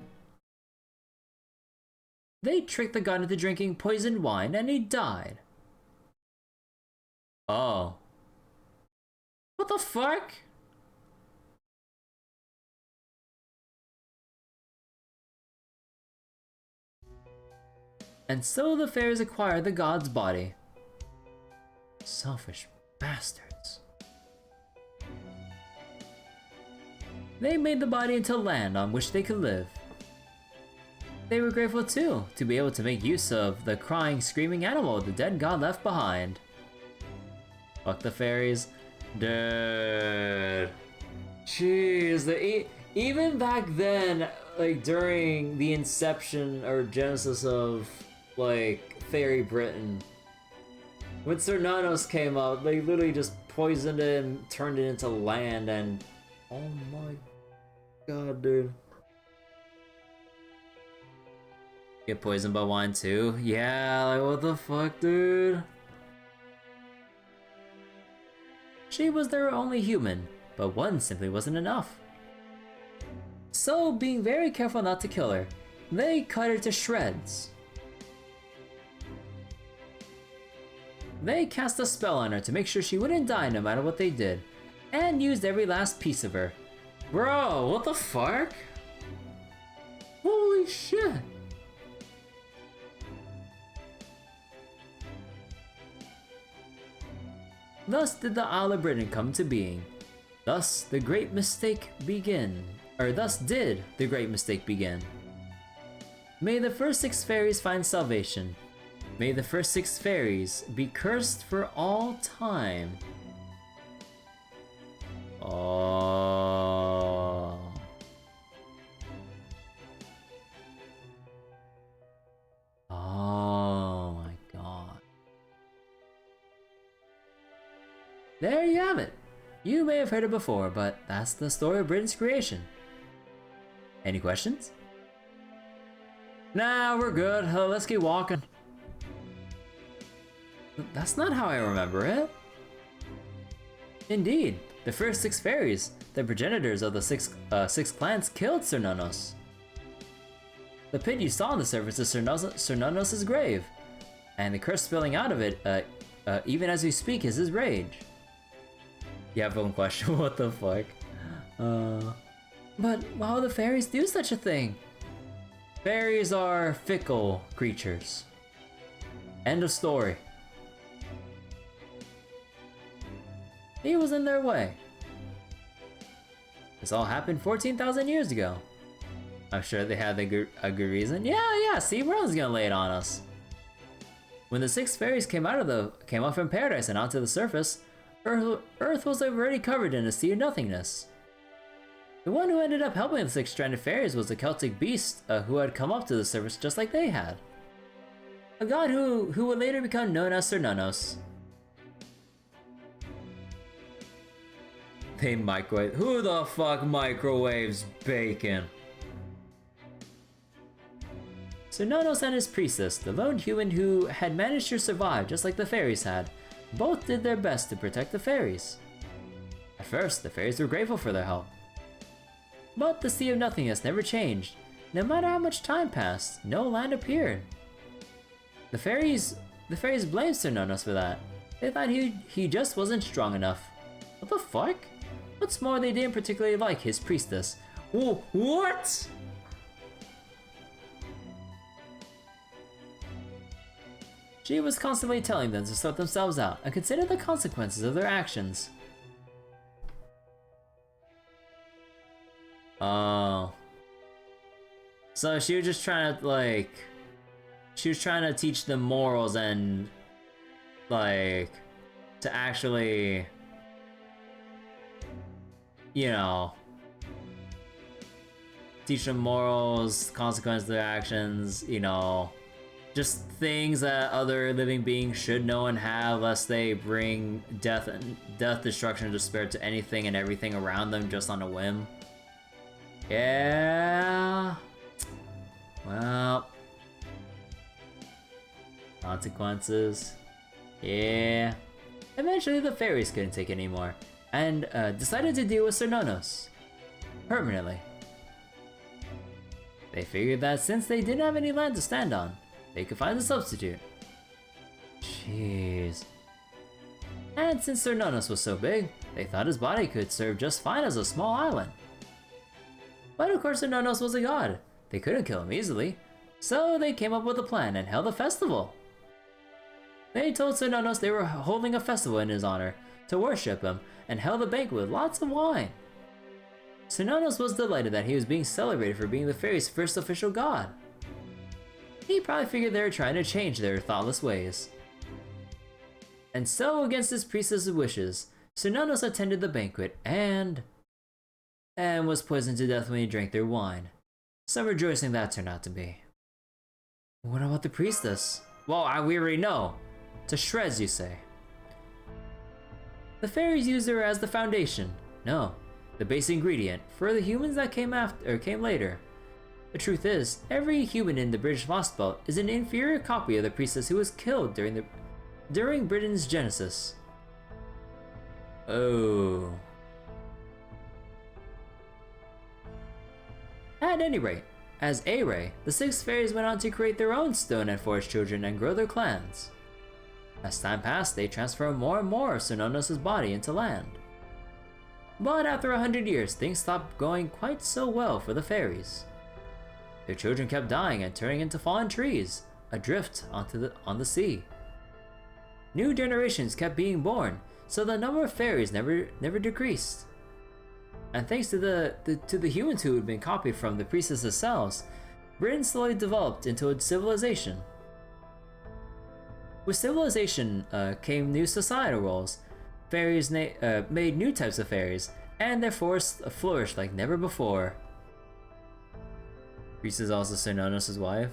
they tricked the god into drinking poisoned wine and he died. Oh. What the fuck? And so the fairies acquired the god's body. Selfish bastards. They made the body into land on which they could live. They were grateful too, to be able to make use of the crying, screaming animal the dead god left behind. Fuck the fairies. Dude. Jeez, even back then, like during the inception or genesis of like Fairy Britain, when Sir Nanos came out, they literally just poisoned it and turned it into land and oh my god, dude. Get poisoned by wine too? Yeah, like what the fuck, dude? She was their only human, but one simply wasn't enough. So, being very careful not to kill her, they cut her to shreds. They cast a spell on her to make sure she wouldn't die no matter what they did, and used every last piece of her. Bro, what the fuck? Holy shit! Thus did the Isle of Britain come to being. Thus did the great mistake begin. May the first 6 fairies find salvation. May the first 6 fairies be cursed for all time. Oh. You may have heard it before, but that's the story of Britain's creation. Any questions? Nah, we're good. Let's keep walking. That's not how I remember it. Indeed, the first 6 fairies, the progenitors of the six clans, killed Cernunnos. The pit you saw on the surface is Cernunnos' grave, and the curse spilling out of it, even as we speak, is his rage. You have one question, what the fuck? But why would the fairies do such a thing? Fairies are fickle creatures. End of story. He was in their way. This all happened 14,000 years ago. I'm sure they had a good reason. Yeah, see, Ron's gonna lay it on us. When the 6 fairies came up from paradise and onto the surface, Earth was already covered in a sea of nothingness. The one who ended up helping the 6 stranded fairies was a Celtic beast who had come up to the surface just like they had. A god who would later become known as Cernunnos. They microwave. Who the fuck microwaves bacon? Cernunnos and his priestess, the lone human who had managed to survive just like the fairies had, both did their best to protect the fairies. At first, the fairies were grateful for their help. But the Sea of Nothingness never changed. No matter how much time passed, no land appeared. The fairies blamed Cernunnos for that. They thought he just wasn't strong enough. What the fuck? What's more, they didn't particularly like his priestess. Whoa, what? She was constantly telling them to sort themselves out and consider the consequences of their actions. Oh. So she was just trying to, she was trying to teach them morals and, to actually, you know, teach them morals, consequences of their actions, you know, just things that other living beings should know and have, lest they bring death, destruction, and despair to anything and everything around them just on a whim. Yeah. Well. Consequences. Yeah. Eventually the fairies couldn't take it anymore, and decided to deal with Cernunnos. Permanently. They figured that since they didn't have any land to stand on, they could find a substitute. Jeez. And since Cernunnos was so big, they thought his body could serve just fine as a small island. But of course Cernunnos was a god. They couldn't kill him easily, so they came up with a plan and held a festival. They told Cernunnos they were holding a festival in his honor to worship him and held a banquet with lots of wine. Cernunnos was delighted that he was being celebrated for being the fairies' first official god. He probably figured they were trying to change their thoughtless ways. And so, against his priestess' wishes, Cernunnos attended the banquet and was poisoned to death when he drank their wine. Some rejoicing that turned out to be. What about the priestess? Well, we already know. To shreds, you say. The fairies used her as the foundation. No, the base ingredient for the humans that came later. The truth is, every human in the British Lostbelt is an inferior copy of the priestess who was killed during Britain's genesis. Oh. At any rate, as A-Ray, the 6 fairies went on to create their own stone and forest children and grow their clans. As time passed, they transformed more and more of Cernunnos' body into land. But after 100 years, things stopped going quite so well for the fairies. Their children kept dying and turning into fallen trees, adrift on the sea. New generations kept being born, so the number of fairies never decreased. And thanks to the humans who had been copied from the priestesses' cells, Britain slowly developed into a civilization. With civilization came new societal roles. Fairies made new types of fairies, and their forests flourished like never before. Priestess is also Cernunnos' wife?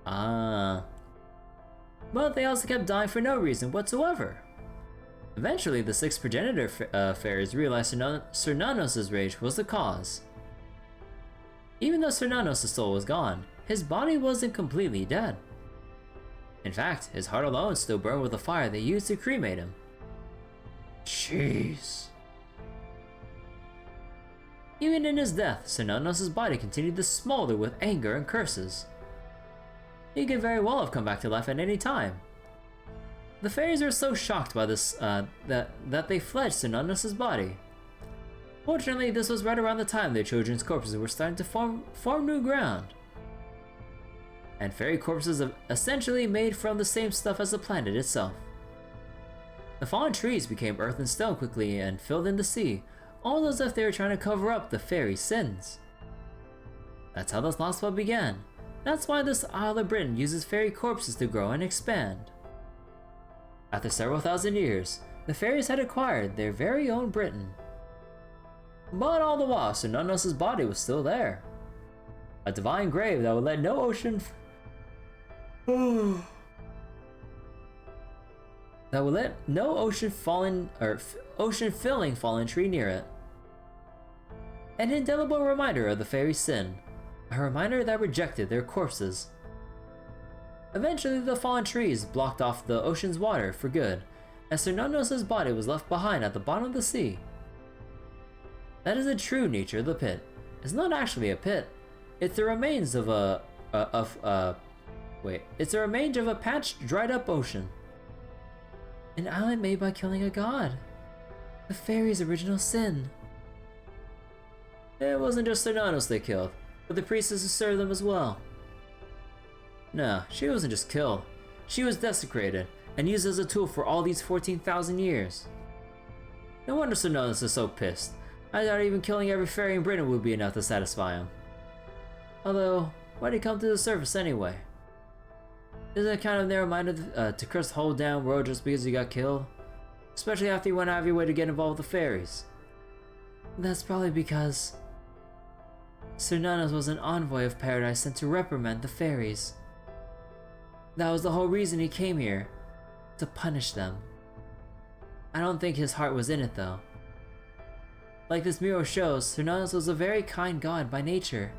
Ah. But they also kept dying for no reason whatsoever. Eventually, the 6 progenitor fairies realized Sir Nanos' rage was the cause. Even though Sir Nanos' soul was gone, his body wasn't completely dead. In fact, his heart alone still burned with the fire they used to cremate him. Jeez. Even in his death, Sir Nanos' body continued to smolder with anger and curses. He could very well have come back to life at any time. The fairies were so shocked by this that they fled Sir Nanos' body. Fortunately, this was right around the time their children's corpses were starting to form new ground. And fairy corpses are essentially made from the same stuff as the planet itself. The fallen trees became earth and stone quickly and filled in the sea, all as if they were trying to cover up the fairies' sins. That's how this Lostbelt began. That's why this Isle of Britain uses fairy corpses to grow and expand. After several thousand years, the fairies had acquired their very own Britain. But all the while, Sir Nanos' body was still there. A divine grave that would let no ocean that would let no ocean-filling fallen tree near it. An indelible reminder of the fairies' sin, a reminder that rejected their corpses. Eventually, the fallen trees blocked off the ocean's water for good, and Sir Nanos' body was left behind at the bottom of the sea. That is the true nature of the pit. It's not actually a pit. It's the remains of it's the remains of a patched, dried-up ocean. An island made by killing a god. The fairies' original sin. It wasn't just Sir Nanos they killed, but the priestess who served them as well. No, she wasn't just killed. She was desecrated, and used as a tool for all these 14,000 years. No wonder Sir Nanos is so pissed. I thought even killing every fairy in Britain would be enough to satisfy him. Although, why'd he come to the surface anyway? Isn't it kind of narrow-minded to curse the whole damn world just because you got killed? Especially after you went out of your way to get involved with the fairies. That's probably because Sir Nanos was an envoy of paradise sent to reprimand the fairies. That was the whole reason he came here, to punish them. I don't think his heart was in it though. Like this mural shows, Sir Nanos was a very kind god by nature.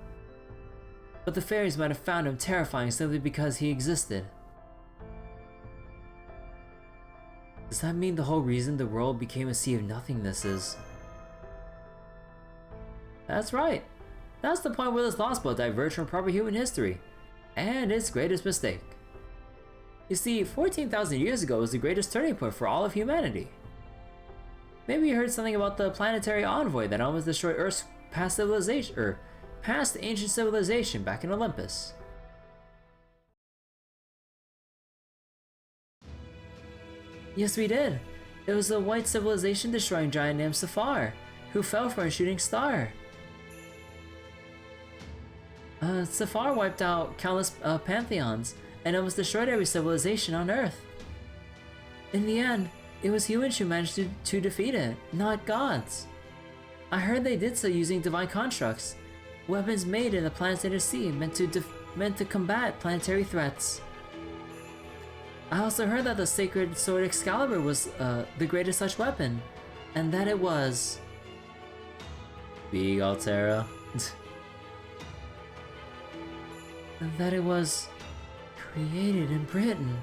But the fairies might have found him terrifying simply because he existed. Does that mean the whole reason the world became a sea of nothingness? That's right. That's the point where this Lostbelt diverged from proper human history, and its greatest mistake. You see, 14,000 years ago was the greatest turning point for all of humanity. Maybe you heard something about the planetary envoy that almost destroyed Earth's past ancient civilization back in Olympus. Yes, we did. It was a white civilization destroying giant named Safar, who fell for a shooting star. Safar wiped out countless pantheons and almost destroyed every civilization on Earth. In the end, it was humans who managed to defeat it, not gods. I heard they did so using divine constructs, weapons made in the planet's inner sea meant to combat planetary threats. I also heard that the sacred sword Excalibur was the greatest such weapon, and that it was... Big Altera. And that it was created in Britain.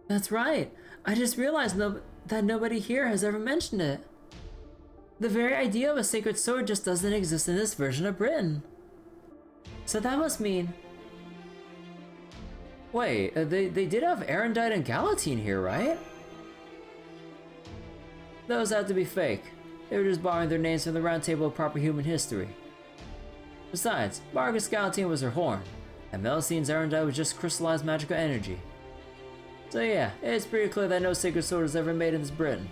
That's right. I just realized that nobody here has ever mentioned it. The very idea of a sacred sword just doesn't exist in this version of Britain. So that must mean... Wait, they did have Erendite and Galatine here, right? Those had to be fake. They were just borrowing their names from the round table of proper human history. Besides, Margus Galatine was her horn, and Melicine's Erendite was just crystallized magical energy. So yeah, it's pretty clear that no sacred sword was ever made in this Britain.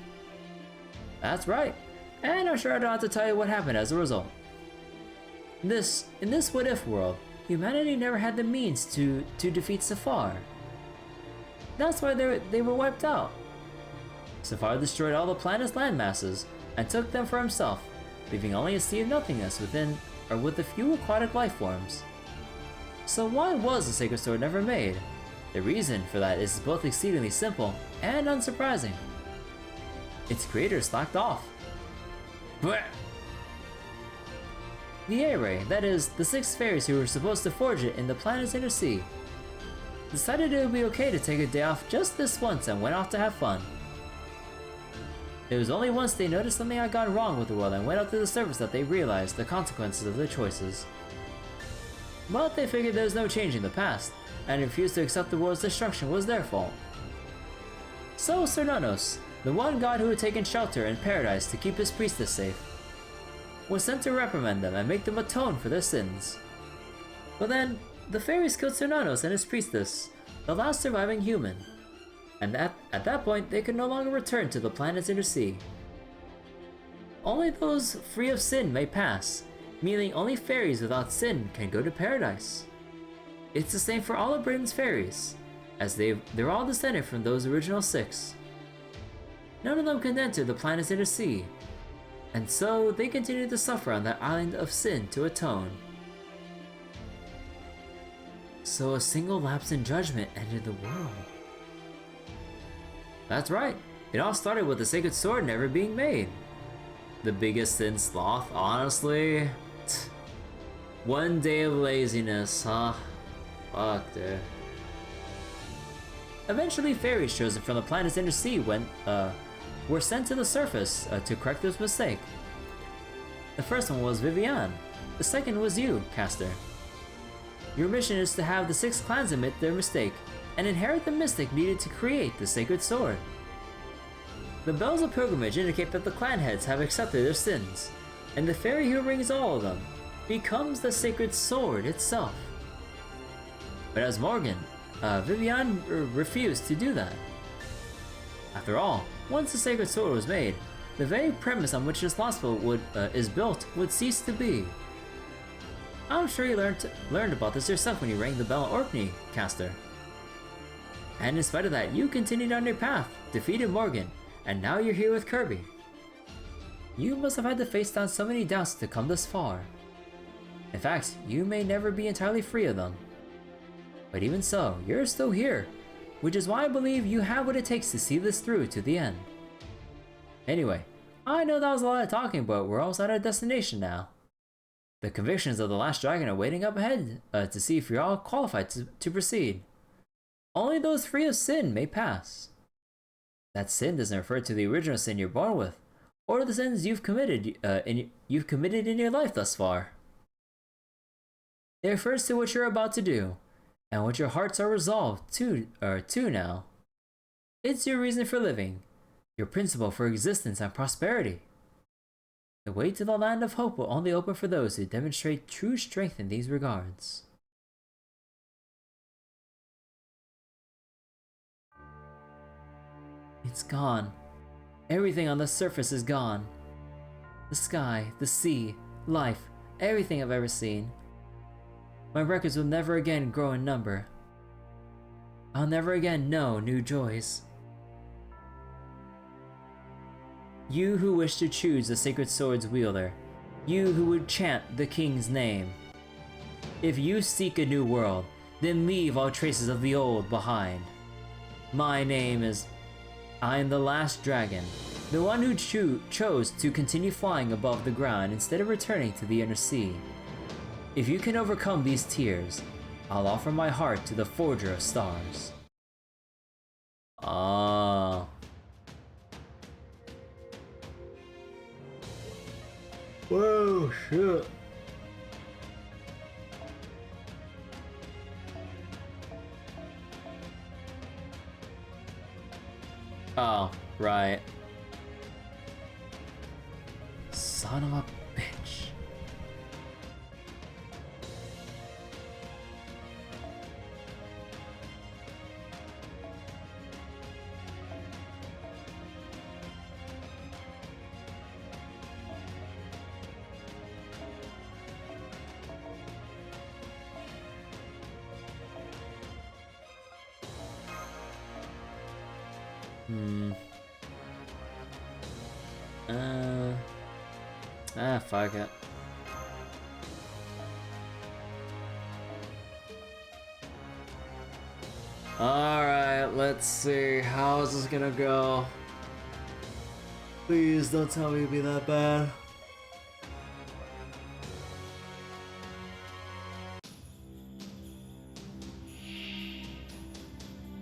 That's right, and I'm sure I don't have to tell you what happened as a result. In this what-if world, humanity never had the means to defeat Safar. That's why they were wiped out. Safar destroyed all the planet's landmasses and took them for himself, leaving only a sea of nothingness with a few aquatic life forms. So why was the sacred sword never made? The reason for that is both exceedingly simple and unsurprising. Its creator slacked off. Blech. The A-Ray, that is, the 6 fairies who were supposed to forge it in the planet's inner sea, decided it would be okay to take a day off just this once and went off to have fun. It was only once they noticed something had gone wrong with the world and went up to the surface that they realized the consequences of their choices. But they figured there was no changing the past, and refused to accept the world's destruction was their fault. So Cernunnos, the one god who had taken shelter in paradise to keep his priestess safe, was sent to reprimand them and make them atone for their sins. But then, the fairies killed Cernunnos and his priestess, the last surviving human, and at that point they could no longer return to the planet's inner sea. Only those free of sin may pass, meaning only fairies without sin can go to paradise. It's the same for all of Britain's fairies, as they're all descended from those original 6. None of them can enter the planet's inner sea, and so they continue to suffer on that island of sin to atone. So a single lapse in judgment ended the world. That's right, it all started with the sacred sword never being made. The biggest sin sloth, honestly. One day of laziness, huh? Fuck, dude. Eventually, fairies chosen from the planet's inner sea were sent to the surface to correct this mistake. The first one was Vivian. The second was you, Caster. Your mission is to have the 6 clans admit their mistake and inherit the mystic needed to create the sacred sword. The bells of pilgrimage indicate that the clan heads have accepted their sins, and the fairy who rings all of them becomes the sacred sword itself. But as Morgan, Vivian refused to do that. After all, once the sacred sword was made, the very premise on which this Lostbelt is built would cease to be. I'm sure you learned about this yourself when you rang the bell at Orkney, Caster. And in spite of that, you continued on your path, defeated Morgan, and now you're here with Kirby. You must have had to face down so many doubts to come this far. In fact, you may never be entirely free of them. But even so, you're still here, which is why I believe you have what it takes to see this through to the end. Anyway, I know that was a lot of talking, but we're almost at our destination now. The convictions of the last dragon are waiting up ahead to see if you're all qualified to proceed. Only those free of sin may pass. That sin doesn't refer to the original sin you're born with, or the sins you've committed in your life thus far. It refers to what you're about to do, and what your hearts are resolved to now. It's your reason for living, your principle for existence and prosperity. The way to the land of hope will only open for those who demonstrate true strength in these regards. It's gone. Everything on the surface is gone. The sky, the sea, life, everything I've ever seen. My records will never again grow in number. I'll never again know new joys. You who wish to choose the sacred sword's wielder, you who would chant the king's name. If you seek a new world, then leave all traces of the old behind. My name is... I am the last dragon, the one who chose to continue flying above the ground instead of returning to the inner sea. If you can overcome these tears, I'll offer my heart to the forger of stars. Ah. Whoa, shit. Oh, right. Son of a bitch. Fuck it. Alright, let's see. How is this gonna go? Please don't tell me it'll be that bad.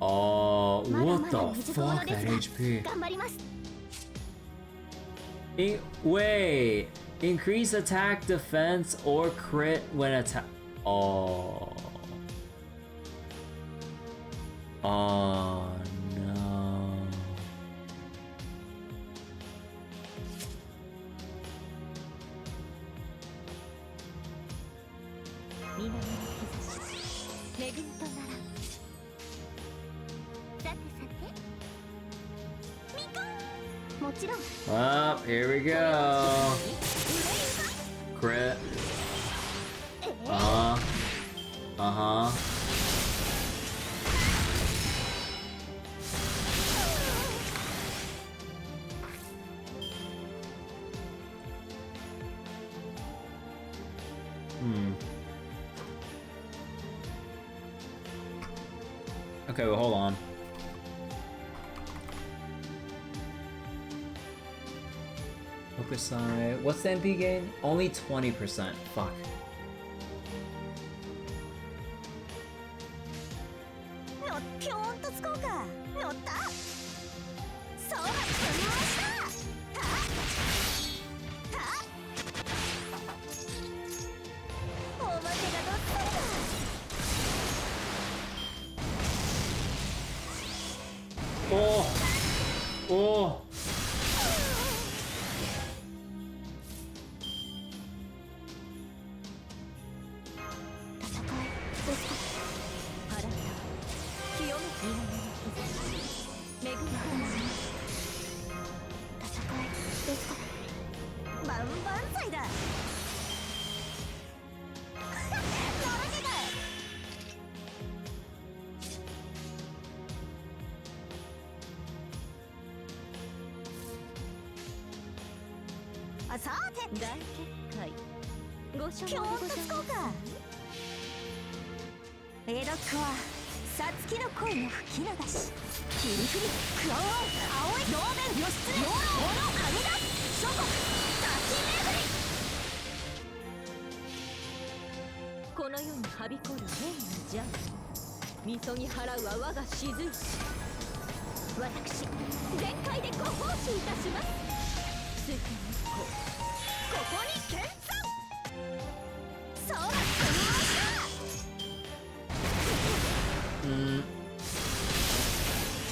Oh, what the fuck, that HP? Wait, increase attack, defense, or crit when attack. Oh. Oh no. Well, here we go. Crit. Uh-huh. Okay, well, hold on. Focus on... What's the MP gain? Only 20%. Fuck. Oh! Oh!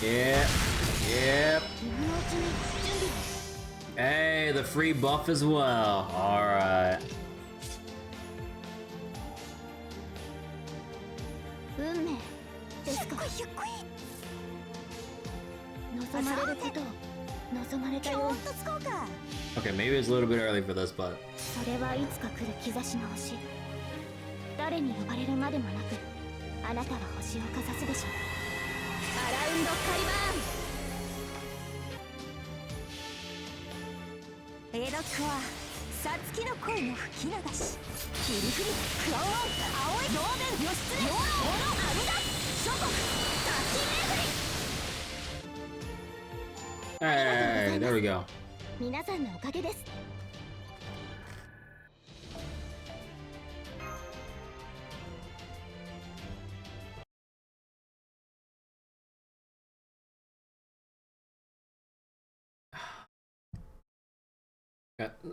Yep. Hey, the free buff as well. Alright. Okay, maybe it's a little bit early for this, but... Hey, there we go.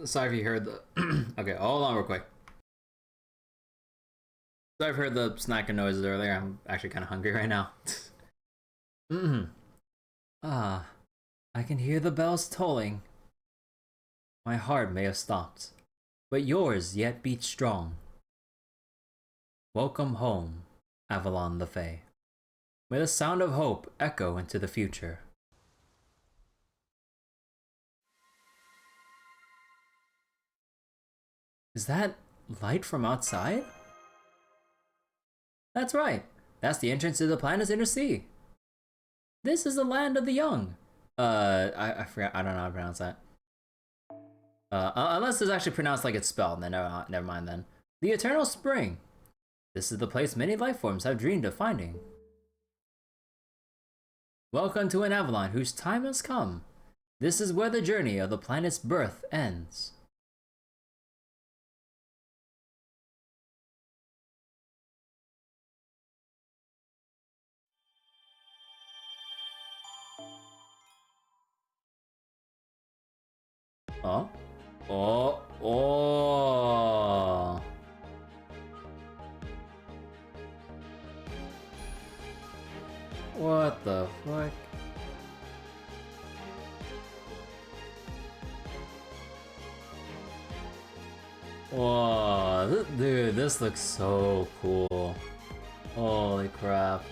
Sorry if you heard the... Okay, hold on real quick. Sorry if you heard the snacking noises earlier. I'm actually kind of hungry right now. Ah, I can hear the bells tolling. My heart may have stopped, but yours yet beats strong. Welcome home, Avalon le Fae. May the sound of hope echo into the future. Is that light from outside? That's right. That's the entrance to the planet's inner sea. This is the land of the young. I forgot. I don't know how to pronounce that. Unless it's actually pronounced like it's spelled, then never mind then. The eternal spring. This is the place many life forms have dreamed of finding. Welcome to an Avalon whose time has come. This is where the journey of the planet's birth ends. Oh? Oh, oh. What the fuck? Whoa, dude, this looks so cool. Holy crap.